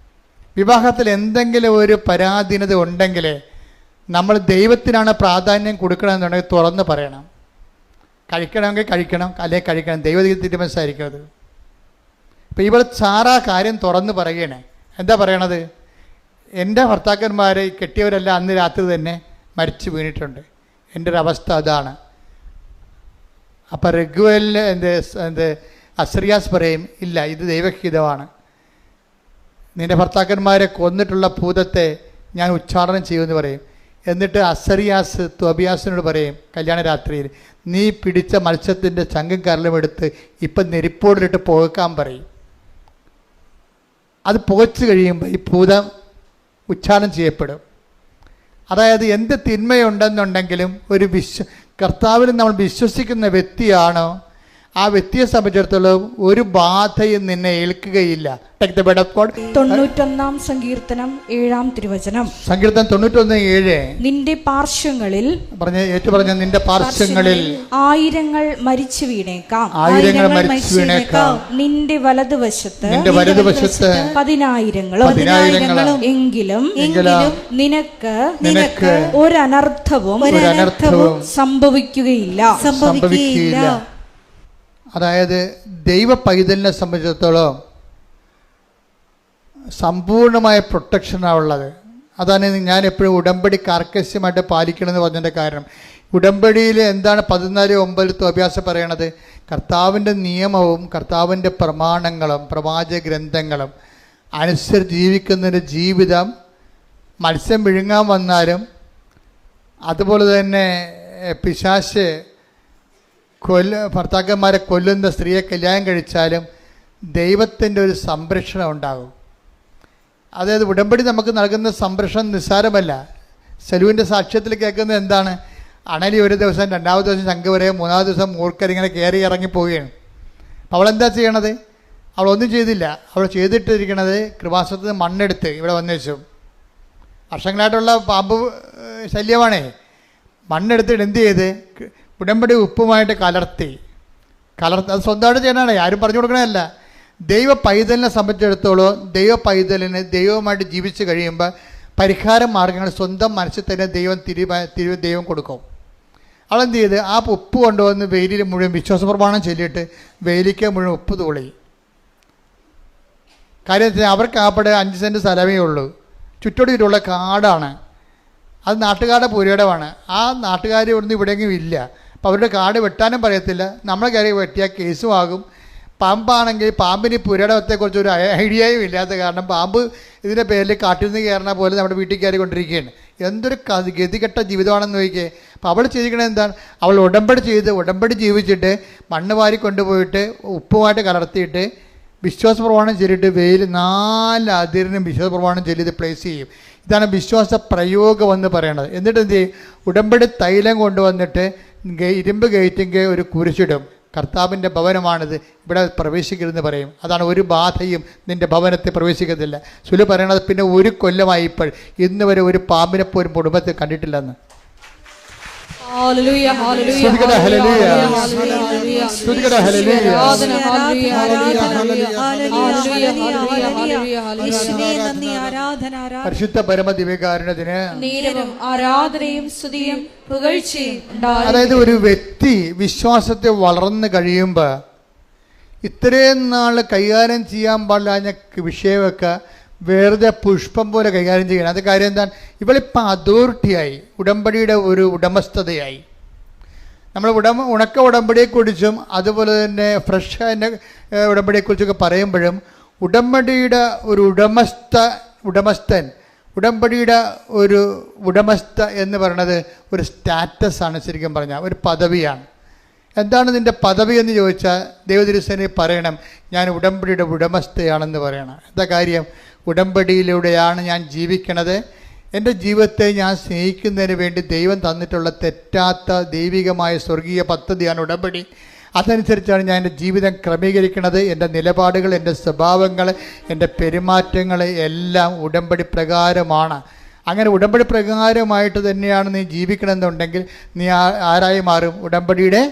വിവാഹത്തിൽ എന്തെങ്കിലും ഒരു പരാധീനത ഉണ്ടെങ്കിൽ നമ്മൾ ദൈവത്തിനാണ് പ്രാധാന്യം കൊടുക്കണമെന്നുണ്ടെങ്കിൽ തുറന്ന് പറയണം. കഴിക്കണമെങ്കിൽ കഴിക്കണം, അല്ലെങ്കിൽ കഴിക്കണം. ദൈവതീരുമാനമായിരിക്കും അത്. ഇപ്പോൾ ഇവിടെ സാറ കാര്യം തുറന്ന് പറയുകയാണ്. എന്താ പറയണത്? എൻ്റെ ഭർത്താക്കന്മാർ കെട്ടിയവരെല്ലാം അന്ന് രാത്രി തന്നെ മരിച്ചു വീണിട്ടുണ്ട്, എൻ്റെ ഒരു അവസ്ഥ അതാണ്. അപ്പം രഘുവേലിന് എന്ത് അസറിയാസ് പറയും, ഇല്ല, ഇത് ദൈവഹിതമാണ്. നിൻ്റെ ഭർത്താക്കന്മാരെ കൊന്നിട്ടുള്ള ഭൂതത്തെ ഞാൻ ഉച്ചാടനം ചെയ്യുമെന്ന് പറയും. എന്നിട്ട് അസറിയാസ് ത്വബിയാസിനോട് പറയും കല്യാണ രാത്രിയിൽ, നീ പിടിച്ച മത്സ്യത്തിൻ്റെ ചങ്കും കരലും എടുത്ത് ഇപ്പം നെരിപ്പോടിലിട്ട് പുകക്കാൻ പറയും. അത് പുകച്ചു കഴിയുമ്പോൾ ഈ ഭൂതം ഉച്ചാടനം ചെയ്യപ്പെടും. അതായത് എന്ത് തിന്മയുണ്ടെന്നുണ്ടെങ്കിലും കർത്താവിൽ നമ്മൾ വിശ്വസിക്കുന്ന വ്യക്തിയാണോ, ആ വ്യക്തിയെ സംബന്ധിച്ചിടത്തോളം ഒരു ബാധയും നിന്നെ ഏൽക്കുകയില്ല. 91 സങ്കീർത്തനം 7-ാം തിരുവചനം. സങ്കീർത്തനം 91:7. നിന്റെ പാർശ്വങ്ങളിൽ പറഞ്ഞ നിന്റെ പാർശ്വങ്ങളിൽ ആയിരങ്ങൾ മരിച്ചു വീണേക്കാം, നിന്റെ വലതുവശത്ത് 10,000 എങ്കിലും നിനക്ക് ഒരനർത്ഥവും സംഭവിക്കുകയില്ല. അതായത് ദൈവ പൈതലിനെ സംബന്ധിച്ചിടത്തോളം സമ്പൂർണമായ പ്രൊട്ടക്ഷനാണ് ഉള്ളത്. അതാണ് ഞാൻ എപ്പോഴും ഉടമ്പടി കാർക്കശ്യമായിട്ട് പാലിക്കണമെന്ന് പറഞ്ഞതിൻ്റെ കാരണം. ഉടമ്പടിയിൽ എന്താണ് 14:9 അഭ്യാസം പറയണത്? കർത്താവിൻ്റെ നിയമവും കർത്താവിൻ്റെ പ്രമാണങ്ങളും പ്രവാചക ഗ്രന്ഥങ്ങളും അനുസരിച്ച് ജീവിക്കുന്നതിൻ്റെ ജീവിതം മത്സ്യം വിഴുങ്ങാൻ വന്നാലും, അതുപോലെ തന്നെ പിശാച് ഭർത്താക്കന്മാരെ കൊല്ലുന്ന സ്ത്രീയെ കല്യാണം കഴിച്ചാലും ദൈവത്തിൻ്റെ ഒരു സംരക്ഷണം ഉണ്ടാകും. അതായത് ഉടമ്പടി നമുക്ക് നൽകുന്ന സംരക്ഷണം നിസ്സാരമല്ല. സെലുവിൻ്റെ സാക്ഷ്യത്തിൽ കേൾക്കുന്നത് എന്താണ്? അണലി ഒരു ദിവസം, രണ്ടാമത്തെ ദിവസം ശംഖ് വരെയും, മൂന്നാമത്തെ ദിവസം മൂർക്കരിങ്ങനെ കയറി ഇറങ്ങിപ്പോവുകയാണ്. അപ്പോൾ അവളെന്താ ചെയ്യണത്? അവളൊന്നും ചെയ്തില്ല. അവൾ ചെയ്തിട്ടിരിക്കണത് കൃപാസനത്തിൽ മണ്ണെടുത്ത് ഇവിടെ വന്നു വെച്ചു. വർഷങ്ങളായിട്ടുള്ള പാമ്പ് ശല്യമാണേ. മണ്ണെടുത്തിട്ട് എന്ത് ചെയ്ത് ഉടമ്പടി ഉപ്പുമായിട്ട് കലർത്തി അത് സ്വന്തമായിട്ട് ചെയ്യണതാണ്, ആരും പറഞ്ഞു കൊടുക്കണമല്ല. ദൈവ പൈതലിനെ സംബന്ധിച്ചിടത്തോളം ദൈവ പൈതലിന് ദൈവവുമായിട്ട് ജീവിച്ച് കഴിയുമ്പോൾ പരിഹാര മാർഗങ്ങൾ സ്വന്തം മനസ്സിൽ തന്നെ ദൈവം കൊടുക്കും. അവളെന്ത് ചെയ്ത് ആ ഉപ്പ് കൊണ്ടുവന്ന് വെയിലിൽ മുഴുവൻ വിശ്വാസപ്രമാണം ചൊല്ലിയിട്ട് വെയിലിക്ക് മുഴുവൻ ഉപ്പ് തൂളി. കാര്യം വെച്ചാൽ അവർക്ക് ആപ്പടെ 5 സെൻറ്റ് സ്ഥലമേ ഉള്ളൂ, ചുറ്റോടിയിട്ടുള്ള കാടാണ്. അത് നാട്ടുകാരുടെ പുരയിടമാണ്. ആ നാട്ടുകാർ ഇവിടുന്ന് ഇവിടെയെങ്കിലും ഇല്ല. അപ്പോൾ അവരുടെ കാട് വെട്ടാനും പറയത്തില്ല. നമ്മളെ കയറി വെട്ടിയാൽ കേസും ആകും. പാമ്പാണെങ്കിൽ പാമ്പിന് പുരയിടത്തെക്കുറിച്ച് ഒരു ഐഡിയയും ഇല്ലാത്ത കാരണം പാമ്പ് ഇതിൻ്റെ പേരിൽ കാട്ടിൽ നിന്ന് കയറണ പോലെ നമ്മുടെ വീട്ടിൽ കയറി കൊണ്ടിരിക്കുകയാണ്. എന്തൊരു ഗതികെട്ട ജീവിതമാണെന്ന് നോക്കിയേ. അപ്പോൾ അവൾ ചെയ്തിരിക്കണത് എന്താണ്? അവൾ ഉടമ്പടി ജീവിച്ചിട്ട് മണ്ണ് വാരി കൊണ്ടുപോയിട്ട് ഉപ്പുമായിട്ട് കലർത്തിയിട്ട് വിശ്വാസപ്രമാണം ചൊല്ലിയിട്ട് വെയിൽ 4 അതിരിനും വിശ്വാസപ്രമാണം ചൊല്ലി ഇത് പ്ലേസ് ചെയ്യും. ഇതാണ് വിശ്വാസ പ്രയോഗം എന്ന് പറയണത്. എന്നിട്ട് എന്ത് ചെയ്യും? ഉടമ്പടി തൈലം കൊണ്ടുവന്നിട്ട് ഇരുമ്പ് ഗേറ്റിൻ്റെ ഒരു കുരിശിടും. കർത്താവിൻ്റെ ഭവനമാണിത്, ഇവിടെ പ്രവേശിക്കരുതെന്ന് പറയും. അതാണ് ഒരു ബാധയും നിൻ്റെ ഭവനത്തെ പ്രവേശിക്കത്തില്ല. സുലു പറയണത് പിന്നെ 1 കൊല്ലമായി ഇന്ന് വരെ ഒരു പാമ്പിനെ പോലും കുടുംബത്തിൽ കണ്ടിട്ടില്ലെന്ന്. ഹല്ലേലൂയ ഹല്ലേലൂയ സ്തുതിക്കട്ടെ, ഹല്ലേലൂയ ഹല്ലേലൂയ സ്തുതിക്കട്ടെ, ഹല്ലേലൂയ ആരാധന ഹല്ലേലൂയ ഹല്ലേലൂയ ഹല്ലേലൂയ ആരാധന പരിശുദ്ധ പരമ ദിവ്യകാരുണ്യത്തിന് നീരവും ആരാധനയും സ്തുതിയും പുകഴ്ചയും ഉണ്ടാകട്ടെ. അതായത് ഒരു വ്യക്തി വിശ്വാസത്തെ വളർന്നു കഴിയുമ്പോൾ ഇത്രയും നാൾ കൈകാര്യം ചെയ്യാൻ പാടില്ല വിഷയമൊക്കെ വെറുതെ പുഷ്പം പോലെ കൈകാര്യം ചെയ്യണം. അത് കാര്യം എന്താണ്? ഇവളിപ്പോൾ അതോറിറ്റിയായി, ഉടമ്പടിയുടെ ഒരു ഉടമസ്ഥതയായി. നമ്മൾ ഉണക്ക ഉടമ്പടിയെക്കുറിച്ചും അതുപോലെ തന്നെ ഫ്രഷ് അതിൻ്റെ ഉടമ്പടിയെക്കുറിച്ചൊക്കെ പറയുമ്പോഴും ഉടമ്പടിയുടെ ഒരു ഉടമസ്ഥൻ ഉടമ്പടിയുടെ ഒരു ഉടമസ്ഥ എന്ന് പറയുന്നത് ഒരു സ്റ്റാറ്റസാണ്. ശരിക്കും പറഞ്ഞാൽ ഒരു പദവിയാണ്. എന്താണ് നിൻ്റെ പദവി എന്ന് ചോദിച്ചാൽ ദൈവതിരുസേനെ പറയണം, ഞാൻ ഉടമ്പടിയുടെ ഉടമസ്ഥയാണെന്ന് പറയണം. എന്താ കാര്യം? ഉടമ്പടിയിലൂടെയാണ് ഞാൻ ജീവിക്കണത്. എൻ്റെ ജീവിതത്തെ ഞാൻ സ്നേഹിക്കുന്നതിന് വേണ്ടി ദൈവം തന്നിട്ടുള്ള തെറ്റാത്ത ദൈവികമായ സ്വർഗീയ പദ്ധതിയാണ് ഉടമ്പടി. അതനുസരിച്ചാണ് ഞാൻ എൻ്റെ ജീവിതം ക്രമീകരിക്കുന്നത്. എൻ്റെ നിലപാടുകൾ, എൻ്റെ സ്വഭാവങ്ങൾ, എൻ്റെ പെരുമാറ്റങ്ങൾ എല്ലാം ഉടമ്പടി പ്രകാരമാണ്. അങ്ങനെ ഉടമ്പടി പ്രകാരമായിട്ട് തന്നെയാണ് നീ ജീവിക്കണമെന്നുണ്ടെങ്കിൽ നീ ആരായി മാറും? ഉടമ്പടിയുടെ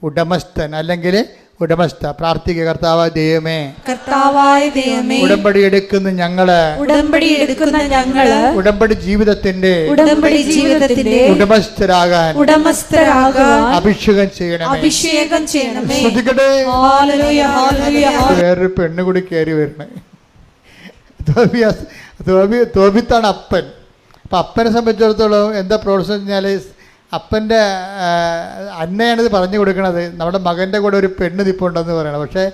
ഉടമസ്ഥൻ അല്ലെങ്കിൽ ഉടമസ്ഥ. പ്രാർത്ഥിക്കുക, കർത്താവായ ദൈവമേ, കർത്താവായ ദൈവമേ, ഉടമ്പടി എടുക്കുന്ന ഞങ്ങള് ഉടമ്പടി ജീവിതത്തിന്റെ ഉടമസ്ഥരാകാൻ അഭിഷേകം ചെയ്യണമേ. ശ്രദ്ധിക്കട്ടെ, വേറൊരു പെണ്ണുകൂടി കയറി വരണേ. തോബിത്താണ് അപ്പൻ. അപ്പം അപ്പനെ സംബന്ധിച്ചിടത്തോളം എന്താ പ്രോത്സാഹനം വെച്ചാൽ, അപ്പൻ്റെ അന്നയാണിത് പറഞ്ഞു കൊടുക്കുന്നത്, നമ്മുടെ മകൻ്റെ കൂടെ ഒരു പെണ്ണ് നിൽപ്പുണ്ടെന്ന് പറയണം. പക്ഷേ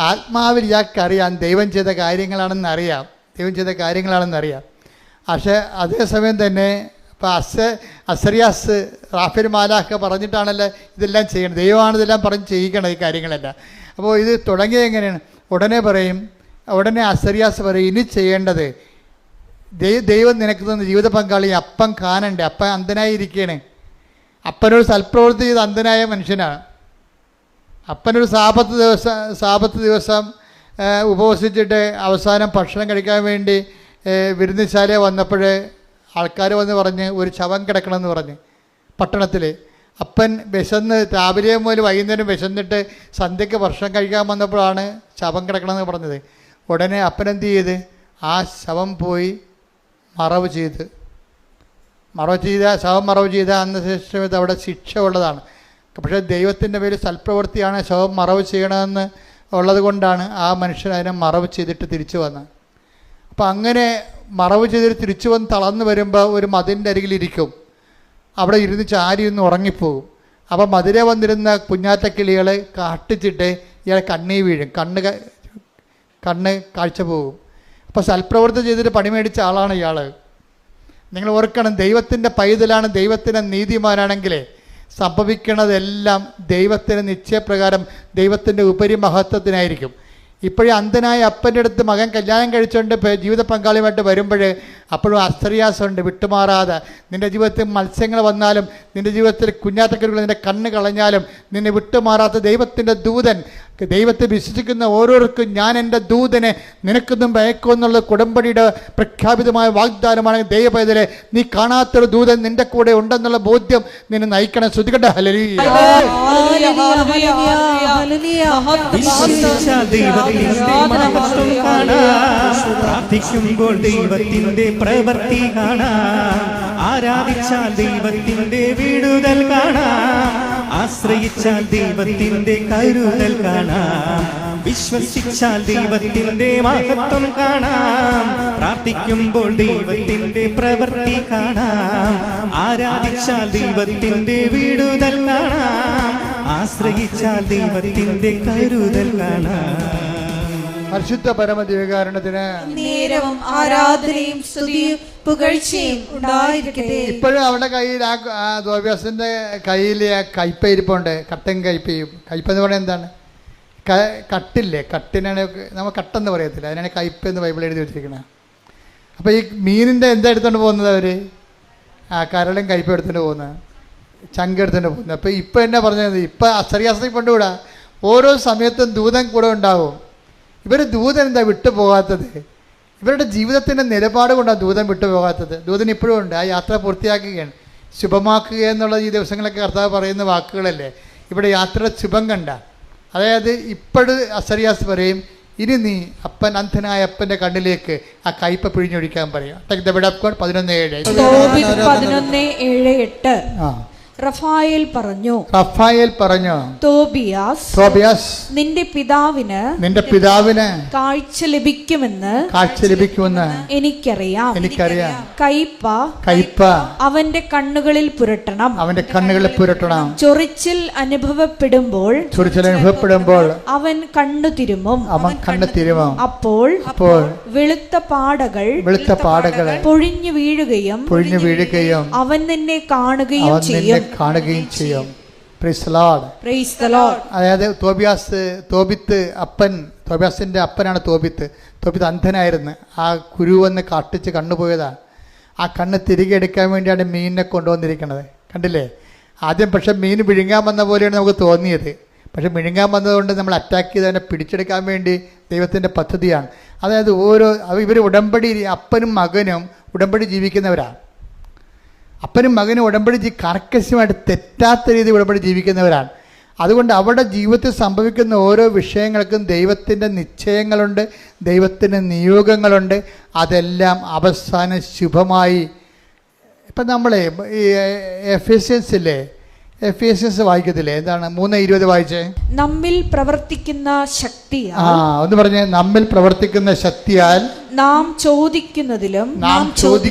ആത്മാവിൽ ഇയാൾക്കറിയാം ദൈവം ചെയ്ത കാര്യങ്ങളാണെന്നറിയാം. പക്ഷേ അതേസമയം തന്നെ ഇപ്പം അസറിയാസ് റാഫേൽ മാലാഖ പറഞ്ഞിട്ടാണല്ലോ ഇതെല്ലാം ചെയ്യണം. ദൈവമാണ് ഇതെല്ലാം പറഞ്ഞ് ചെയ്യിക്കണം ഈ കാര്യങ്ങളെല്ലാം. അപ്പോൾ ഇത് തുടങ്ങിയത് എങ്ങനെയാണ്? ഉടനെ അസറിയാസ് പറയും, ഇനി ചെയ്യേണ്ടത് ദൈവം നിനക്ക് തന്ന ജീവിത പങ്കാളി അപ്പം കാണണ്ടേ. അപ്പം അന്ധനായിരിക്കുകയാണ്. അപ്പനൊരു സൽപ്രവൃത്തി ചെയ്ത് അന്ധനായ മനുഷ്യനാണ്. അപ്പനൊരു സാപത്ത് ദിവസം ഉപവസിച്ചിട്ട് അവസാനം ഭക്ഷണം കഴിക്കാൻ വേണ്ടി വിരുന്നുശാല വന്നപ്പോൾ ആൾക്കാർ വന്ന് പറഞ്ഞ് ഒരു ശവം കിടക്കണമെന്ന് പറഞ്ഞ് പട്ടണത്തിൽ. അപ്പൻ വിശന്ന് രാവിലെ മുതൽ വൈകുന്നേരം വിശന്നിട്ട് സന്ധ്യയ്ക്ക് ഭക്ഷണം കഴിക്കാൻ വന്നപ്പോഴാണ് ശവം കിടക്കണമെന്ന് പറഞ്ഞത്. ഉടനെ അപ്പൻ എന്ത് ചെയ്ത് ആ ശവം പോയി മറവ് ചെയ്ത് അന്ന് ശേഷം അവിടെ ശിക്ഷ ഉള്ളതാണ്. പക്ഷേ ദൈവത്തിൻ്റെ പേരിൽ സൽപ്രവൃത്തിയാണ് ശവം മറവ് ചെയ്യണമെന്ന് ഉള്ളത് കൊണ്ടാണ് ആ മനുഷ്യൻ അതിനെ മറവ് ചെയ്തിട്ട് തിരിച്ചു വന്നത്. അപ്പം അങ്ങനെ മറവ് ചെയ്തിട്ട് തിരിച്ചു വന്ന് തളർന്നു വരുമ്പോൾ ഒരു മതിലിൻ്റെ അരികിലിരിക്കും. അവിടെ ഇരുന്ന് ചാരി ഒന്ന് ഉറങ്ങിപ്പോകും. അപ്പം മതിരെ വന്നിരുന്ന കുഞ്ഞാറ്റക്കിളികൾ കാട്ടിച്ചിട്ട് ഇയാൾ കണ്ണീ വീഴും, കണ്ണ് കാഴ്ച പോകും. അപ്പോൾ സൽപ്രവൃത്തി ചെയ്തിട്ട് പണി മേടിച്ച ആളാണ് ഇയാൾ. നിങ്ങൾ ഓർക്കണം, ദൈവത്തിൻ്റെ പൈതലാണ്, ദൈവത്തിൻ്റെ നീതിമാനാണെങ്കിൽ സംഭവിക്കുന്നതെല്ലാം ദൈവത്തിന് നിശ്ചയപ്രകാരം ദൈവത്തിൻ്റെ ഉപരി മഹത്വത്തിനായിരിക്കും. ഇപ്പോഴും അന്ധനായ അപ്പൻ്റെ അടുത്ത് മകൻ കല്യാണം കഴിച്ചുകൊണ്ട് ജീവിത പങ്കാളിയുമായിട്ട് വരുമ്പോൾ അപ്പോഴും അസ്തറിയാസമുണ്ട്, വിട്ടുമാറാതെ. നിൻ്റെ ജീവിതത്തിൽ മത്സ്യങ്ങൾ വന്നാലും, നിൻ്റെ ജീവിതത്തിൽ കുഞ്ഞാത്തക്കരുകൾ നിൻ്റെ കണ്ണ് കളഞ്ഞാലും നിന്നെ വിട്ടുമാറാത്ത ദൈവത്തിൻ്റെ ദൂതൻ, ദൈവത്തെ വിശ്വസിക്കുന്ന ഓരോരുത്തർക്കും ഞാൻ എൻ്റെ ദൂതനെ നിനക്കൊന്നും ഭയക്കുമെന്നുള്ള ഉടമ്പടിയുടെ പ്രഖ്യാപിതമായ വാഗ്ദാനമാണ്. ദൈവപൈതലെ, നീ കാണാത്തൊരു ദൂതൻ നിൻ്റെ കൂടെ ഉണ്ടെന്നുള്ള ബോധ്യം നിന്നെ നയിക്കണം. ശ്രുതികട്ടെ, ഹല്ലേലൂയ. പ്രാർത്ഥിക്കുമ്പോൾ ദൈവത്തിന്റെ പ്രവൃത്തി കാണാം, ആരാധിച്ചാൽ ദൈവത്തിന്റെ വിടുതൽ കാണാം, ആശ്രയിച്ചാൽ ദൈവത്തിന്റെ കരുതൽ കാണാം, വിശ്വസിച്ചാൽ ദൈവത്തിന്റെ മഹത്വം കാണാം. പ്രാർത്ഥിക്കുമ്പോൾ ദൈവത്തിന്റെ പ്രവൃത്തി കാണാം, ആരാധിച്ചാൽ ദൈവത്തിന്റെ വിടുതൽ കാണാം, ആശ്രയിച്ചാൽ ദൈവത്തിന്റെ കരുതൽ കാണാം. പരിശുദ്ധ പരമദിവ്യകാരുണ്യത്തിന് നേരവും ആരാധനയും സ്തുതിയും പുകഴ്ചയും ഉണ്ടായിരിക്കട്ടെ. ഇപ്പോഴും അവരുടെ കയ്യിൽ ആ ദ്വൈവ്യാസന്റെ കയ്യിൽ ആ കയ്പ ഇരിപ്പുണ്ട്. കട്ടൻ കയ്പയും. കയ്പെന്ന് പറയുന്നത് എന്താണ്? കട്ടില്ലേ, കട്ടിനാണ് നമ്മൾ കട്ടെന്ന് പറയത്തില്ല, അതിനാണ് കയ്പ എന്ന് ബൈബിൾ എഴുതി വെച്ചിരിക്കുന്നത്. അപ്പോൾ ഈ മീനിൻ്റെ എന്താ എടുത്തുകൊണ്ട് പോകുന്നത്? അവർ ആ കരളും കയ്പ എടുത്തുകൊണ്ട് പോകുന്നത്, ചങ്ക എടുത്തുകൊണ്ട് പോകുന്നത്. അപ്പോൾ ഇപ്പം എന്നാ പറഞ്ഞത്? ഇപ്പം അസറിയാസത്തിൽ കൊണ്ടുകൂടാ, ഓരോ സമയത്തും ദൂതൻ കൂടെ ഉണ്ടാവും. ഇവർ ദൂതൻ എന്താ വിട്ടു പോകാത്തത്? ഇവരുടെ ജീവിതത്തിൻ്റെ നിലപാട് കൊണ്ടാണ് ദൂതൻ വിട്ടു പോകാത്തത്. ദൂതൻ ഇപ്പോഴും ഉണ്ട്. ആ യാത്ര പൂർത്തിയാക്കുകയാണ്. ശുഭമാക്കുക എന്നുള്ള ഈ ദിവസങ്ങളൊക്കെ കർത്താവ് പറയുന്ന വാക്കുകളല്ലേ. ഇവിടെ യാത്രയുടെ ശുഭം കണ്ട, അതായത് ഇപ്പോഴും അസറിയാസ് പറയും, ഇനി നീ അന്ധനായ അപ്പൻ്റെ കണ്ണിലേക്ക് ആ കയ്പ പിഴിഞ്ഞൊഴിക്കാൻ പറയും. 11:7-8 റഫായേൽ പറഞ്ഞു, തോബിയാസ് നിന്റെ പിതാവിന് കാഴ്ച ലഭിക്കുമെന്ന് എനിക്കറിയാം. കയ്പ അവന്റെ കണ്ണുകളിൽ പുരട്ടണം. ചൊറിച്ചിൽ അനുഭവപ്പെടുമ്പോൾ അവൻ കണ്ണു തിരുമും. അപ്പോൾ വെളുത്ത പാടകൾ പൊഴിഞ്ഞു വീഴുകയും അവൻ നിന്നെ കാണുകയും ചെയ്യും. അതായത് തോബിയാസിന്റെ അപ്പനാണ് തോബിത്ത്. അന്ധനായിരുന്നു. ആ കുരുവെന്ന് കട്ടിച്ച് കണ്ണുപോയതാണ്. ആ കണ്ണ് തിരികെ എടുക്കാൻ വേണ്ടിയാണ് മീനിനെ കൊണ്ടുവന്നിരിക്കുന്നത്. കണ്ടില്ലേ? ആദ്യം പക്ഷെ മീൻ വിഴുങ്ങാൻ വന്ന പോലെയാണ് നമുക്ക് തോന്നിയത്. പക്ഷെ മിഴുങ്ങാൻ വന്നതുകൊണ്ട് നമ്മൾ അറ്റാക്ക് ചെയ്തതിനെ പിടിച്ചെടുക്കാൻ വേണ്ടി ദൈവത്തിൻ്റെ പദ്ധതിയാണ്. അതായത് ഇവർ ഉടമ്പടി, അപ്പനും മകനും ഉടമ്പടി ജീവിക്കുന്നവരാണ്. അപ്പനും മകനും ഉടമ്പടി കർക്കശമായിട്ട് തെറ്റാത്ത രീതിയിൽ ഉടമ്പടി ജീവിക്കുന്നവരാണ്. അതുകൊണ്ട് അവരുടെ ജീവിതത്തിൽ സംഭവിക്കുന്ന ഓരോ വിഷയങ്ങൾക്കും ദൈവത്തിൻ്റെ നിശ്ചയങ്ങളുണ്ട്, ദൈവത്തിൻ്റെ നിയോഗങ്ങളുണ്ട്. അതെല്ലാം അവസാനം ശുഭമായി. ഇപ്പം നമ്മളെ ഈ എഫേസ്യൻസ് വായിക്കത്തില്ലേ? എന്താണ് 3:20 വായിച്ചേ? നമ്മിൽ പ്രവർത്തിക്കുന്ന ശക്തിയാൽ, ഒന്ന് പറഞ്ഞേ, നമ്മിൽ പ്രവർത്തിക്കുന്ന ശക്തിയാൽ നാം ചോദിക്കുന്നതിലും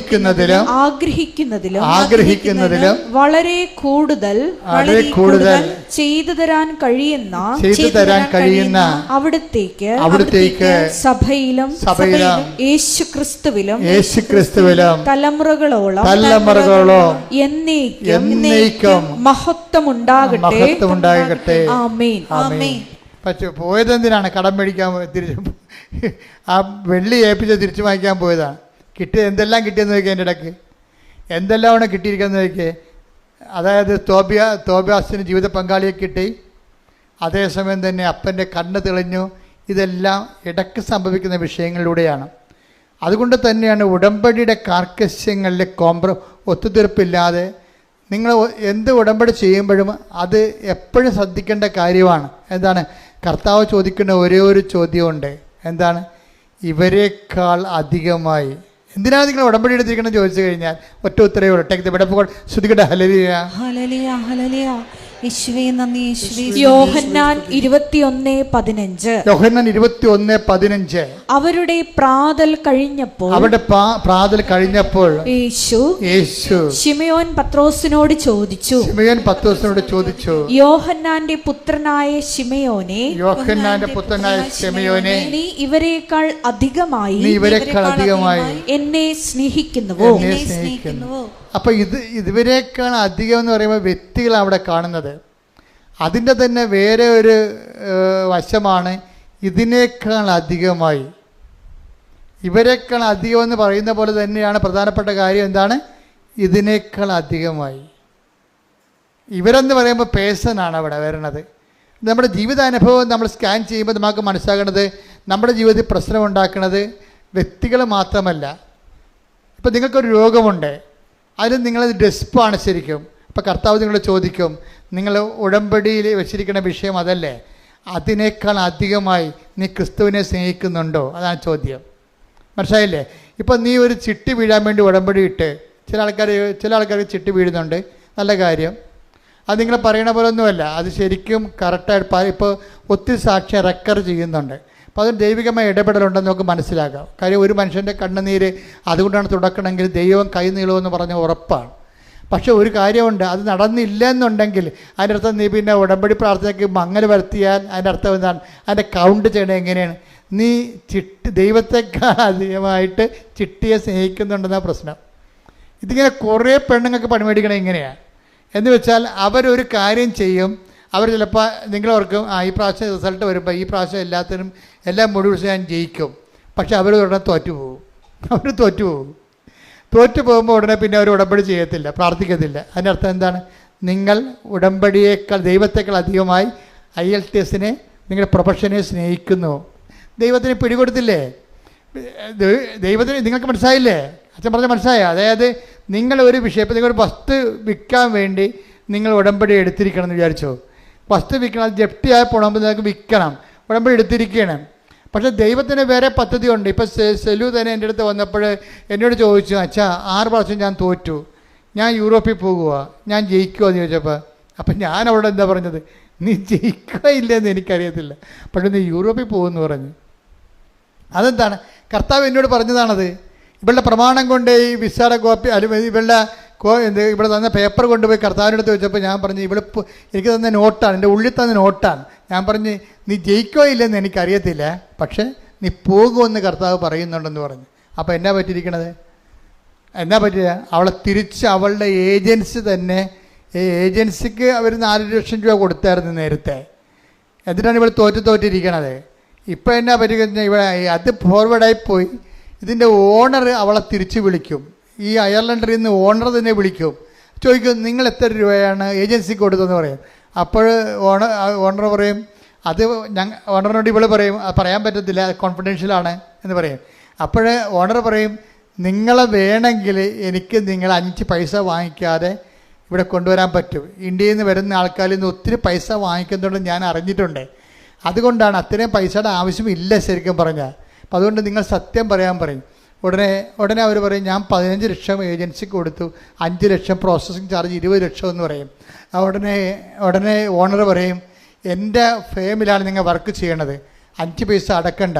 ആഗ്രഹിക്കുന്നതിലും വളരെ കൂടുതൽ ചെയ്തു തരാൻ കഴിയുന്ന അവിടുത്തേക്ക് സഭയിലും യേശുക്രിസ്തുവിലും തലമുറകളോളം എന്നേക്കും മഹത്വമുണ്ടാകട്ടെ. ആമേൻ. പക്ഷെ പോയതെന്തിനാണ്? കടം മേടിക്കാൻ തിരിച്ചു, ആ വെള്ളി ഏൽപ്പിച്ച് തിരിച്ചു വാങ്ങിക്കാൻ പോയതാണ്. എന്തെല്ലാം കിട്ടിയെന്ന് നോക്കിയാൽ എൻ്റെ ഇടയ്ക്ക് എന്തെല്ലാമാണ് കിട്ടിയിരിക്കുന്നത് നോക്കിയേ. അതായത് തോബിയാസിന് ജീവിത പങ്കാളിയെ കിട്ടി, അതേസമയം തന്നെ അപ്പൻ്റെ കണ്ണ് തെളിഞ്ഞു. ഇതെല്ലാം ഇടയ്ക്ക് സംഭവിക്കുന്ന വിഷയങ്ങളിലൂടെയാണ്. അതുകൊണ്ട് തന്നെയാണ് ഉടമ്പടിയുടെ കാർക്കശ്യങ്ങളിൽ ഒത്തുതീർപ്പില്ലാതെ നിങ്ങൾ എന്ത് ഉടമ്പടി ചെയ്യുമ്പോഴും അത് എപ്പോഴും ശ്രദ്ധിക്കേണ്ട കാര്യമാണ്. എന്താണ്? കർത്താവ് ചോദിക്കുന്ന ഒരേ ഒരു ചോദ്യമുണ്ട്. എന്താണ്? ഇവരെക്കാൾ അധികമായി. എന്തിനാണ് നിങ്ങൾ ഉടമ്പടി എടുത്തിരിക്കണം ചോദിച്ചു കഴിഞ്ഞാൽ ഒറ്റ ഉത്തരവേ ഉള്ളൂ. ടേക്ക് ദി ബെഡ് ഫോർ ശ്രുതികട ഹല്ലേലൂയ ഹല്ലേലൂയ ഹല്ലേലൂയ. യോഹന്നാൻ 21:15 അവരുടെ പ്രാതൽ കഴിഞ്ഞപ്പോൾ യേശു ശിമയോൻ പത്രോസിനോട് ചോദിച്ചു, യോഹന്നാന്റെ പുത്രനായ ശിമയോനെ, നീ ഇവരെക്കാൾ അധികമായി എന്നെ സ്നേഹിക്കുന്നുവോ? അപ്പോൾ ഇവരെക്കാൾ അധികം എന്ന് പറയുമ്പോൾ വ്യക്തികളാണ് അവിടെ കാണുന്നത്. അതിൻ്റെ തന്നെ വേറെ ഒരു വശമാണ് ഇതിനേക്കാൾ അധികമായി. ഇവരെക്കാൾ അധികം എന്ന് പറയുന്ന പോലെ തന്നെയാണ് പ്രധാനപ്പെട്ട കാര്യം. എന്താണ്? ഇതിനേക്കാൾ അധികമായി. ഇവരെന്ന് പറയുമ്പോൾ പേഴ്സണാണ് അവിടെ വരുന്നത്. നമ്മുടെ ജീവിതാനുഭവം നമ്മൾ സ്കാൻ ചെയ്യുമ്പോൾ നമുക്ക് മനസ്സിലാക്കുന്നത് നമ്മുടെ ജീവിതത്തിൽ പ്രശ്നമുണ്ടാക്കുന്നത് വ്യക്തികൾ മാത്രമല്ല. ഇപ്പം നിങ്ങൾക്കൊരു രോഗമുണ്ട്, അതിൽ നിങ്ങളത് ഡെസ്പാണ് ശരിക്കും. അപ്പോൾ കർത്താവ് നിങ്ങളോട് ചോദിക്കും, നിങ്ങൾ ഉടമ്പടിയിൽ വെച്ചിരിക്കുന്ന വിഷയം അതല്ലേ? അതിനേക്കാൾ അധികമായി നീ ക്രിസ്തുവിനെ സ്നേഹിക്കുന്നുണ്ടോ? അതാണ് ചോദ്യം. മനസ്സിലായില്ലേ? ഇപ്പം നീ ഒരു ചിട്ടി വീഴാൻ വേണ്ടി ഉടമ്പടി ഇട്ട്, ചില ആൾക്കാർ ചിട്ടി വീഴുന്നുണ്ട്, നല്ല കാര്യം. അത് നിങ്ങൾ പറയണ പോലെ ഒന്നുമല്ല, അത് ശരിക്കും കറക്റ്റായിട്ട് ഇപ്പോൾ ഒത്തിരി സാക്ഷ്യം റെക്കർ ചെയ്യുന്നുണ്ട്. അപ്പോൾ അത് ദൈവികമായ ഇടപെടലുണ്ടെന്ന് നമുക്ക് മനസ്സിലാക്കാം. കാര്യം ഒരു മനുഷ്യൻ്റെ കണ്ണുനീര് അതുകൊണ്ടാണ് തുടക്കണമെങ്കിൽ ദൈവം കൈ നീളുമെന്ന് പറഞ്ഞ ഉറപ്പാണ്. പക്ഷെ ഒരു കാര്യമുണ്ട്, അത് നടന്നില്ല എന്നുണ്ടെങ്കിൽ അതിൻ്റെ അർത്ഥം നീ പിന്നെ ഉടമ്പടി പ്രാർത്ഥനയ്ക്ക് മങ്ങൽ വരുത്തിയാൽ അതിൻ്റെ അർത്ഥം എന്താണ്? അതിൻ്റെ കൗണ്ട് ചെയ്യണത് എങ്ങനെയാണ്? നീ ദൈവത്തെക്കാൾ അധികമായിട്ട് ചിട്ടിയെ സ്നേഹിക്കുന്നുണ്ടെന്ന പ്രശ്നം. ഇതിങ്ങനെ കുറേ പെണ്ണുങ്ങൾക്ക് പണിമേടിക്കണം ഇങ്ങനെയാണ്. എന്ന് വെച്ചാൽ അവരൊരു കാര്യം ചെയ്യും, അവർ ചിലപ്പോൾ നിങ്ങളോർക്കും ഈ പ്രാവശ്യം റിസൾട്ട് വരുമ്പോൾ ഈ പ്രാവശ്യം എല്ലാം മുഴുവൻ ഞാൻ ജയിക്കും. പക്ഷെ അവർ ഉടനെ തോറ്റുപോകും. തോറ്റു പോകുമ്പോൾ ഉടനെ പിന്നെ അവർ ഉടമ്പടി ചെയ്യത്തില്ല, പ്രാർത്ഥിക്കത്തില്ല. അതിൻ്റെ അർത്ഥം എന്താണ്? നിങ്ങൾ ഉടമ്പടിയേക്കാൾ ദൈവത്തെക്കാൾ അധികമായി IELTSനെ നിങ്ങളുടെ പ്രൊഫഷനെ സ്നേഹിക്കുന്നു. ദൈവത്തിന് പിടികൊടുത്തില്ലേ? ദൈവത്തിന് നിങ്ങൾക്ക് മനസ്സിലായില്ലേ? അച്ഛൻ പറഞ്ഞ മനസ്സിലായോ? അതായത് നിങ്ങൾ ഒരു വിഷയം, ഇപ്പോൾ നിങ്ങളൊരു വസ്തു വിൽക്കാൻ വേണ്ടി നിങ്ങൾ ഉടമ്പടി എടുത്തിരിക്കണം എന്ന് വിചാരിച്ചോ? വസ്തു വിൽക്കണം, അത് ജപ്തിയായി പോകണമെങ്കിൽ നിങ്ങൾക്ക് വിൽക്കണം, ഉടമ്പടി എടുത്തിരിക്കണം. പക്ഷേ ദൈവത്തിന് വേറെ പദ്ധതിയുണ്ട്. ഇപ്പോൾ സെലു തന്നെ എൻ്റെ അടുത്ത് വന്നപ്പോൾ എന്നോട് ചോദിച്ചു, അച്ഛാ 6 പ്രാവശ്യം ഞാൻ തോറ്റു, ഞാൻ യൂറോപ്പിൽ പോകുക, ഞാൻ ജയിക്കുമോ എന്ന് ചോദിച്ചപ്പോൾ, അപ്പം ഞാൻ അവിടെ എന്താ പറഞ്ഞത്? നീ ജയിക്കുക ഇല്ലെന്ന് എനിക്കറിയത്തില്ല, പക്ഷേ നീ യൂറോപ്പിൽ പോകുമെന്ന് പറഞ്ഞു. അതെന്താണ്? കർത്താവ് എന്നോട് പറഞ്ഞതാണത്. ഇവളുടെ പ്രമാണം കൊണ്ട് ഈ വിസയുടെ കോപ്പി ഇവിടെ തന്ന പേപ്പർ കൊണ്ടുപോയി കർത്താവിൻ്റെ അടുത്ത് വെച്ചപ്പോൾ ഞാൻ പറഞ്ഞു, എനിക്ക് തന്ന നോട്ടാണ്, എൻ്റെ ഉള്ളിൽ തന്ന നോട്ടാണ്. ഞാൻ പറഞ്ഞ് നീ ജയിക്കോ ഇല്ലെന്ന് എനിക്കറിയത്തില്ല, പക്ഷേ നീ പോകുമെന്ന് കർത്താവ് പറയുന്നുണ്ടെന്ന് പറഞ്ഞു. അപ്പോൾ എന്നാ പറ്റിയിരിക്കണത്? അവളെ തിരിച്ച് അവളുടെ ഏജൻസി തന്നെ, ഏജൻസിക്ക് അവർ 4 ലക്ഷം രൂപ കൊടുത്തായിരുന്നു നേരത്തെ. എന്നിട്ടാണ് ഇവൾ തോറ്റിരിക്കണത്. ഇപ്പം എന്നാ പറ്റിക്കുന്നത്? അത് ഫോർവേഡായിപ്പോയി. ഇതിൻ്റെ ഓണർ അവളെ തിരിച്ച് വിളിക്കും. ഈ അയർലൻഡിൽ നിന്ന് ഓണർ തന്നെ വിളിക്കും, ചോദിക്കും നിങ്ങൾ എത്ര രൂപയാണ് ഏജൻസിക്ക് കൊടുത്തതെന്ന് പറയും. അപ്പോൾ ഓണർ പറയും, അത് ഓണറിനോട് ഇവള് പറയും അത് പറയാൻ പറ്റത്തില്ല, കോൺഫിഡൻഷ്യലാണ് എന്ന് പറയും. അപ്പോൾ ഓണർ പറയും, നിങ്ങളെ വേണമെങ്കിൽ എനിക്ക് നിങ്ങൾ 5 പൈസ വാങ്ങിക്കാതെ ഇവിടെ കൊണ്ടുവരാൻ പറ്റും. ഇന്ത്യയിൽ നിന്ന് വരുന്ന ആൾക്കാരിൽ നിന്ന് ഒത്തിരി പൈസ വാങ്ങിക്കുന്നുണ്ട് ഞാൻ അറിഞ്ഞിട്ടുണ്ട്. അതുകൊണ്ടാണ് അത്രയും പൈസയുടെ ആവശ്യമില്ല ശരിക്കും പറഞ്ഞാൽ. അപ്പോൾ അതുകൊണ്ട് നിങ്ങൾ സത്യം പറയാൻ പറയും. ഉടനെ അവർ പറയും, ഞാൻ 15 ലക്ഷം ഏജൻസിക്ക് കൊടുത്തു, 5 ലക്ഷം പ്രോസസ്സിങ് ചാർജ് 20 ലക്ഷം എന്ന് പറയും. ഉടനെ ഓണർ പറയും, എൻ്റെ ഫേമിലാണ് നിങ്ങൾ വർക്ക് ചെയ്യണത്, 5 പൈസ അടക്കണ്ട,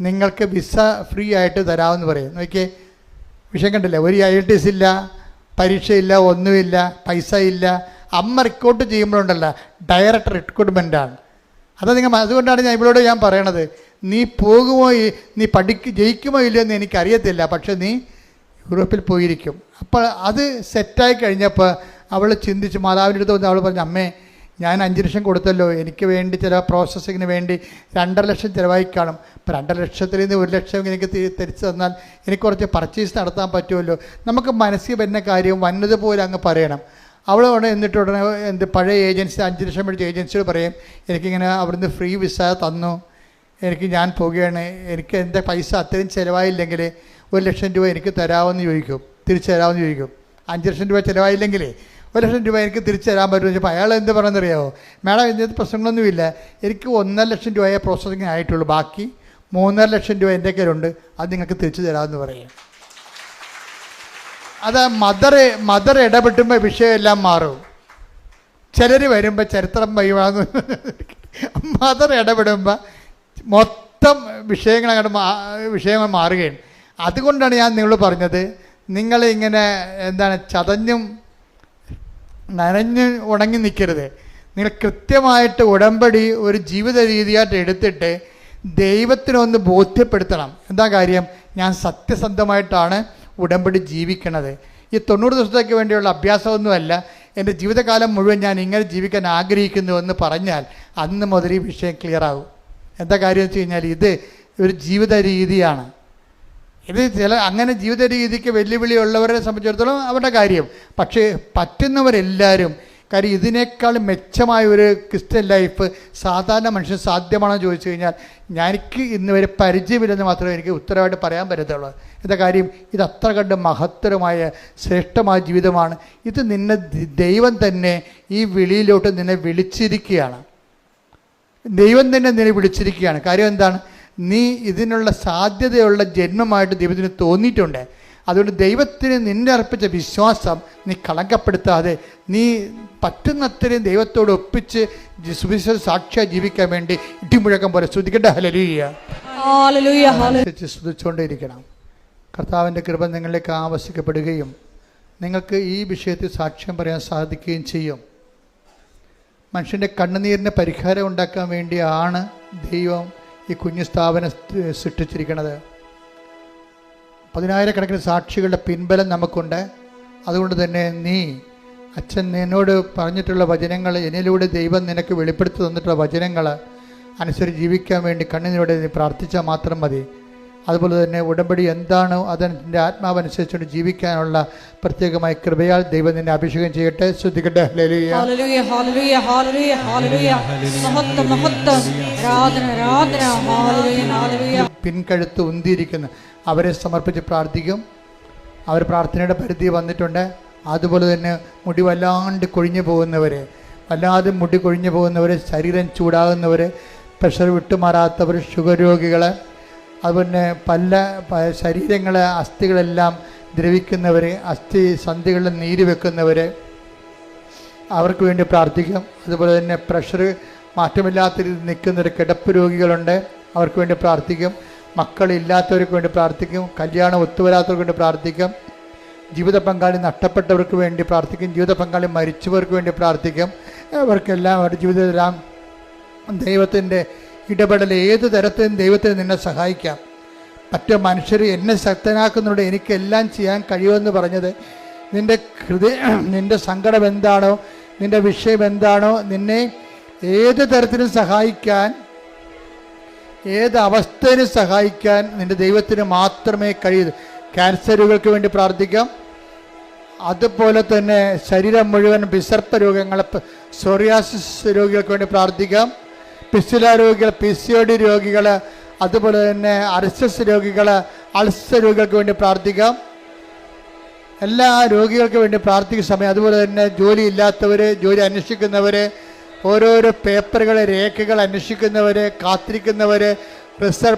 നിങ്ങൾക്ക് വിസ ഫ്രീ ആയിട്ട് തരാമെന്ന് പറയും. നോക്കിയേ, വിഷയം കണ്ടില്ല, ഒരു IELTS ഇല്ല, പരീക്ഷയില്ല, ഒന്നുമില്ല, പൈസ ഇല്ല. അമ്മ റിക്രൂട്ട് ചെയ്യുമ്പോഴുണ്ടല്ല, ഡയറക്റ്റ് റിക്രൂട്ട്മെൻറ്റാണ്. അതുകൊണ്ടാണ് ഇവളോട് ഞാൻ പറയണത്, നീ പോകുമോ, നീ ജയിക്കുമോ ഇല്ലയോ എന്ന് എനിക്കറിയത്തില്ല, പക്ഷെ നീ യൂറോപ്പിൽ പോയിരിക്കും. അപ്പോൾ അത് സെറ്റായി കഴിഞ്ഞപ്പോൾ അവൾ ചിന്തിച്ച് മാതാവിൻ്റെ അടുത്ത് വന്ന് അവൾ പറഞ്ഞു, അമ്മേ ഞാൻ 5 ലക്ഷം കൊടുത്തല്ലോ, എനിക്ക് വേണ്ടി ചില പ്രോസസ്സിങ്ങിന് വേണ്ടി 2.5 ലക്ഷം ചിലവായി കാണും. അപ്പോൾ 2.5 ലക്ഷത്തിൽ നിന്ന് 1 ലക്ഷം എനിക്ക് തിരിച്ചു തന്നാൽ എനിക്ക് കുറച്ച് പർച്ചേസ് നടത്താൻ പറ്റുമല്ലോ. നമുക്ക് മനസ്സിൽ വരുന്ന കാര്യം വന്നതുപോലെ അങ്ങ് പറയണം. അവളോട് എന്നിട്ട് ഉടനെ പഴയ ഏജൻസി 5 ലക്ഷം മേടിച്ച ഏജൻസിയോട് പറയും, എനിക്കിങ്ങനെ അവിടുന്ന് ഫ്രീ വിസ തന്നു, ഞാൻ പോവുകയാണ്, എനിക്ക് എൻ്റെ പൈസ അത്രയും ചിലവായില്ലെങ്കിൽ 1 ലക്ഷം രൂപ എനിക്ക് തരാമെന്ന് ചോദിക്കും, തിരിച്ചു തരാമെന്ന് ചോദിക്കും. 5 ലക്ഷം രൂപ ചിലവായില്ലെങ്കിൽ 1 ലക്ഷം രൂപ എനിക്ക് തിരിച്ചു തരാൻ പറ്റുമെന്ന് ചോദിച്ചപ്പോൾ അയാൾ എന്ത് പറയുന്നറിയാമോ, മേഡം ഇതിനകത്ത് പ്രശ്നങ്ങളൊന്നുമില്ല, എനിക്ക് 1.5 ലക്ഷം രൂപയെ പ്രോസസ്സിങ് ആയിട്ടുള്ളൂ, ബാക്കി 3.5 ലക്ഷം രൂപ എൻ്റെ കയ്യിലുണ്ട്, അത് നിങ്ങൾക്ക് തിരിച്ചു തരാമെന്ന് പറയും. അത് മദർ ഇടപെട്ടുമ്പോൾ വിഷയമെല്ലാം മാറും. ചിലർ വരുമ്പോൾ ചരിത്രം വഴിവാന്ന് മദർ ഇടപെടുമ്പോൾ മൊത്തം വിഷയങ്ങൾ മാറുകയും. അതുകൊണ്ടാണ് ഞാൻ നിങ്ങളോട് പറഞ്ഞത്, നിങ്ങളിങ്ങനെ ചതഞ്ഞും നനഞ്ഞ് ഉണങ്ങി നിൽക്കരുത്. നിങ്ങൾ കൃത്യമായിട്ട് ഉടമ്പടി ഒരു ജീവിത രീതിയായിട്ട് എടുത്തിട്ട് ദൈവത്തിനൊന്ന് ബോധ്യപ്പെടുത്തണം. എന്താ കാര്യം, ഞാൻ സത്യസന്ധമായിട്ടാണ് ഉടമ്പടി ജീവിക്കണത്. ഈ 90 ദിവസത്തേക്ക് വേണ്ടിയുള്ള അഭ്യാസമൊന്നുമല്ല, എൻ്റെ ജീവിതകാലം മുഴുവൻ ഞാൻ ഇങ്ങനെ ജീവിക്കാൻ ആഗ്രഹിക്കുന്നുവെന്ന് പറഞ്ഞാൽ അന്ന് മുതൽ ഈ വിഷയം ക്ലിയർ ആകും. എന്താ കാര്യം വെച്ച് കഴിഞ്ഞാൽ ഇത് ഒരു ജീവിത രീതിയാണ്. ഇത് അങ്ങനെ ജീവിത രീതിക്ക് വെല്ലുവിളിയുള്ളവരെ സംബന്ധിച്ചിടത്തോളം അവരുടെ കാര്യം. പക്ഷേ പറ്റുന്നവരെല്ലാവരും, കാര്യം ഇതിനേക്കാൾ മെച്ചമായ ഒരു ക്രിസ്ത്യൻ ലൈഫ് സാധാരണ മനുഷ്യൻ സാധ്യമാണെന്ന് ചോദിച്ചു കഴിഞ്ഞാൽ എനിക്ക് ഇന്ന് വരെ പരിചയമില്ലെന്ന് മാത്രമേ എനിക്ക് ഉത്തരവായിട്ട് പറയാൻ പറ്റത്തുള്ളൂ. എന്താ കാര്യം, ഇത് അത്ര കണ്ട് മഹത്തരമായ ശ്രേഷ്ഠമായ ജീവിതമാണ്. ഇത് നിന്നെ ദൈവം തന്നെ ഈ വിളിയിലോട്ട് നിന്നെ വിളിച്ചിരിക്കുകയാണ്. ദൈവം തന്നെ നിന്നെ വിളിച്ചിരിക്കുകയാണ്. കാര്യം എന്താണ്, നീ ഇതിനുള്ള സാധ്യതയുള്ള ജന്മമായിട്ട് ദൈവത്തിന് തോന്നിയിട്ടുണ്ട്. അതുകൊണ്ട് ദൈവത്തിന് നിന്നെ അർപ്പിച്ച വിശ്വാസം നീ കളങ്കപ്പെടുത്താതെ നീ പറ്റുന്നത്രയും ദൈവത്തോട് ഒപ്പിച്ച് സുവിശേഷ സാക്ഷിയായി ജീവിക്കാൻ വേണ്ടി ഇടിമുഴക്കം പോലെ സ്തുതിക്കട്ടെ. ഹല്ലേലൂയ, സ്തുതിച്ചുകൊണ്ടേയിരിക്കണം. കർത്താവിൻ്റെ കൃപ നിങ്ങളിലേക്ക് ആവശ്യിക്കപ്പെടുകയും നിങ്ങൾക്ക് ഈ വിഷയത്തിൽ സാക്ഷ്യം പറയാൻ സാധിക്കുകയും ചെയ്യും. മനുഷ്യൻ്റെ കണ്ണുനീരിന് പരിഹാരം ഉണ്ടാക്കാൻ വേണ്ടിയാണ് ദൈവം ഈ കുഞ്ഞു സ്ഥാപനം സൃഷ്ടിച്ചിരിക്കുന്നത്. 10,000-കണക്കിന് സാക്ഷികളുടെ പിൻബലം നമുക്കുണ്ട്. അതുകൊണ്ട് തന്നെ നീ അച്ഛൻ എന്നോട് പറഞ്ഞിട്ടുള്ള വചനങ്ങൾ, എന്നിലൂടെ ദൈവം നിനക്ക് വെളിപ്പെടുത്തി തന്നിട്ടുള്ള വചനങ്ങൾ അനുസരിച്ച് ജീവിക്കാൻ വേണ്ടി കണ്ണുനീരോടെ നീ പ്രാർത്ഥിച്ചാൽ മാത്രം മതി. അതുപോലെ തന്നെ ഉടമ്പടി എന്താണോ അതിൻ്റെ ആത്മാവനുസരിച്ചുകൊണ്ട് ജീവിക്കാനുള്ള പ്രത്യേകമായ കൃപയാൽ ദൈവം നിന്നെ അഭിഷേകം ചെയ്യട്ടെ. ശ്രദ്ധിക്കട്ടെ. Hallelujah, hallelujah, hallelujah, hallelujah, hallelujah. മഹത്വം, മഹത്വം, ആരാധന, ആരാധന. Hallelujah, hallelujah. പിൻകഴുത്ത് ഉന്തിയിരിക്കുന്ന അവരെ സമർപ്പിച്ച് പ്രാർത്ഥിക്കും. അവർ പ്രാർത്ഥനയുടെ പരിധി വന്നിട്ടുണ്ട്. അതുപോലെ തന്നെ മുടി വല്ലാണ്ട് കൊഴിഞ്ഞു വല്ലാതെ മുടി കൊഴിഞ്ഞു പോകുന്നവർ, ശരീരം ചൂടാകുന്നവർ, പ്രഷർ വിട്ടുമാറാത്തവർ, ഷുഗർ രോഗികൾ, അതുപോലെ പല ശരീരങ്ങളെ അസ്ഥികളെല്ലാം ദ്രവിക്കുന്നവർ, അസ്ഥി സന്ധികളിൽ നീര് വെക്കുന്നവർ, അവർക്ക് വേണ്ടി പ്രാർത്ഥിക്കും. അതുപോലെ തന്നെ പ്രഷർ മാറ്റമില്ലാത്ത രീതിയിൽ നിൽക്കുന്നൊരു കിടപ്പ് രോഗികളുണ്ട്, അവർക്ക് വേണ്ടി പ്രാർത്ഥിക്കും. മക്കളില്ലാത്തവർക്ക് വേണ്ടി പ്രാർത്ഥിക്കും. കല്യാണം ഒത്തുവരാത്തവർക്ക് വേണ്ടി പ്രാർത്ഥിക്കും. ജീവിത പങ്കാളി നഷ്ടപ്പെട്ടവർക്ക് വേണ്ടി പ്രാർത്ഥിക്കും. ജീവിത പങ്കാളി മരിച്ചവർക്ക് വേണ്ടി പ്രാർത്ഥിക്കും. അവർക്കെല്ലാം അവരുടെ ജീവിതത്തിലെല്ലാം ദൈവത്തിൻ്റെ ഇടപെടൽ ഏത് തരത്തിലും ദൈവത്തിന് നിന്നെ സഹായിക്കാം. മറ്റു മനുഷ്യർ എന്നെ ശക്തനാക്കുന്നുണ്ട്, എനിക്കെല്ലാം ചെയ്യാൻ കഴിയുമെന്ന് പറഞ്ഞത് നിൻ്റെ സങ്കടം എന്താണോ, നിൻ്റെ വിഷയം എന്താണോ, നിന്നെ ഏത് തരത്തിലും സഹായിക്കാൻ, ഏത് അവസ്ഥയിലും സഹായിക്കാൻ നിൻ്റെ ദൈവത്തിന് മാത്രമേ കഴിയൂ. ക്യാൻസറുകൾക്ക് വേണ്ടി പ്രാർത്ഥിക്കാം. അതുപോലെ തന്നെ ശരീരം മുഴുവൻ വിസർപ്പ രോഗങ്ങൾ, സോറിയാസിസ് രോഗികൾക്ക് വേണ്ടി പ്രാർത്ഥിക്കാം. പിസ്തുല രോഗികൾ, PCOD രോഗികൾ, അതുപോലെ തന്നെ അർസസ് രോഗികൾ, അൾസർ രോഗികൾക്ക് വേണ്ടി പ്രാർത്ഥിക്കാം. എല്ലാ രോഗികൾക്ക് വേണ്ടി പ്രാർത്ഥിക്കുന്ന സമയം, അതുപോലെ തന്നെ ജോലി ഇല്ലാത്തവർ, ജോലി അന്വേഷിക്കുന്നവർ, ഓരോരോ പേപ്പറുകൾ, രേഖകൾ അന്വേഷിക്കുന്നവർ, കാത്തിരിക്കുന്നവർ,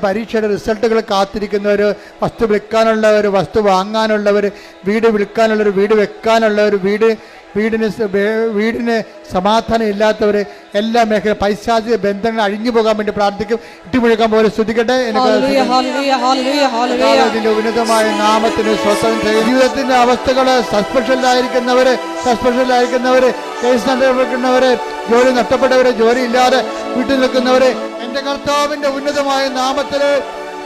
പരീക്ഷയുടെ റിസൾട്ടുകൾ കാത്തിരിക്കുന്നവർ, വസ്തു വിൽക്കാനുള്ളവർ, വസ്തു വാങ്ങാനുള്ളവർ, വീട് വിൽക്കാനുള്ളവർ, വീട് വെക്കാനുള്ളവർ, വീടിന് സമാധാനം ഇല്ലാത്തവർ, എല്ലാ മേഖല പൈശാചിക ബന്ധങ്ങൾ അഴിഞ്ഞു പോകാൻ വേണ്ടി പ്രാർത്ഥിക്കും. ഇട്ടുമുഴുക്കാൻ പോലെ സ്തുതിക്കട്ടെ. ഇതിന്റെ ഉന്നതമായ നാമത്തിന് സ്വന്തം ജീവിതത്തിന്റെ അവസ്ഥകൾ, സസ്പെൻഷനിലായിരിക്കുന്നവര്, കേസ് നടക്കുന്നവര്, ജോലി നഷ്ടപ്പെട്ടവര്, ജോലി ഇല്ലാതെ വീട്ടിൽ നിൽക്കുന്നവര്, എന്റെ കർത്താവിന്റെ ഉന്നതമായ നാമത്തില്,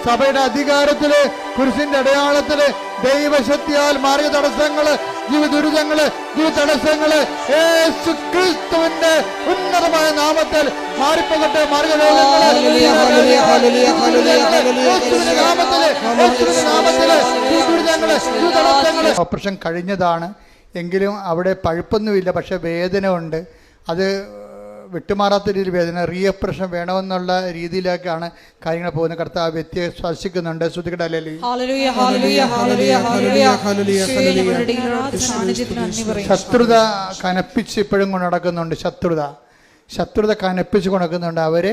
സഭയുടെ അധികാരത്തില്, കുരിശിന്റെ അടയാളത്തില്, ദൈവശക്തിയാൽ മാർഗ തടസ്സങ്ങള്, ജീവിത ദുരിതങ്ങള്, ജീവിത തടസ്സങ്ങള് യേശുക്രിസ്തുവിന്റെ ഉന്നതമായ നാമത്തിൽ മാറിപ്പോകട്ടെ. ഓപ്പറേഷൻ കഴിഞ്ഞതാണ് എങ്കിലും അവിടെ പഴുപ്പൊന്നുമില്ല, പക്ഷെ വേദന ഉണ്ട്. അത് വിട്ടുമാറാത്ത രീതിയിൽ വേദന, റീഓപ്പറേഷൻ വേണമെന്നുള്ള രീതിയിലേക്കാണ് കാര്യങ്ങൾ പോകുന്നത്. കർത്താവ് വ്യക്തിയെ സ്പർശിക്കുന്നുണ്ട്. ശത്രുത കനപ്പിച്ച് ഇപ്പോഴും കൊണ്ട് നടക്കുന്നുണ്ട്. ശത്രുത കനപ്പിച്ച് കൊണ്ടുനടക്കുന്നുണ്ട്. അവര്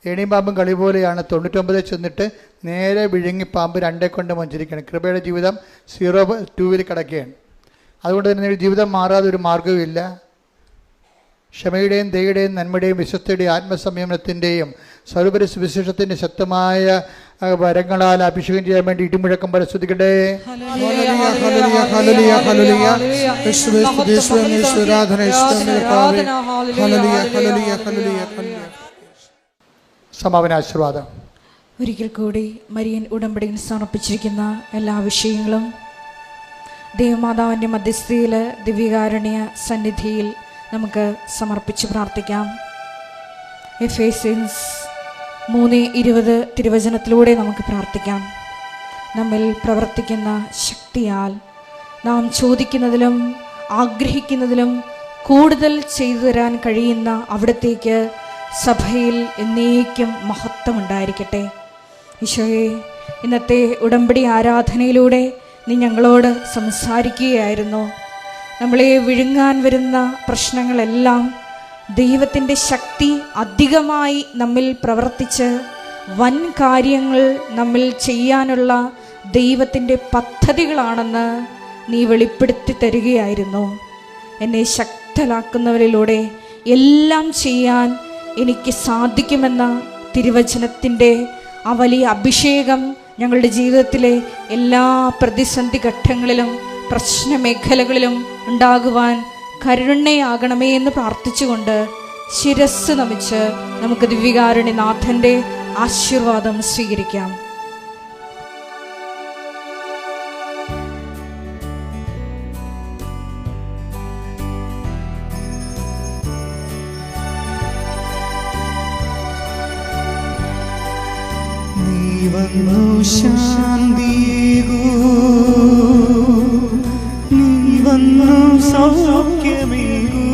ഏണിയും കളി പോലെയാണ്. 99 ചെന്നിട്ട് നേരെ വിഴുങ്ങി പാമ്പ് 2 കൊണ്ട് മഞ്ചരിക്കുകയാണ്. കൃപയുടെ ജീവിതം 0-2 കിടക്കുകയാണ്. അതുകൊണ്ട് തന്നെ ജീവിതം മാറാതെ ഒരു മാർഗവുമില്ല. ക്ഷമയുടെയും ദയയുടെയും നന്മയുടെയും വിശ്വസ്തയുടെയും ആത്മസംയമനത്തിൻ്റെയും സർവ്വപരി സുവിശേഷത്തിൻ്റെ ശക്തമായ വരങ്ങളാൽ അഭിഷേകം ചെയ്യാൻ വേണ്ടി ഇടിമുഴക്കം പരിശോധിക്കട്ടെ. സമാപന ആശീർവാദം. ഒരിക്കൽ കൂടി മരിയൻ ഉടമ്പടിയിൽ സമർപ്പിച്ചിരിക്കുന്ന എല്ലാ വിഷയങ്ങളും ദേവമാതാവിൻ്റെ മധ്യസ്ഥയിൽ ദിവ്യകാരുണ്യ സന്നിധിയിൽ നമുക്ക് സമർപ്പിച്ച് പ്രാർത്ഥിക്കാം. എഫേസ്യൻസ് 3:20 തിരുവചനത്തിലൂടെ നമുക്ക് പ്രാർത്ഥിക്കാം. നമ്മിൽ പ്രവർത്തിക്കുന്ന ശക്തിയാൽ നാം ചോദിക്കുന്നതിലും ആഗ്രഹിക്കുന്നതിലും കൂടുതൽ ചെയ്തു തരാൻ കഴിയുന്ന അവിടത്തേക്ക് സഭയിൽ എന്നേക്കും മഹത്വമുണ്ടായിരിക്കട്ടെ. ഈശോയെ, ഇന്നത്തെ ഉടമ്പടി ആരാധനയിലൂടെ നീ ഞങ്ങളോട് സംസാരിക്കുകയായിരുന്നു. നമ്മളെ വിഴുങ്ങാൻ വരുന്ന പ്രശ്നങ്ങളെല്ലാം ദൈവത്തിൻ്റെ ശക്തി അധികമായി നമ്മിൽ പ്രവർത്തിച്ച് വൻ കാര്യങ്ങൾ നമ്മിൽ ചെയ്യാനുള്ള ദൈവത്തിൻ്റെ പദ്ധതികളാണെന്ന് നീ വെളിപ്പെടുത്തി തരികയായിരുന്നു. എന്നെ ശക്തരാക്കുന്നവരിലൂടെ എല്ലാം ചെയ്യാൻ എനിക്ക് സാധിക്കുമെന്ന തിരുവചനത്തിൻ്റെ ആ വലിയ അഭിഷേകം ഞങ്ങളുടെ ജീവിതത്തിലെ എല്ലാ പ്രതിസന്ധി ഘട്ടങ്ങളിലും പ്രശ്നമേഖലകളിലും ഉണ്ടാകുവാൻ കരുണയാകണമേ എന്ന് പ്രാർത്ഥിച്ചുകൊണ്ട് ശിരസ് നമിച്ച് നമുക്ക് ദിവ്യകാരുണ്യനാഥൻ്റെ ആശീർവാദം സ്വീകരിക്കാം. വന്നു ശാന്തിയേകൂ, നീ വന്നു സൗഖ്യമേകൂ,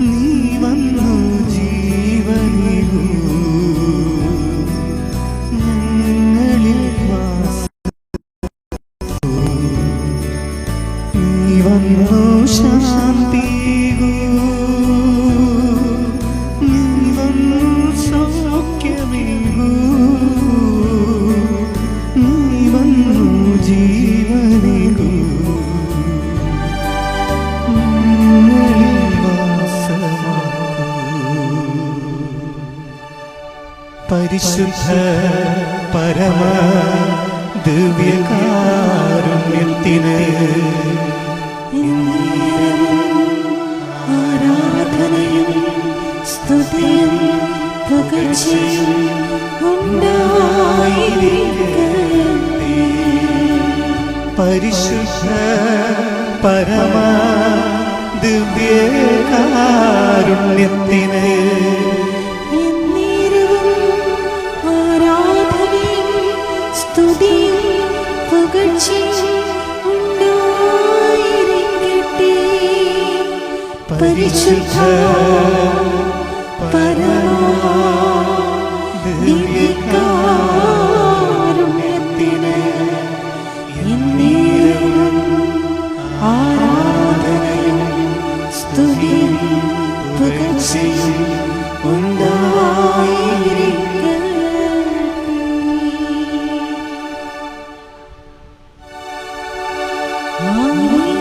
നീ വന്നു ജീവനേകൂ, ഞങ്ങളിൽ നീ വന്നു ശാന്തിയേകൂ, നീ വന്നു സൗഖ്യമേകൂ, നീ വന്നു ജീവനേകൂ, പരിശുദ്ധ പരമ ദിവ്യകാരുണ്യത്തിന് ആരാധനയും സ്തുതിയും പുകഴ്ചയും ഉണ്ടായിരിക്കട്ടെ. പരിശുദ്ധ പരമ ദിവ്യകാരുണ്യത്തിന് ആരാധനയും സ്തുതിയും പുകഴ്ചയും ഉണ്ടായിരിക്കട്ടെ. പരിശുദ്ധ ദിവ്യകാരുണ്യത്തിന് എന്നേരവും ആരാധനയും സ്തുതിയും പുകഴ്ചയും ഉണ്ടായിരിക്കട്ടെ. ആമേൻ.